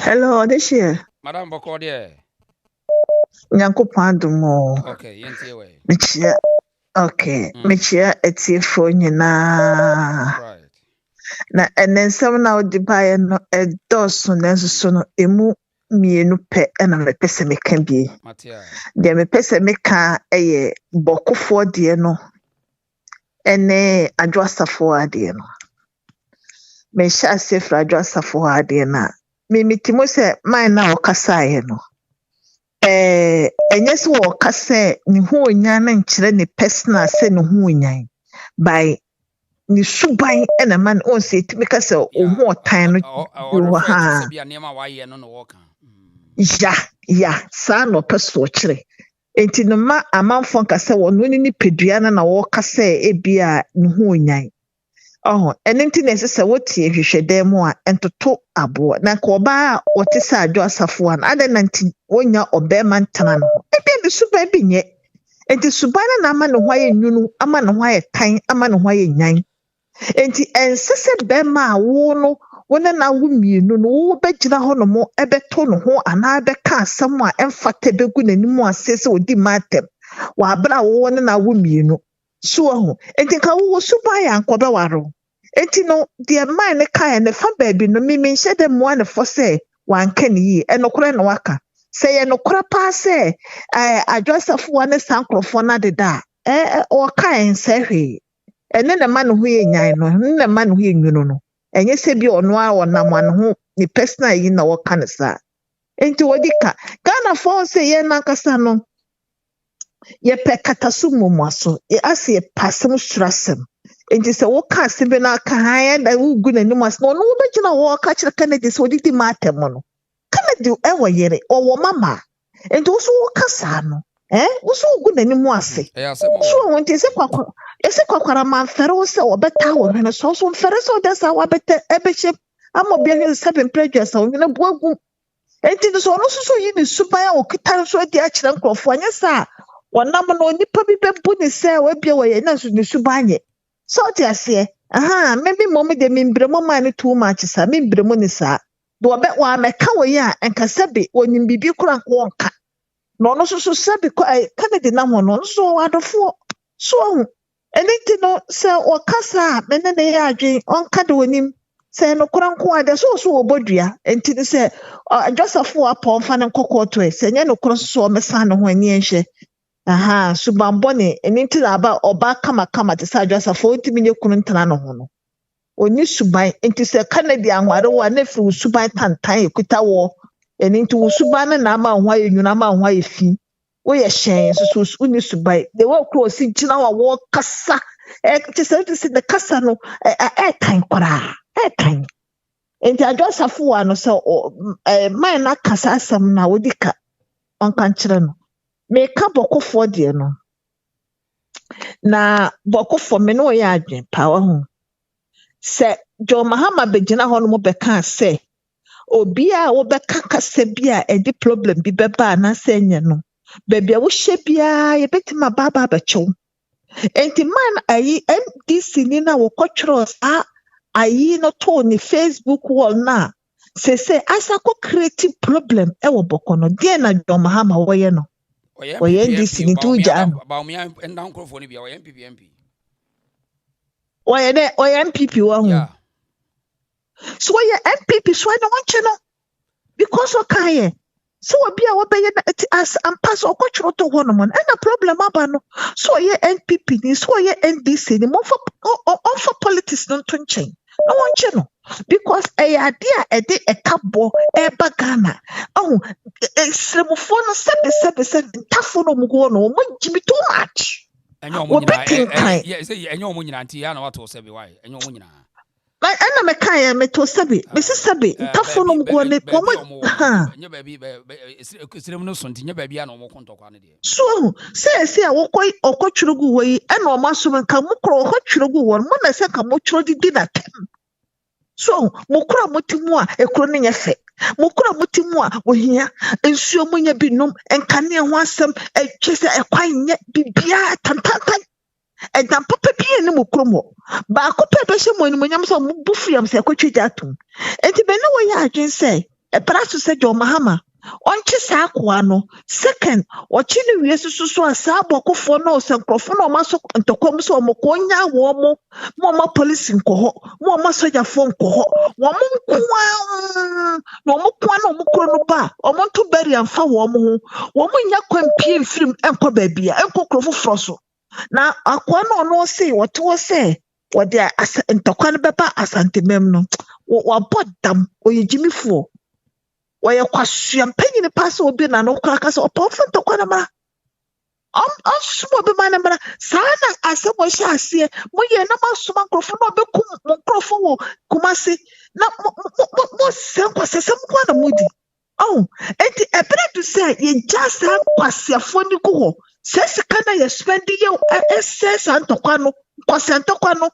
hello this year
madam boko there
nyankopon adumo
okay yentie we
mechia okay mechia etifo nyina right na enensam na odibaye no edoso nenso no emu mienu pe na me pese me kan bi de me pese me ka eye bokofo de no ene adwasafo ade no me sha sefra adwasafo ade na me mitimo se man na okasa ye no enye se okasa ni hu onya na nkire ni personal se ni hu onya by ni suban ena man on se timi ka se o hu otan no ha
se bia nema wa ye no no woka
ya sa no peso kire enti no ma amanfo nkase wono ni pedua na wo kase ebia ne ho onyan enti na se wotie hwehwede mu a entoto abo na ka oba wote sa adwo asafo an ade na nti wonya obema ntana no ebia ne suba binye enti suba na ama ne ho aye nwunu ama ne ho aye tan ama ne ho aye nyan enti ensese bema a wo no wona na wo mienu no wo begina ho no mo ebeto no ho ana beka asam a emfata begu nanim asese odi matem wa abra wo na wo mienu so ho enti ka wo suba ya nkobe waro enti no de man ne kai ne fa baabi no mimi nhye de mo ne fo se wanka ne yi enokora no waka se ye nokora pa se adwasafo ne sankrofo na deda o kai nsehwe ene ne man ho ye nyan no ne man ho ye nwunu no enye se bi ono a wonam an ho ni personal yi na wo kan sa enti wodika Ghana for se ye na kasa no ye pe katasu momaso e ase ye pasem surasem enti se wo ka se be na ka han da wo gu na nim as no wo begina wo ka kire Kennedy so didi matem no Kennedy e wo yere o wo mama enti wo so wo kasa no Uso gu n'anim ase. So won te se kwakwara man fere wo se obeta wo hwene so fere so de sa wa beta ebeche ama bia hwe 7 prejudice wo hwene boagu. Enti no so no so yi ni suban a okita so di a kire nkrofo anya sa wonam no nipa bi bebu ni se wa bia wo ye na so ni suban ye. So te ase maybe mom de membremo man too much sa membremo ni sa. Do obe wa meka wo ye a enka sebe wonim bibi kura nko onka. No no so sebe ko Kennedy na ho no so adofo so anything no say o kasa me na ya adwen onka de wonim say no kura nko ade so obodua enti ni say Joseph wa pon fa ne kokoto e say nya no kura so o mesa ne ho ani enhye subambone anything aba oba kama te say Joseph o ntimi nye kunu ntana no ho no oni suban enti say Kennedy anware wa na firi suban tantan ekuta wo eni nti wo suban na ama ho aye nwuna ama ho aye fi wo ye hyen so uni suban de wo kro si gina wo kasa te say the kasa no kan kora kan enti Joseph wa no say man na kasa asam na wodika onkan kire no me ka bokofo de no na bokofo me no ye adwen pawa ho se John Mahama begina ho no mo beka se obi a wo beka kasa bi a edi problem bi beba na se nye no baby a wo hye bia ye betima baba ba chew enti man ayi MDC ni na wo kotwro ayi no to ni Facebook wall na se asa ko create problem e wo bokono de na John Mahama wo ye no Oye NDC ni tuja ano.
Bawumia enda nkrofo ni bia oye MPP.
Oye MPP wa hu.
Yeah.
So oye MPP so na wanche no. Because o kaye. So obi a wo be as ampas o kwotro to ho no mo. Na problem aba no. So oye NPP ni so oye NDC ni mo for politics no to nchen. No wanche no. Because idea ede ekabo eba Ghana esremufo no sebe tafo no mugo no mo jimi too much
enyo mo nyina anti ya na wato sebe why enyo mo nyina
ana meka me to sebe me sebe tafo no mugo ne mo
enyo ba bi esrem no so ntinyo ba bi ya na mo kontokwa ne de
so se a wo koi okotwurugu wo yi ana o maso nka mo kro okotwurugu wo mo na se ka mo twuro di na tem. So mukura mutimu a ekuro ne nyefe mukura mutimu a ohia ensuo munya binum enkane ho asem etwese ekwan nye bibia tantantan edam papa bia ne mukuro mo ba ko pepe hye mo ni munyam so mo bufiam se ekotwija atum enti be ne wo ya adwen se e praso se John Mahama onche sa akwa no second ochi ne wie susu asa abokofo no senkrofo no maso ntokom so mo konya wo mo police nkoho mo soja fo nkoho wo mo kwa no mo kwa no mo kro no ba o mo to bari amfa wo mo nya kwampie film enko ba bia enko krofo froso na akwa no se woto se wode ntokwa no beba asante mem no wo bodam oyejimifo Waya kwasua mpanyi ne pass obi na no kra kasa opofo ntokwa na mara sumo be man mara sana asemo hye ase mo ye na masoma nkrofo no bekum nkrofo wo kumase na mo senkwasesem kwa na mudi enti ebredu say ye just kwasiafo ni ko ho sesika na ye spend ye ss antokwa no kwasantokwa no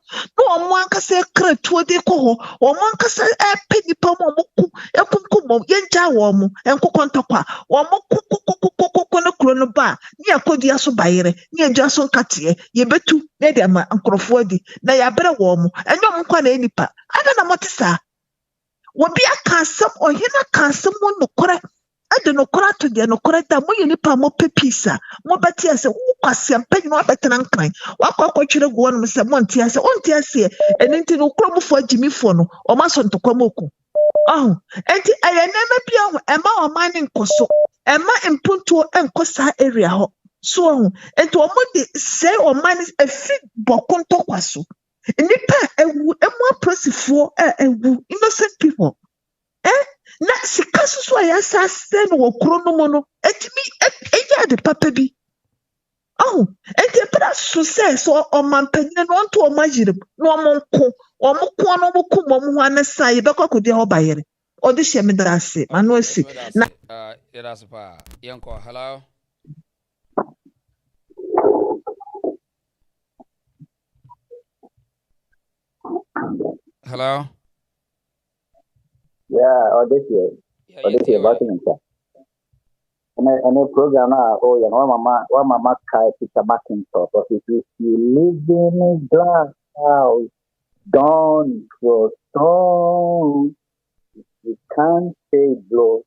omo ankasa kretuo de ko ho omo ankasa penipa mo ku ekumkum ye nja wo mo enkokọ ntokwa omo ku no kro no ba ni akodi aso bayere ni eja so nkate ye betu na de ama nkrofo adi na ya bere wo mo enyo mo kwa na enipa ada na motisa wo bia kansam ohina kansam mo nokora ade nokora to de nokora da mo ye nipa mo pepisa mo beti ase wo kwase ampanyi no abetena nkran wakwa twere go no se mo ntia ase enenti no kro mo fo agimifo no o maso ntokwa moku enti ayenema bia ho ema o mani nkoso ema impunto enkosa area ho so enti o mo de se o mani efi bokonto kwaso nipa ewu emu aprosifo ewu innocent people na sikasu so ya sase no okro no mo no etimi eja de papa bi enti pra so se so o mampanyine no onto o magire no o monko no mo ku mo ho anasa ye bekwa kodi ho bayere o de hye me drase mano asi na
erase pa yenko hello Hello.
Yeah, this year. This year, but in and a program oh, you know, mama kai picture back in top. But if you live in a glass house, don't throw stone. You can't say blow.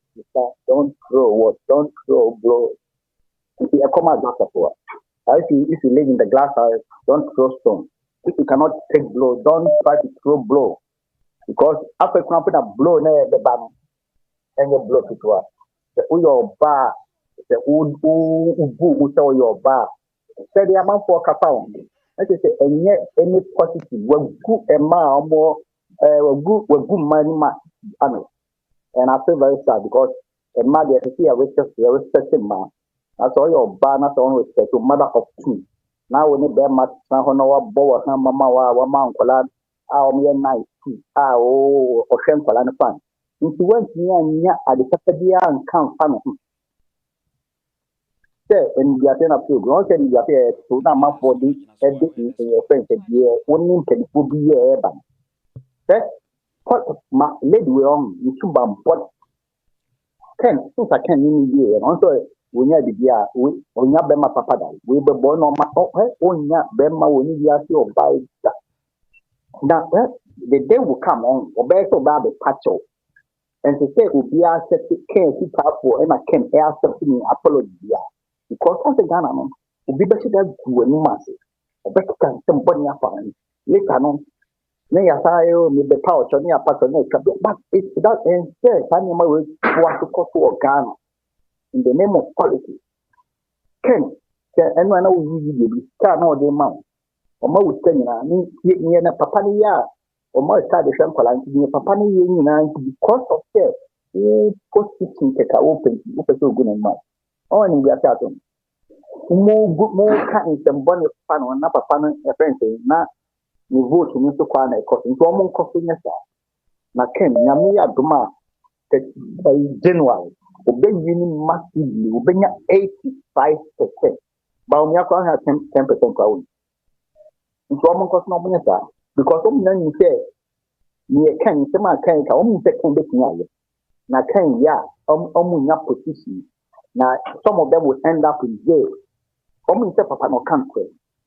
Don't throw what? Don't throw blow. If you come out just for if you live in the glass house, don't throw stone. If you cannot take blow, don't try to throw blow. Because after cramping a blow near the bottom, and you blow it to us. The your bar, the who tell your bar. Say the amount for Capone. Let us say, and yet any positive, we're good a mile more, we're good money, and I feel very sad because a mother is here with a respected man. That's all your bar, not only respect to mother of two. Now, when you bear much, Honoa, Boa, Mama, Mount Collard, our mere night, or Shameful and fun. If you went near at the Saturday and count fun. Say, and you are then up to grow, and you appear to not my body, and in your friends, a year, one can be a ban. That my lady will you should bump what can, since I can in the year, and also when you are we when you are my papa, we were born on my own, Bema, when you are your buy that. Now, the day will come on, or better about the patcho. And to say, will be our septic care to tap for, and I can air something apology. Because on the Ghana, will be better than to a new massive. A better can somebody up on later on. Nay, as I with the pouch on your patronage, but it's that instead, animal will want to go to Ghana in the name of quality. Ken, and when I will be car no the amount. Or more would tell you, near the Papania, or more side the Shampolan, near Papani, because of that, post kitchen take a open, so good and much. Oh, and we are talking. More kind of bonnet fan or not a fan, a friend, not you vote to Mr. Kwana, costing to a monk coffee. Now, Ken, Yamia Duma, by January, obey you massively, obey 85%. Bawumia has 10% crowd. It's almost cost no money, because you say, you can, some can, only second bit. Now, can ya, position. Now, some of them will end up in jail. Almost papa no country.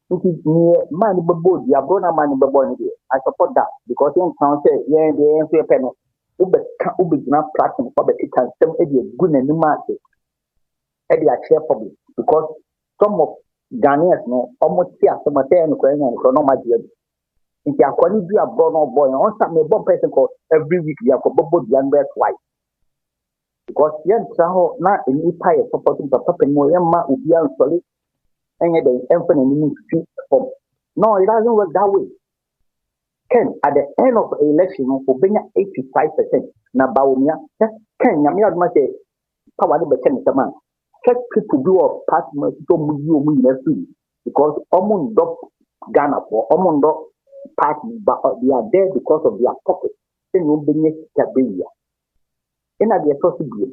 It is near money bebo, the abona money bebo. I support that because you can't say, yeah, the answer penny. Ube not practicing for the kitchen, some idiot good and new market. Eddie share public because some of Ghanaians no almost see some of them and no my dear. If you are calling you a born boy, on some one person called every week, you have a bobo young twice. Because young Saho not in Empire supporting the papa more Yama will be solid. And yet they infinitely street from. No, it doesn't work that way. Ken, at the end of the election, for being 85%, now Bawumia, Ken, Yamia must say, power the Ken, man. Check people do a partner to move you because Omon dog Ghana for Omon dog party, but they are there because of their pocket. Then you bring it to Tabia. In a possible.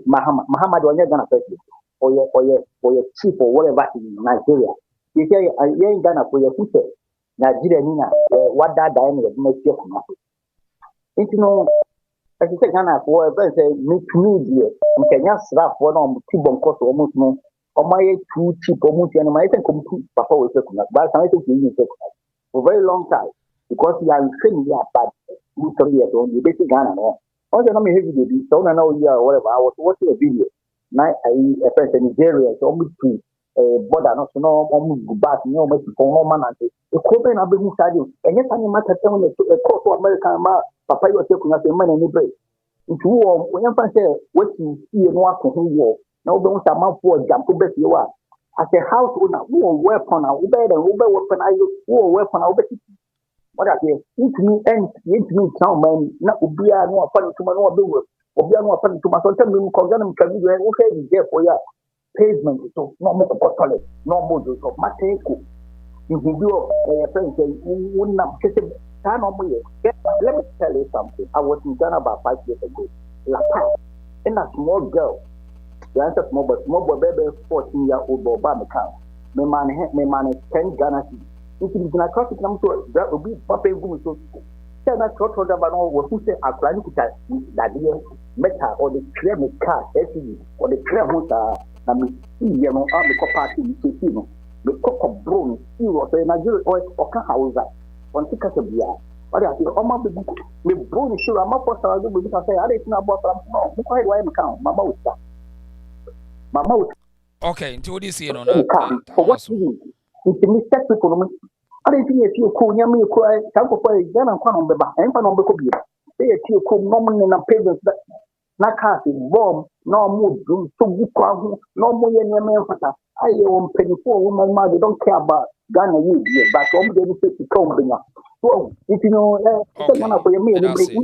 Muhammad, when you're Ghana president. Or your chief or whatever in Nigeria. You say, I ain't Ghana for your future. Nigeria, what that diamond is not your command. It's no, as you say, Ghana for a very media. You can just slap one on Tibon cost almost no. Or my too cheap or multi and my complete papa will take on. But I think you take for a very long time because you are in training, you are bad. You 3 years old, you basically Ghana. Also, I'm heavy baby, so I know you are whatever. I was watching a video. Now I friend in Nigeria, so almost to border not to know almost go back, you know, make for no man and the Kobe and Abu Stadium. And yet, I matter telling a court to American Papa, you are taking us a money in the break. Into war, when you say what you see and what to war. Now, don't have my for jump to bet you are. As a house owner, who are weapon, who better weapon, I who are weapon, I'll bet you. What are they? Into me and into me, town man, not to be a no funny to my no do. Obiano apart to my son, Kogan can be okay there for your pavement, so no more toilet, no more of Mateko. If you do a friend say, you wouldn't have kissed him. Let me tell you something. I was in Ghana about 5 years ago. La Paz, and a small girl. The answer small, but small baby, 14-year-old Obama count. My man is 10 Ghana. If you can trust it, that will be Papa Gum. So, tell us what was who say a plan to that year, meta or the creme car, or the creme, I mean, you know, I'm the party, you know, the cock of brown, you or say, Nigeria or house on Tikasabia. But I think, oh, my book, me brown, sure, I'm up for some because I say, I didn't know about no, quite why I'm count, my mouth. My mouth.
Okay, until this year, no,
for what reason? It's a mistake economy. I didn't think you cool, Yami, cry, Tampa, then I'm going on the back, and on the copy. They are too cool, normally in a pavement that not casting bomb, no mood, so good, no more than your man. I own penny for woman, mother don't care about Ghana, you, but I'm going to come. So, if you know, one of your men, let me see.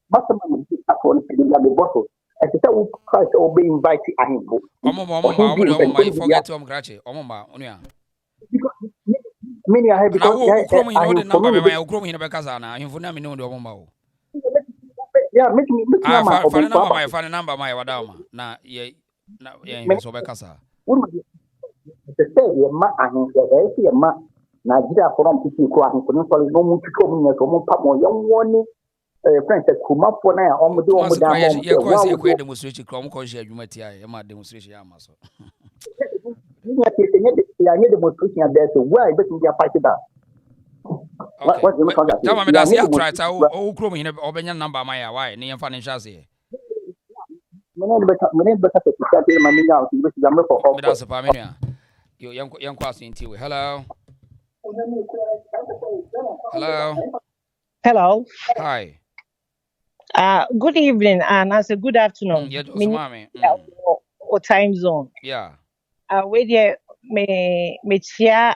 Masterman is upon the bottle. As I said, Christ obey invite him.
Forget to Grachi, Omamba, Onia.
Many I have
because I know the number of my Ukrom in Becazana, in Funami no Omamba.
Yeah, make me
find a number my Wadama. Now, yeah, so Becasa.
The say, ma, I see a ma, Nigeria from people who are no more to come in as a young one. Friends, Kuma for now, on the door,
the demonstration, Chrome Consia, you might hear my demonstration. I
need demonstration, there's a way, but we are fighting that. What's the matter?
Tell me that's the right. Oh, Chrome in a number, my why, near financial say. That's a familiar. Your young question to hello. Hello.
Hello.
Hi.
Good evening, and as a good afternoon. Or time zone.
Yeah.
Where there me chia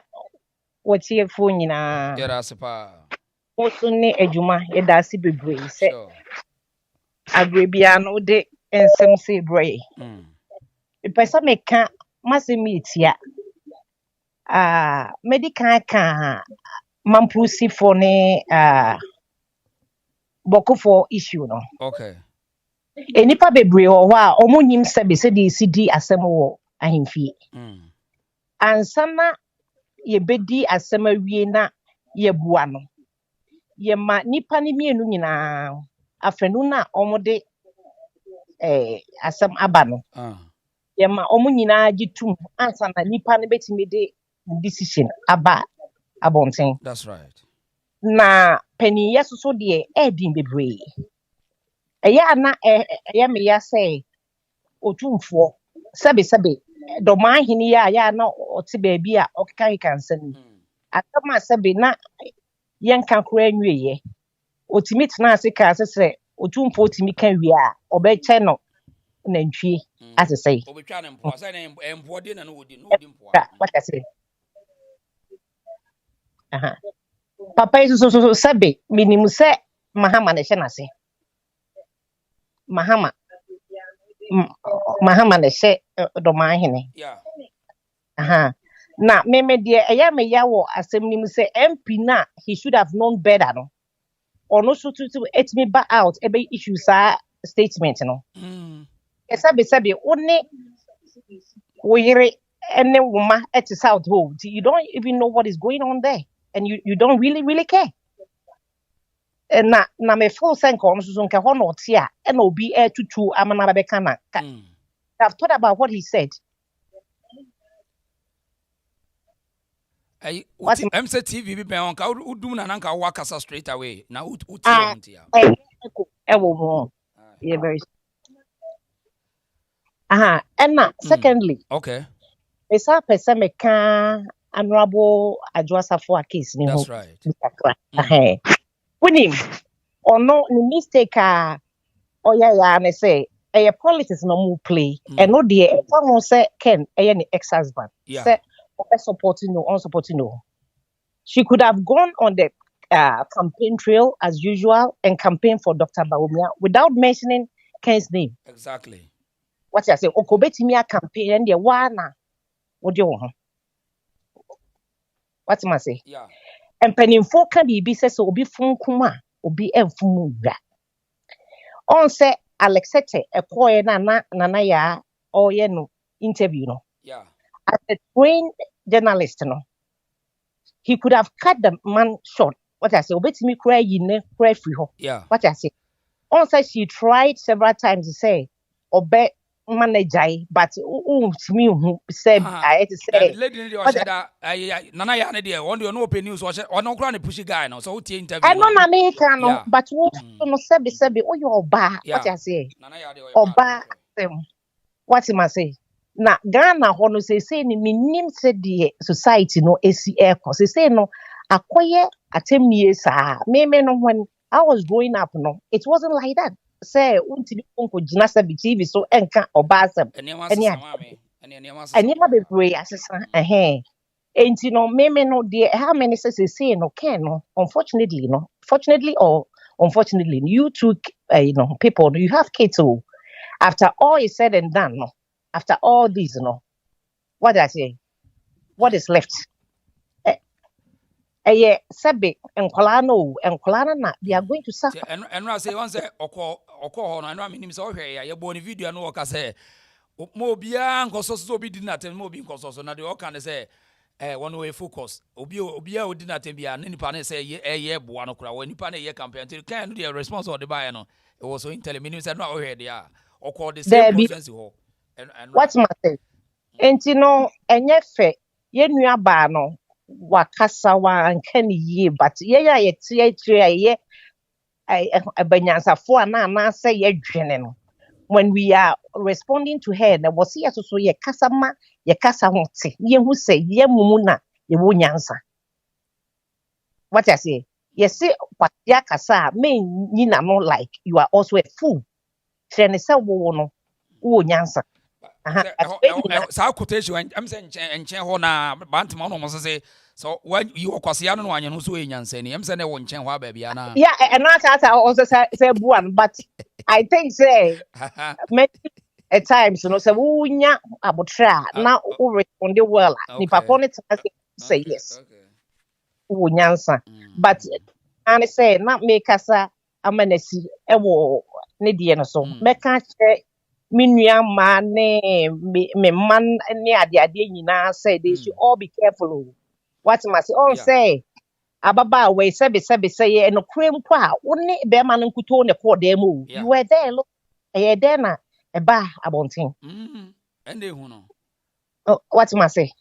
what's your phone na.
Yeah, that's a pa.
Also ne ejuma ye dasi bebre se. Agrebia no de ensem se bre. Pesa me ka masemi tia. Medical ka Mamprusi for ne Bawku for issue no.
Okay.
Enipa bebre ho a omo nyim sebe se de sidi asem wo ahemfie. Ansana ye bedi asem awie na ye bua no. Ye ma nipa ni mienu nyina afenu na omo de asem aba no. Ye ma omo nyina gitum ansana nipa ne betimi de decision aba abonten.
That's right.
Na penny yeso de edin bebre. Eya na eya me ya say Otumfour sebe do man hini ya na oti baabi a okeka nsani atama sebe na yenka kura nwiye otimi tena ase ka ase Otumfour otimi kan wi a obeche no nantwie ase sei
obetwa na mpo ase na empo de na no odi mpo
what I say papa so sebe minimu se mahama na hye mahama na hye do man hini na meme de eya me ya wo asem nim se MP na he should have known better no ono so to it me back out ebe issue sa statement no sabe one we ene woman at South Hole you don't even know what is going on there and you don't really care na me full sense on so nka ho no tie a na obi tutu amana be kana I've thought about what he said.
I'm say TV be on ka udum na nanka wakasa straight away na uti
yeah very and secondly
okay
esa person me ka honorable Adwoasafo case ni ho
that's right
winning or no mistake ya ne say politics no mu play and no dey one say Ken any ex-husband say supporting no unsupporting no she could have gone on the campaign trail as usual and campaign for Dr. Bawumia without mentioning Ken's name.
Exactly.
What I say, Okobetimi campaign and the wana. What do you want? What am I say?
Yeah.
And pennyfo can be says obi fun kuma obi enfumu ya. On say Alexete a koye na ya or no interview no.
Yeah.
As a trained journalist, he could have cut the man short. What I say, obey me cry, cry free.
Yeah.
What I say. Also, she tried several times to say, obey manager, but me who said, I had to say,
lady in the that Nana Yana dear, one do no open news or no cranny pushy guy, no, so who interview.
I know American, but who no sebi, oh, you're ba, what I say, oba, what him I say. Na Ghana hono say ni minim se the society no AC air cause say no akoye atemnie sa me no when I was growing up no it wasn't like that say untimi onko gina sa bi TV so enka obasem eni ma bebre asesa enti no me no the how many say no can no fortunately or unfortunately you took people you have kids so after all is said and done no after all this, what I say? What is left? Sabe and Colano na they are going to suffer.
And I say once Oko and I mean him so here, you born video no work say Mobia and Cosos be did not tell Mobi Cosos, na the can say one way focus. Obia did not be an independent say ye buano cra when you pan a year campaign until can do the response of the buyer no. It was so intelligent said no here they are or call the same process.
What's my thing? And enye fe ye nua ba no wakasa wa anka ni ye but ye tie abanyansafo na say ye dwene no when we are responding to her na was ye so ye kasa ma ye kasa hote ye hu say ye mumu na ye wo nyansa what I say ye say what ya kasa me nyina no like you are also a fool say wo no wo nyansa.
Sa quotation I'm saying na bantam no must say so when you kwasiano no anyen so enyansa ni I'm saying won chen ho ba bia na
yeah and not also say buan but I think say many at times say wunya abotra na wo respond well ni papa no say yes wunyansa but and say na make asa amanasi ewo ne die no so meka Minua mane me man ne ade nyina say they should all be careful. What must say on say ababa we say say no krem kwa woni be man nkuto ne ko dem o you were there look e there na e ba abontin
and they hu no
what must say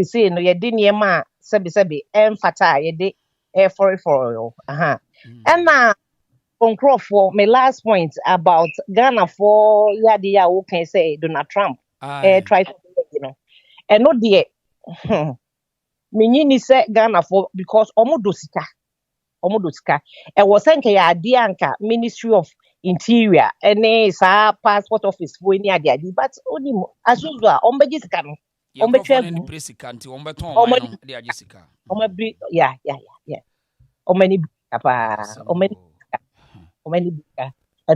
say no ye di niema sebe emfata ye di e for and na for my last point about Ghana for yadi who can say Donald Trump try to and not the me say Ghana for because omodosika and was saying ya dianka Ministry of Interior and passport office for any idea but only as usual ombejisika no
ombetwe presika nti ombeton they ajisika
yeah omani apa omani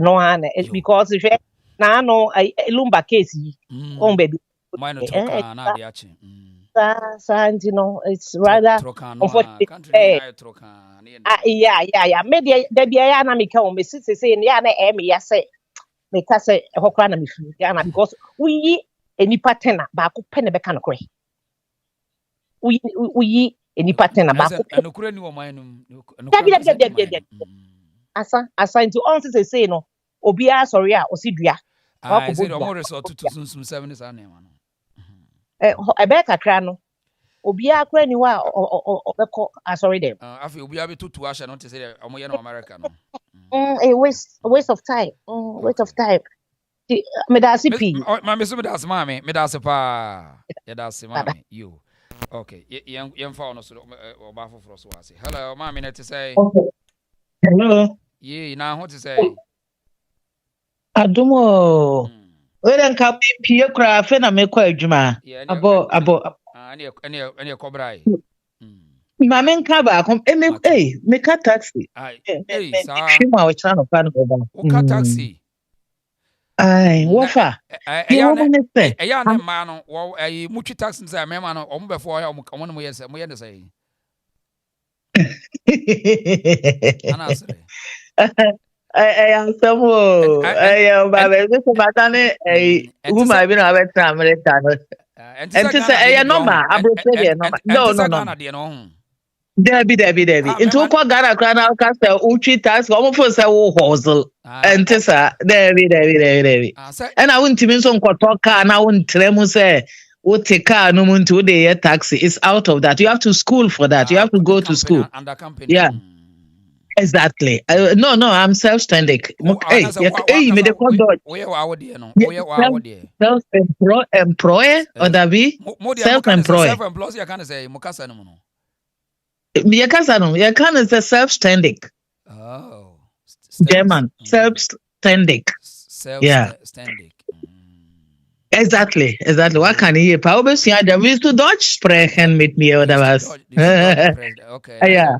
no one because if na no lumba case on baby
mine troka na de achi
it's rather yeah maybe ya na me ka o me say ya na me ya say me ka say e hokra na me fi ya because we enipa tena ba ko pene be ka no kore we enipa tena ba ko
no kore ni wo man no
asa into on say no obia sorry a osidua
I said o resort to sum 7 sa na no
ebe kakra no obia kra ni wa obeko sorry them
afi obia be tutu asha no to say omo ye no America no
a waste of time me da sipi
ma me so me da se ma me da se pa ye da se ma me you okay yen fa no so oba foforo so ase hello ma me na to say
hello
yeah na ho to say
adumo wele nka pie kura afi na me kwa adwuma abo
ani kobrai
ma me nka ba kom me ka taxi
sa
shima o chana no pa no ba
o ka taxi
ai wofa
ya ne ma no wo mutwi taxi say me ma no o mo befo ya o mo no mo yese mo ye ne say ana asere
am samo ba be so matane who ma bi na be tra America no And to say a number, abrofo number. No. Debbie. Into kwa Ghana Krana Casta Uchi task, almost for say hostel. And Tessa, Debbie. And I wouldn't even some Kotoka and I wouldn't tremor say, what take car no moon today taxi is out of that. You have to school for that. You have to go to school. Yeah. Exactly. No, I'm self-standing. Hey, me the self-employed or that be self-employed.
Self-employed, you can't say Mukasa no no.
You can't say self-standing.
Oh.
German self-standing.
Self-standing.
Exactly. What can you probably see? Da willst du Deutsch sprechen mit mir oder was?
Okay.
Yeah.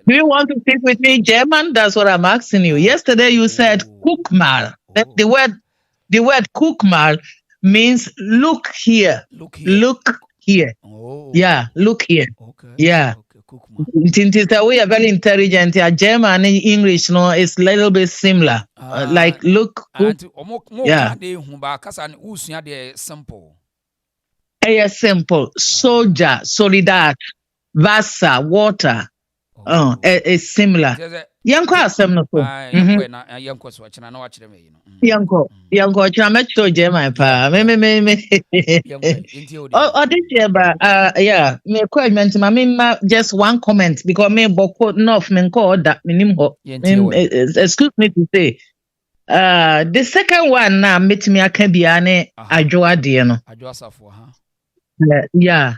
Do you want to speak with me German? That's what I'm asking you. Yesterday you said guck mal. The word guck mal means look here. Look here.
Oh.
Yeah, look here.
Okay.
Yeah. We are very intelligent. Yeah, German and English, no, it's a little bit similar. Like look. Yeah.
Simple.
Simple. Soldier, solidar, Vasa, water. It's similar. Yanko asem no so. Yanko chama German pa. Me. Oh, this year but yeah, me question ma just one comment because me boko enough me ko that minim ho. Excuse me to say. The second one na metimi aka bia ne adwoa de no.
Adwoa safo ha.
Yeah.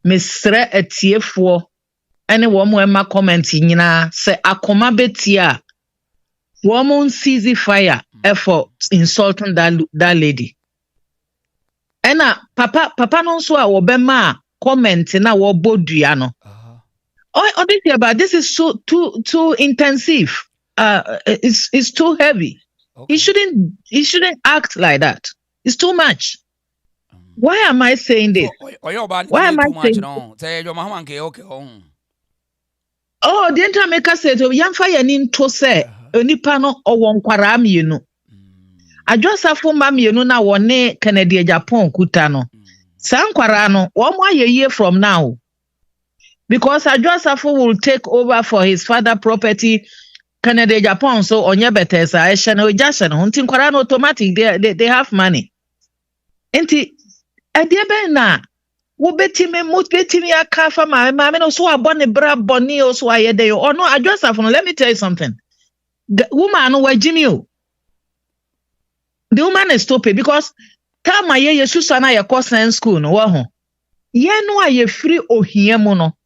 Mesre etiefo ene wo mo ema comment nyina se akoma betia woman seize fire for insulting that lady. And papa no so a wo bema comment na wo bodua no. Oh this year but this is so too intensive. It's too heavy. Okay. He shouldn't act like that. It's too much. Why am I saying this? Why am I saying Oh, the intermaker said, "Young fire nin to say, onipano or one quaram you know." I just have for mammy, you know, now one Canada, Japan, Kutano. San Quarano, 1 more year from now. Because I just have will take over for his father property, Canada, Japan, so on your better side, Jashan, hunting Quarano automatic, they have money. Ain't it? A dear Benna. Wo betime aka fa ma no so abone bra boni o so ayede yo no adwasa for no. Let me tell you something. The woman no wajimi o. The woman is stupid because time aye yesusa na ye course school no wo ho ye no aye free ohia mu no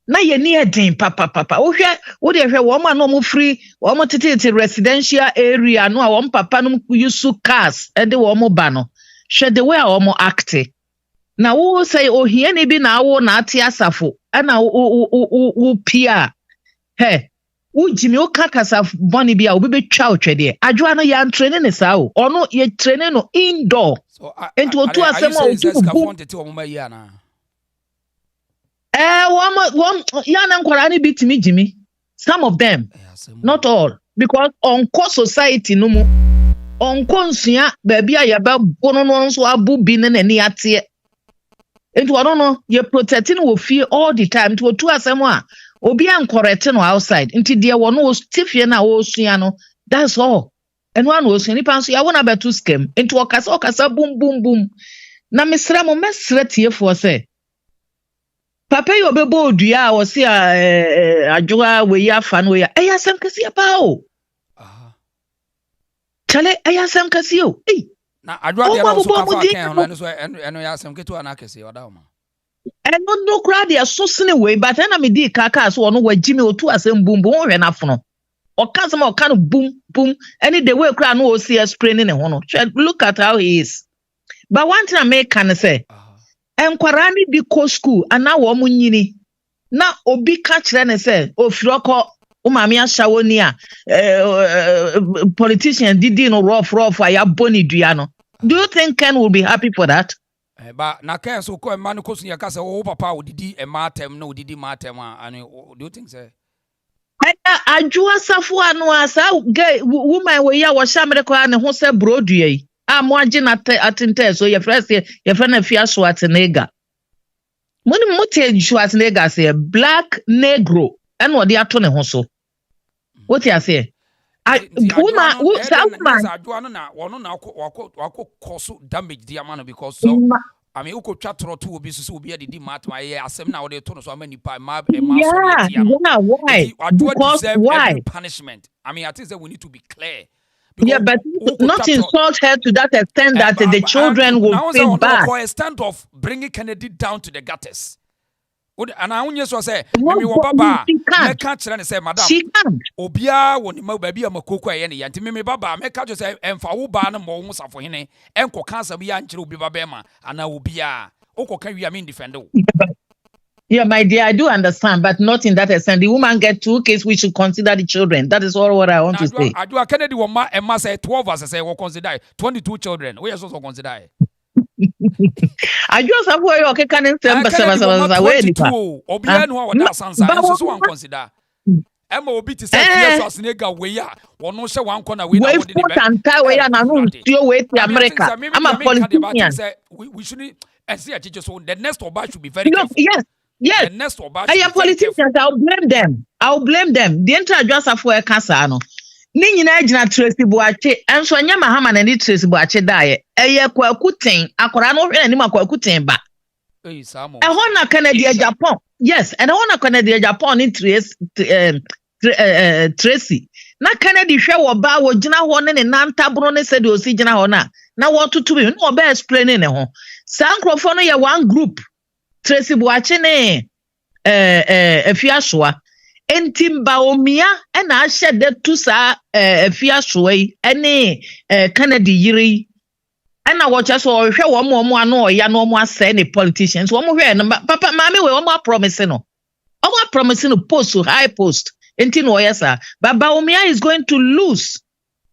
na ye ni edin papa wo de hwe wo ma no mo free wo mo tete residential area no a wo papa no use cars e de wo mo ba no hwe the way wo mo act. Na wo say ohia ne bi na wo na ate asafo ana wo pia he wo jimi o kakasa boni bia obi betwa otwede adwoa no ya training ne sa o ono ye training no indoor enti otu asem o ya na nkwara ne bitimi jimi some of them not all because on course society no mu on konsia ba bia ya ba bono no so abu bi ne ne ate. Into I don't know, you're protecting will fear all the time to two as someone or be uncorrecting outside. Into dear one was Tiffy and Oceano. That's all. And one was any pansy. I want about to scam into a casa boom. Now, Miss Ramo mess here for say. Papa, you be bold, ya or see a joa where ya fan where I have some cassia pow. Chale, I have some cassio.
Na adwade ya so kafa kan eno ya asem ketu anakese oda ma
eno no crowd ya so sene we but na me di kaka so ono wagimi otu asem bum bum hwe na fono o kan some o kan boom any the way crowd no o see spraying ne ho no look at how he is. But one thing I make can say enkwara ni bi ko school ana wo mo nyini na obi ka kire ne say ofiroko umami ashawo ni a politician didi no rough aya boni dua no. Do you think Ken will be happy for that?
But na Ken so ko man ko sunya ka say o papa o didi e matem no didi matem and do you think say
adwoa safo anu asa woman we ya wo shamre ko ne ho se brodua yi
Moaji na atinte so your friend Schwarzenegger. Muni muti Schwarzenegger say black negro and what they are turning also. What you say? Woman,
wako cause damage the amount because so I mean uko chatro to obi so obi di mat my asem na we to no so many pa ma
yeah, why? Because why?
Every punishment. I mean I think that we need to be clear.
Yeah, but not insult her to that extent that the children will feel bad.
Now extent of bringing Kennedy down to the gutters. And I only say, maybe Baba, I can't say, Madam, Obia, when you baby, I'm a cook, and Timmy Baba, make out say, and for Uban and Momus for him, and Cocansa be Angelo Bibabema, and I will be a Oko can you mean defender.
Yeah, my dear, I do understand, but not in that extent. The woman get 2 kids, we should consider the children. That is all what I want to say.
I do a Kennedy woman and must say 12 us, I say, we'll consider 22 children. We are also consider.
I just have where you can
remember 22. Obian who that sansa so one consider. Emma obi to say yes Schwarzenegger we ya. One no share one corner we na
what the entire way and no still wait to America. I'm a politician.
We shouldn't and see a teacher so the next oba should be very careful.
Yes.
The next oba.
I am politicians. I'll blame them. The entire just have where cancer no. Ni nyina gina Tracy Boache enso anya mahama na ni Tracy Boache dae eye kwakuten akora no hwe anim akwakuten ba ehon na Canada Japan yes and ehon na Canada Japan ni Tracy na Canada hwe wo ba wo gina ho ne nantabro ne sede osi gina ho na wo tutu bi no be explain ne ho sankrofo no ye one group Tracy Boache ne efiasoa Entim Bawumia and I said that to sa fiasway any Kennedy yiri and I watch us all show one more no ya no more say any politicians one more papa mommy we one more promising no post to high post entin no yes sir but Bawumia is going to lose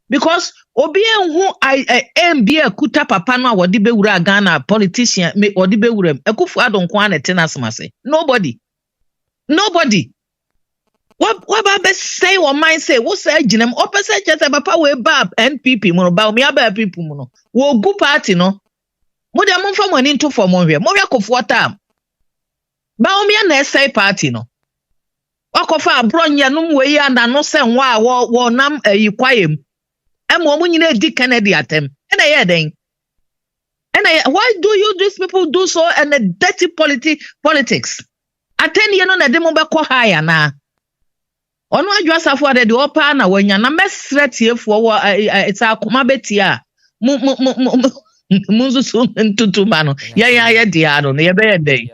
because obi who I MBA kuta papa no wodi be wura Ghana politician me wodi be wura Ekufu adon kwa na tenasemase nobody What about say or mind say what say jinem opposite just papa we bab NPP mo ba me aba people mo no wo gu party no mo de mo fa money into for mo hwe kofo tam ba o me na say party no wakofa abronya no we ya na no say nwa wo nam ayikwayem e mo nyina di Kennedy atem na ye den why do you these people do so and the dirty politics attend ye no na de mo be ko higher na Ono adwasafo ade de opa na wanya na mesretiefo wo it's akoma betia munzusu ntutuma no ya dia no ye be dey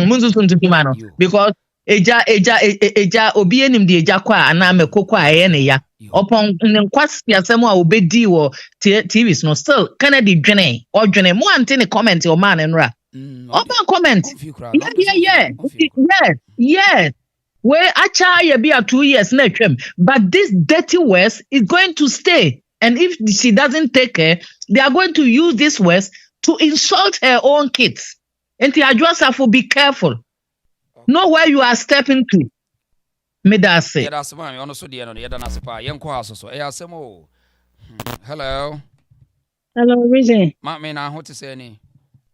munzusu ntutuma no because eja obi enim de eja kwa ana mekokwa aye ne ya opon nkwasi asem a obedi wo TVs no still Kennedy dwene odwene mo ante ne comment o man enra open comment yeah where acha be 2 years na twem but this dirty words is going to stay and if she doesn't take care they are going to use this words to insult her own kids and the adjusafo be careful know where you are stepping to me that say
yeah that's man ono so de no yeah na sepa yenko haso so e asemo hello
reason
ma me na ho te say ni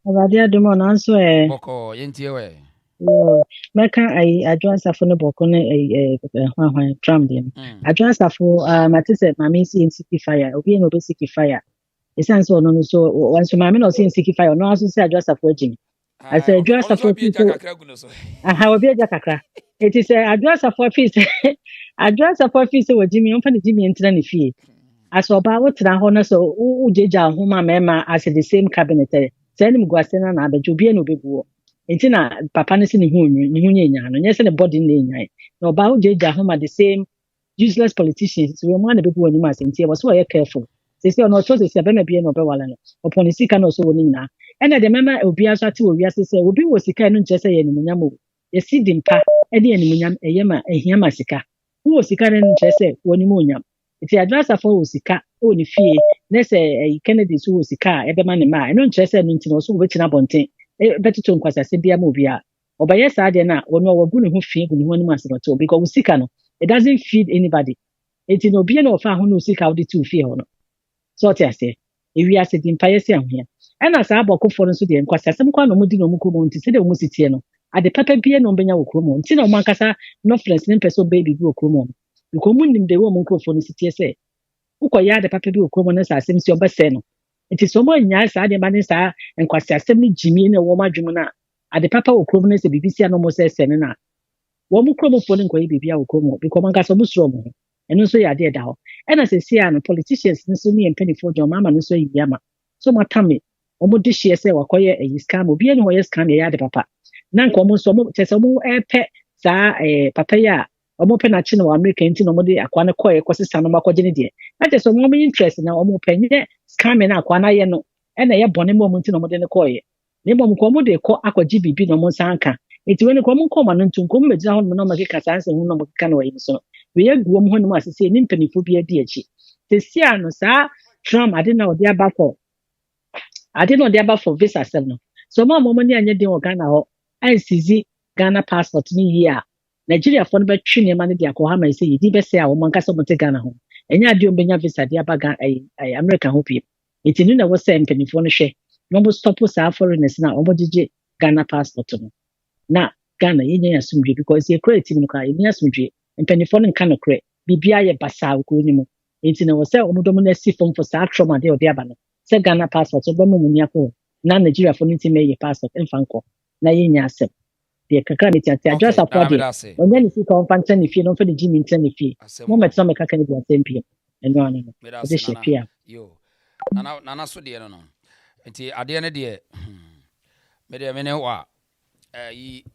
abade adumo na nso
boko yentie we
meka adwansafo no boko na hwan tram dem adwansafo matise mama si nsiki fire obi no be siki fire esan so no so once mama no si nsiki fire no aso si adwansafo agim I say adwansafo obi eja kakra it is adwansafo fees wajimi onfa ne jimi entra ne fie asoba wotra ho no so ujeja ho ma mema as the same cabinet say nim gwasena na abejo obi no bebuo Entina papa ne se ne hunye nya no nyese ne body ne nya no ba ho jeja homa the same useless politicians we mo na be bu anima sentie was so careful say no so say be na bia no be wala no upon sika no so woni nyina ena de mema obi aso ate owi ase say obi wo sika no nche say ye nimunyam o ye si dimpa e de nimunyam eyema ehiama sika wo sika no nche say woni mo nyam iti advance for wo sika o ni fie na say Kennedy so wo sika e be ma ne ma e no nche say no ntino so wo be china bonten better to nkwasa se bia mobia obaye saade na wono wagu ne ho fie gu ne ho anim asebato because usika no it doesn't feed anybody it no bia no fa ho no usika wo de to fie ho no so what I say ewiase di mpa yesi ahia ɛna saa abɔkofo no nso de nkwasi asɛm kwa no mu di no mu kurom nti sɛ de mu sitie no ade papa bie no benya wɔ kurom nti na ɔmo ankasa no friends ne mpɛsɛ baby bi wɔ kurom no because mu nim de wɔ mo nkrofo no sitie sɛ ukɔyɛ ade papa bi wɔ kurom no sɛ asɛm si ɔbɛsɛ no nti sɛ ɔmo nya saa de ma ne saa nkwasi asɛm ne gyimi ne wɔ ma dwom na ade papa wɔ kurom no sɛ bibisi ano mo sɛ sɛ ne na wɔ mo kuromfo no nkɔyɛ bibia wɔ kurom because ɔmo ankasa ɔmo suro mo ɛno nso yɛ ade ɛda hɔ ɛna sɛ sia no politicians nso ne mpanifo dɔm ama no nso yi ama so matame ɔmo de hyɛ sɛ wakɔyɛ ɛyi scam obi ne wɔyɛ scam yɛ ade papa na nka ɔmo nso ɔmo kyɛ sɛ ɔmo ɛpɛ saa papa yi a ɔmo pɛ n'akyi no wɔ America nti na ɔmo de akwa no kɔɛ kɔsesa no makɔgye ne deɛ na kyɛ sɛ ɔmo interest na ɔmo pɛ nyɛ scam na akwa no ayɛ no ɛna ɛyɛ bɔne mu ɔmo nti na ɔmo de ne kɔɛ na mmom nkɔ ɔmo de kɔ akɔgye bibi na ɔmo nsa nka nti wɔn nkɔ ɔmo nkɔ ɔmo no nto nkɔ ɔmo mɛgyina hɔ na ɔmo keka saa nsɛm ho na ɔmo keka na wɔyɛ nso weyɛ gu ɔmo hɔ no mu asese ne mpanimfo bi adi akyi tesia no saa Trump ade na ɔde aba for visa asɛm no so ɔmo ne anya den wɔ Ghana hɔ ansizi Ghana passport ne yie a Nigeria fo no bɛtwe nneɛma no de akɔ ha ma sɛ yɛdi bɛsɛ a ɔmo ankasa ɔmo te Ghana ho ɛnyɛ ade ɔmo bɛnya visa de aba America ho pie nti no na wɔsɛ mpanimfo no hwɛ na ɔmo stop saa foreigners na ɔmo gyegye Ghana passport no na Ghana yɛnya asomdwe because yɛ kura tim no ka yɛnya asomdwe mpanimfo no nka no korɛ bibia yɛ basaa wɔ ne mu nti na wɔsɛ ɔmo dɔm na si fam for saa trauma de ɔde aba no sɛ Ghana passport ɔbɛma mu niako na Nigeria fo no nti mɛyɛ passport mfa nkɔ na yɛnya asɛm deɛ kakra me tiate address afɔ de ɔnyɛ ne sika ɔmfa nkyɛn ne fie no ɔmfa ne gyi me nkyɛn ne fie mo mɛtena me kaka ne bi asɛm pie ɛno ano no ɔde hyɛ pie a
nana so deɛ no nti adeɛ no deɛ me ne hɔ a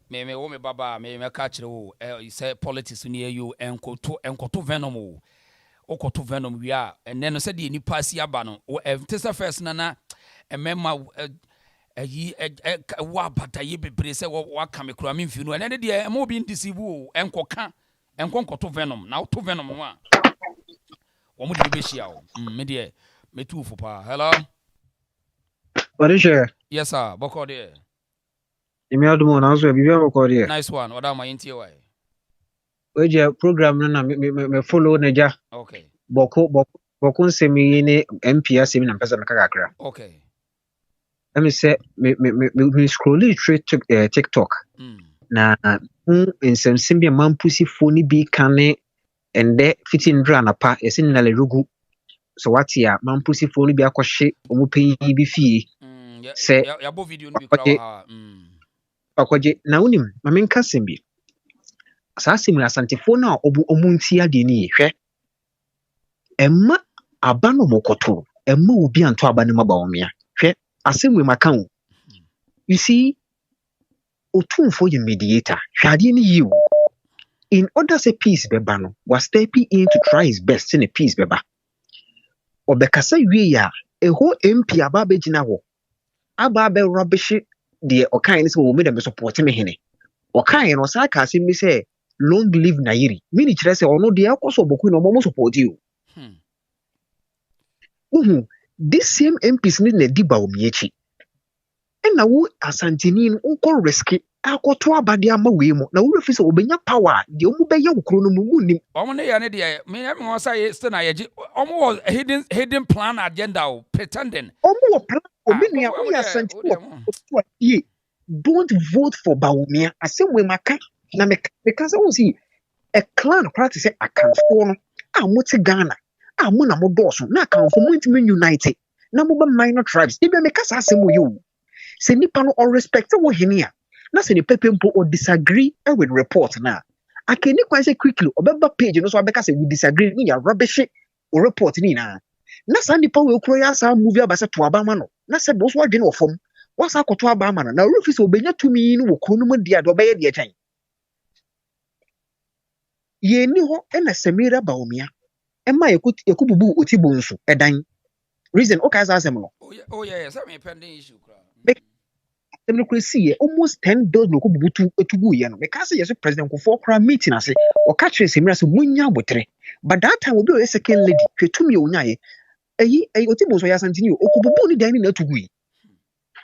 me wo me baba me ka kyerɛ wo sɛ politics ni ayo enkoto venom wo okoto venom wi a enne no sɛ de nipa si aba no te sɛ first na emema wa bata ye bebre sɛ wa ka me kura me mfi no enne de emo bi ndisibu wo enkoto venom na to venom no a wo mu de be hia wo me de me tu fo pa hello
what is your
yes sir boko de
Imiadumo na so bibia boko de
nice one oda ma yintie why
we program na me follow naja
okay
boko nsemi ne MP asemi na mpesa meka kakra
okay
let me say me scroll through TikTok na nsɛmsɛm bi Mamprusi foni bi kane ende fitin dra na pa yesin na le rugu so what ya Mamprusi foni bi akɔhye omo panyi bi fie se
ya bo video no bi kra
akɔgye na unim ma menka sɛm bi saa sɛm asantefo na omu ntia de ni hwɛ emma aba no mokoto emma obi anto aba ne Bawumia hwɛ asɛm we maka wo you see Otumfour yɛ mediator hwɛ ade ne yiwo in order say peace beba no was stepping in to try his best in a peace beba obekasa wie ya eho MP aba begina ho aba be rubbish de okan ne se wo me dem support me hene okan no sa ka se mi se long live Nairi mini kire se ono de akoso boku no mo support you this same MPs ni na di Bawumia chi na wo asantini no ko risk akoto abade ama we mu na wo refi se obenya power de omu be ye wokro no mu nim
omo ne ya ne de me ngo say still na ye omo hidden plan agenda o pretending
omo plan obi nua wo ya asantini wo ye don't vote for Bawumia asem we maka na me ka say won see a clan practice say akanfo no amote Ghana amu na mo doso na akanfo mo ntimi unite na mo ba minor tribes e be me ka say asem wo you se nipa no or respect wo hene a na se ni pepempo or disagree with report na akeni kwan say quickly obeba page no so abeka say we disagree ni ya rubbish or report ni na sa nipa we okro ya sa movie abase to aba ma no na se bo so adwene wo fom wasa akoto aba ma na refi se obenya tumi no wo kro no mu dia do obeye de kyan ye ni ho na Samira Bawumia ema yekububu otibo nso edan reason okay as asem no
oh yeah some pending issue
democracy almost 10 billion no ko bubutu etugu ye no because yes president Otumfour kra meeting ase o ka kire Samira se munya abotre but that time obi o second lady hwetumi onyaye eyi otibo so ya santini okububu ni dan ni na etugu yi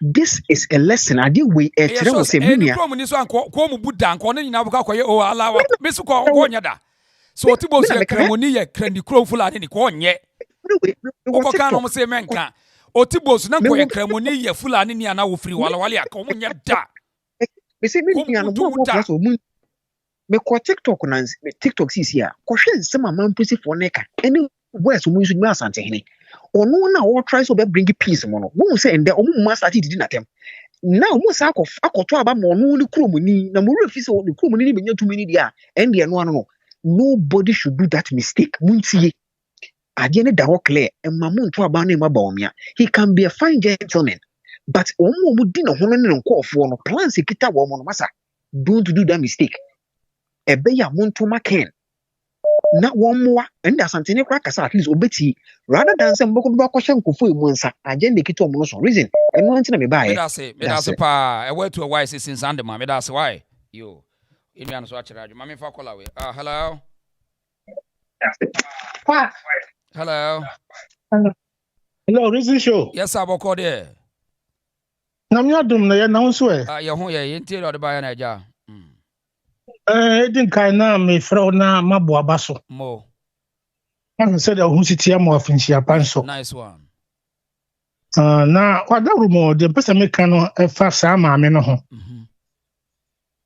this is a lesson ade we e kire wo se minia
e ko mu ni so anko ko mu buda anko ne nyina buka koye o ala wa mesu ko nya da so otibo so kremoni ye krandi kro fula ni ko nye ko kan no mo se menka Otibos na ko ekramoni ye Fulani ni ana wo free wala aka omo nya da.
Me say me nua no mo press o mu me ko TikTok na TikTok sisi a ko hwe nsem Mamprusi for neka any words mu nso me asante hene ono na wo try so be bring peace mo no wo say ende omo mu start didi na tem na omo sa akoto aba mo no ni kromoni na mo refi say ni kromoni ni benya tumi ni dia ende no ano no nobody should do that mistake muntie ade ne da ho clear emma mo nto aba na Bawumia he can be a fine gentleman but omo mu di na ho no ne nkofo no plans ekita wo mo no masa don't do that mistake ebeya muntu maken na wonmoa and asante ne kwa kasa at least obeti rather than say mboko ba kwahye nkofo emu nsa agenda kito omo no so reason eno nti na me baaye
me da se pa e way to a wise since and ma me da se why yo inu an so akira adwo ma me fa call we hello
hello reason show
yes aboko there
na me adum na ye na nso
ye ho ye ntie lo de ba ya na ja
din kai na me frau na maboaba so
mo
an said who sitia mo afinchia panso
nice one
na kwadaru mo de pesa me kanu e fa sa maame no ho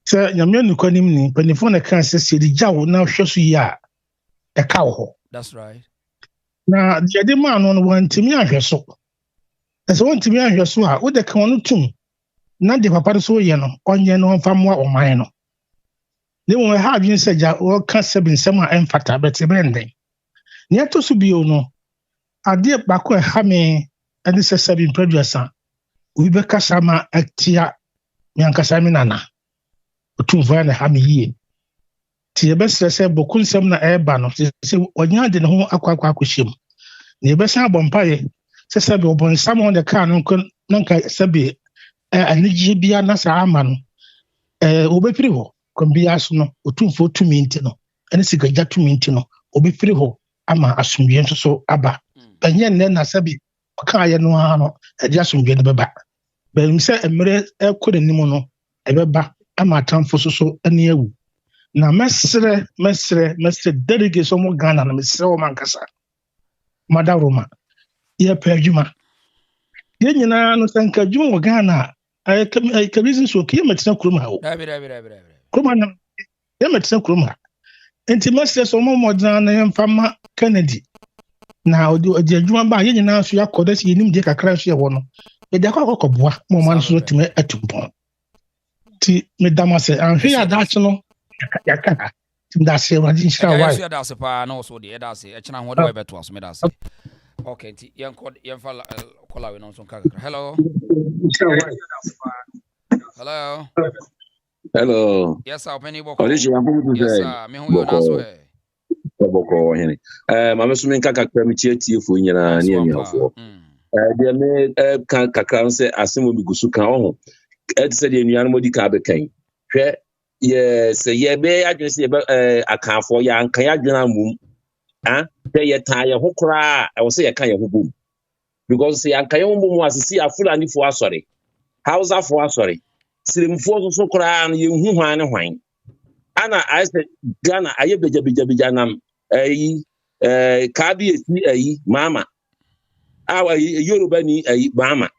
se nyame nukonim ni panifo na kan se se di jawo na hweso yi a e ka wo
that's right
na de ma no wantimi ahweso ese wantimi ahweso a wo de kan no tum na de papa so ye no onye no mfa mo oman no ne mo ha adwin se ja wo ka sebin sem a emfata bete brenden ne to so bio no ade bako e ha me ade se sebin producer we be kasa ma atia me ankasa me nana Otumfour na ha me yie ti e be se bokun sem na e ba no se onya de ne ho akwa hiem ne be san bompaye se sebe obon sam on the car no nka sebe anigi bia na sa ama no obepiri ho kombia so no Otumfour tumi nti no ene sigaja tumi nti no obepiri ho ama asumdwe nso so aba banye ne na sebe ka ye no ha no e asumdwe ne beba be se emre ekode nimu no ebeba ama tamfo so ene ewu na mesre delegate so mo Ghana na mesre o mankasa madaroma ye pejuma ye nyina no sanka dwuma wo Ghana ay ka reason so ke metina kurum ha o kuma na ye metina kurum ha enti mesre so mo modana na yemfama Kennedy na odi adwuma ba ye nyina so yakoda si yenim de kakra so ye wo no ye de akọkọboa mo man so time atumpon ti medamase anhwe ya dachi no yakaka tim da se wa din shira why
ya da se pa na so de da se e china ho de we beto so me da se okay ti yen fa kola we no so kakra hello yes sir penny boko yes sir me hu yo na so
boko hene mama so men kakra mi tie fo nyina ne amiafo de me kakra nse asemo bi gusu kan ho et se de nuan modi ka be kan hwe ye se ye be adwene se ye akanfo ya ankan ya adwena mum te ye ta ye ho kra e wo se ye kan ye ho bom because se ankan ye ho bom asisi afulani fo asori hausa fo asori sirimfo so kra no ye hu hwan ne hwan ana I said Ghana aye beja nam ka bi esi mama awa Yoruba ni mama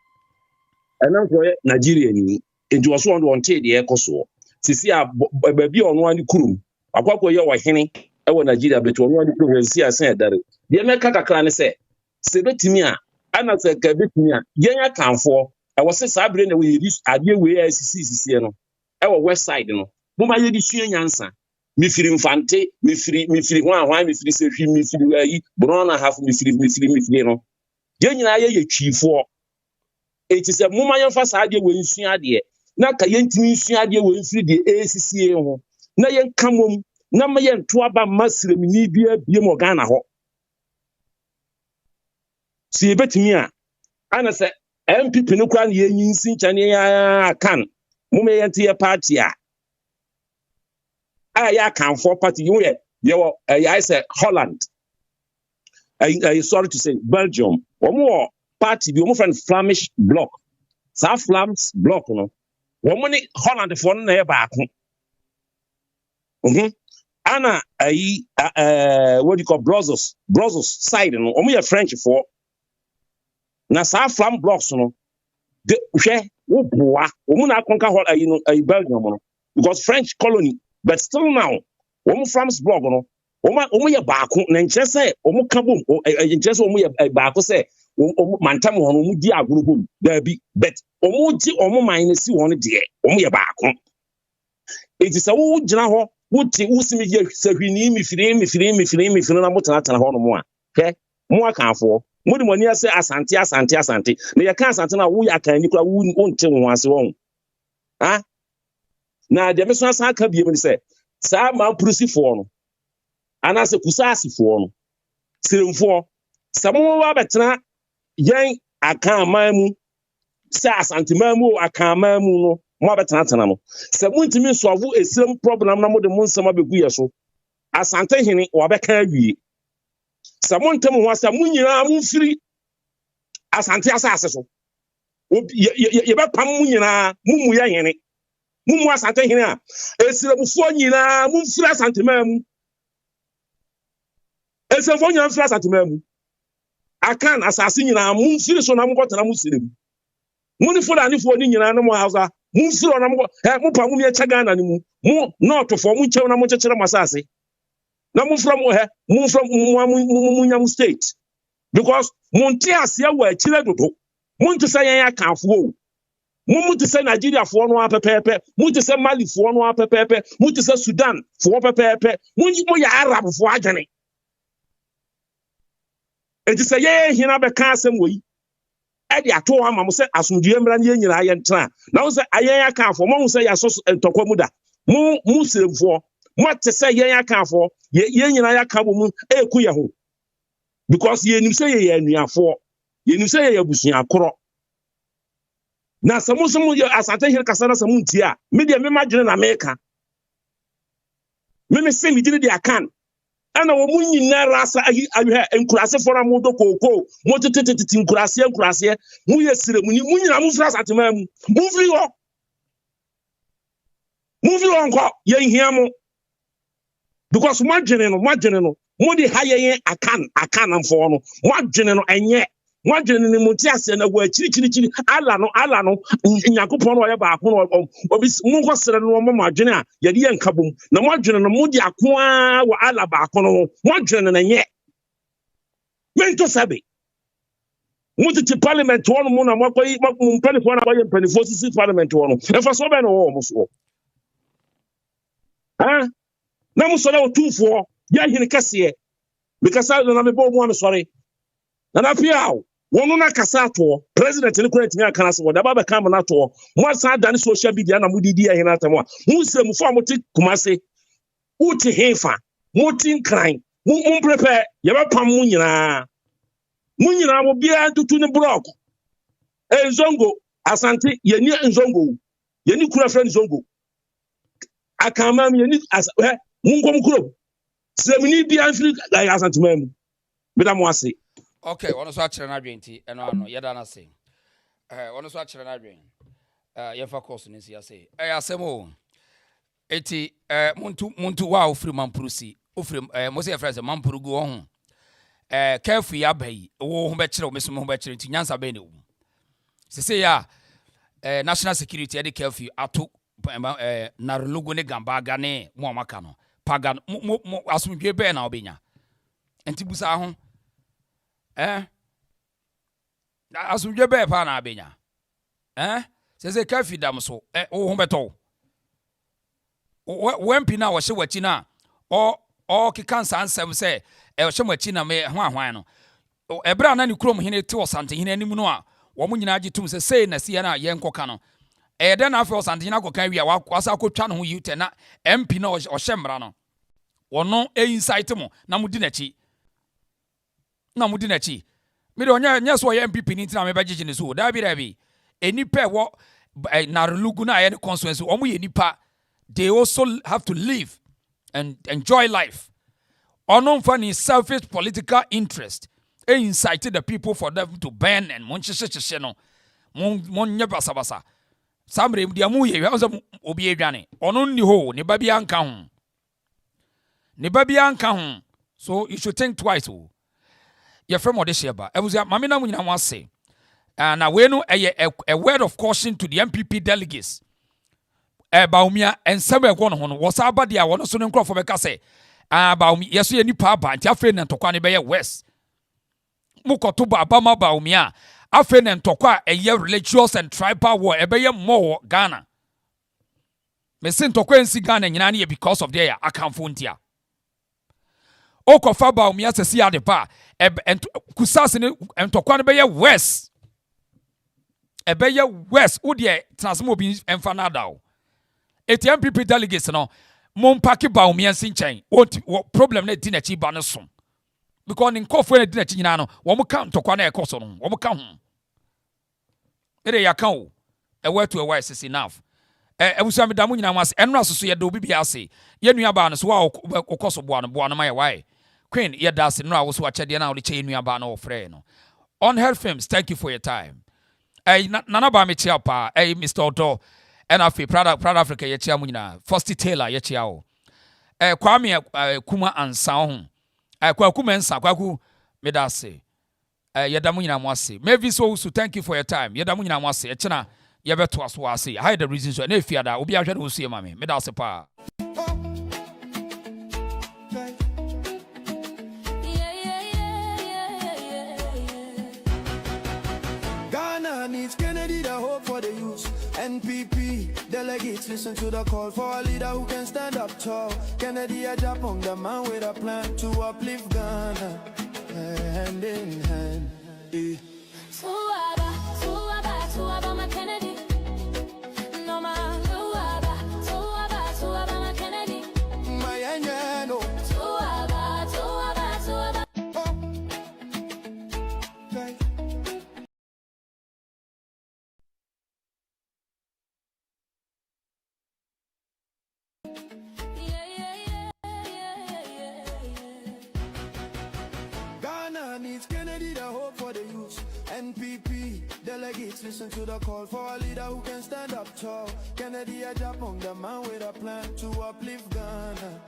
ana ko Nigeria ni nti so on won te de ekoso sisi a baabi ono ani kurum akwakọ ye wo hene e wo Nigeria beto ono ani kurum sisi asan edare de me kakakra ne se betimi a ana se ka betimi a yenya kanfo e wo se sabre na we yiri ade we sisi no e wo west side no moma ye di sua nyansa mifiri mfante mifiri hwan mifiri sehwi mifiri ayi brona half mifiri no ye nyina ye twifo eti se moma ye mfa saade we nsua ade na ka ye ntimi nsua ade we mfiri de ACCA ho na ye nkamom na ma ye nto aba masremni bia bie mo Ghana ho si betimi a ana se MPP no kwa na ye nyinsi nchane ya kan moma ye nte ye party a ya can for party you I say Holland I sorry to say Belgium one more party be one friend Flemish bloc South Flams bloc no one money Holland for na back ana what do you call Brussels side no one French for na saa flam blocks no de hwe wo boa wo na conquer a Belgium no because French colony but still now wo Flam's block no wo ye baako na nkyerɛ sɛ wo ka bom nkyerɛ sɛ wo ye baako sɛ mantam ho no mu di agoro bom da bi but wo di wo man na si won de wo ye baako it is a wo gyina hɔ wo ti wo simi ye sahwini mifiri na mo tana hɔ no mo a hwɛ mo akanfo mo de moni ase asante na ye ka asante na wo ya kan ni kura wo nte ho ase won ha na de me so asa aka biem ni sɛ saa Mamprusi fo no anase kusasifo no siremfo samo wa betena yen aka amamu sɛ asante mamu aka amamu no mo betena tena no sɛ muntimi solve esirem problem na mo de mo nsɛm abegu ye so asante hene wa bɛka awie sɛ mo ntem ho asɛ mo nyina mo mfiri asante asase so ye bɛpam mo nyina mo mu ya hene mo mu asante hene a esiremfo nyina mo mfiri asante mamu esiremfo nyina mfiri asante mamu akan asase nyina mo mfiri so na mo kɔtena mo sirem mo ni fulani fo ni nyina na mo hausa mo mfiri na mo mo pa mo me chaga na ni mo not for mo nkyɛw na mo kyekere mo asase na mo from mo from mo nyam state because mo nte ase wa akire dodo mo nte sɛ yɛn akanfo o mo nte sɛ Nigeria fo no apepepe mo nte sɛ Mali fo no apepepe mo nte sɛ Sudan fo apepepe mo yɛ Arab fo adwene enti sɛ yɛn hina bɛka asɛm wɔ yi ɛde ato ama mo sɛ asomdue mmra ne nyina yɛ ntena na wo sɛ ayɛn akanfo mo sɛ yɛ so ntɔkwa mu da mo siremfo mo te sɛ yɛn akanfo yɛn nyina yɛ aka bo mu eku yɛ ho because yɛnim sɛ yɛ anuafo yɛnim sɛ yɛ abusua korɔ na sɛ mo yɛ asante hiri kasa na sɛ mo ntie a me de me madwene na meka me se me dine de akan ana wo mu nyina rasa ayi ahwe enkurase fora mo do koko mo tetetete nkurase mo yɛ sire mu ni mo nyina mo fira satema mu mo firi hɔ nkɔ yɛ nhia mo because mo adwene no mo de ha yɛ akan amfo no mo adwene no enye mo adwene no mo ti ase na wo akiri ala no nyakopɔn no yɛ baako no obi mo nkɔ sere no mo adwene a yɛ de yɛ nkabom na mo adwene no mo de akoa wo ala baako no mo adwene no enye mento sabe mo ti parliament wo no mo na mo akɔyi mo mpanifo na akɔyɛ mpanifo sisi parliament wo no efa so bɛ no wo mo so na mo sɔre Otumfour ya hene kɛseɛ because na me bɔ mo am sɔre na na piaw wono na kasa to president ne kura timi aka na se woda ba be kam na to mo asa dan social media na mo didi ahina atam a mo sire mo fa mo ti kumase uti hefa mo ti nkran mo prepare ye ba pam mo nyina mo bia tutu ne block Nzongo asante ye ni Nzongo ye ni kura friend Nzongo akama ye ni mo nkom kuro semini bia mfiri asante mamu bida mo ase.
Okay, ono so akere na dwenti eno yeda na se. Ono so akere na dwen. Ye fa course ni si ase. Asemo. Eti muntu wa ofiri Mamprusi. Ofiri mo se friends Mampurugu ho. Curfew ya bai. Wo ho be kire o meso ho be kire nti nyansa be ne wo. Sese ya national security ya de Curfew ato narulogo ne gambaga ne mo amaka no. Pagan mo asumdwe be na obenya. Enti busa ho asumdwe be pa na abenya se Curfew dam so wo ho beto wempi na wo hye wachi na o kika nsansem se hye wachi na me hwan no ebra na ne krom hene te osante hene anim no a wo mo nyina agitum se sei na sie na ye nkoka no de na afa osante hene akoka wi a wasa akotwa no ho yute na MP na o hye mra no wono insight mo na mudi nachi me de onya so ye MPP ni ntina me bagye ne so da bi enipa wo narulugu na ye constituency omo ye nipa they also have to live and enjoy life onon for any selfish political interest incited the people for them to burn and monchechechche no monnya basabasa samre dia mu ye obi edwane onon ni ho ne babia anka ho so you should think twice. Your friend Modesheba. I was a mamina when I was say, Now we know a word of caution to the MPP delegates. Bawumia and some one was about the one so no for beka say Bawumia yes ye nipa ba nti afen ntokwa ne be west mukoto ba abama Bawumia afen ntokwa religious and tribal war e be more Ghana me sin ntokwa ensi Ghana nyina ne because of their akamfo ntia okofa Bawumia se si ade ba kusase ne ntokwa ne be west e be west wo de transmo bi emfa na dawo MPP delegates no mompaki Bawumia sinchen what problem na di na chi ba no so because in nkofo na di na chi nyina no wo mo ka ntokwa na ekoso no wo mo ka ho ere ya kan o e wetu e wise is enough ebusa me damu nyina mas enra soso ye do bibia ase ye nua ba no so wa okoso boa no ma ye why queen ye da ase no a wo so achede na wo de che nua ba no ofre no on her films. Thank you for your time nana ba me chia pa Mr. Odo and afi Proud Africa ye chia mu nyina First Taylor ye chia o Kwame kuma ansa ho kwaku mensa kwaku me da se ye da mu nyina mo ase maybe so thank you for your time ye da mu nyina mo ase e chena ye beto aso ase hide the reasons so na efia da obi ahwe na osie ma me da se pa
Ghana needs Kennedy to hope for the youth. NPP delegates listen to the call for a leader who can stand up tall. Kennedy a Japan, the man with a plan to uplift Ghana, hand in hand. Suaba, my Kennedy. No ma, suaba, my Kennedy. My angel, suaba. Ghana needs Kennedy to hope for the youth. NPP delegates listen to the call for a leader who can stand up tall. Kennedy a Japan, the man with a plan to uplift Ghana.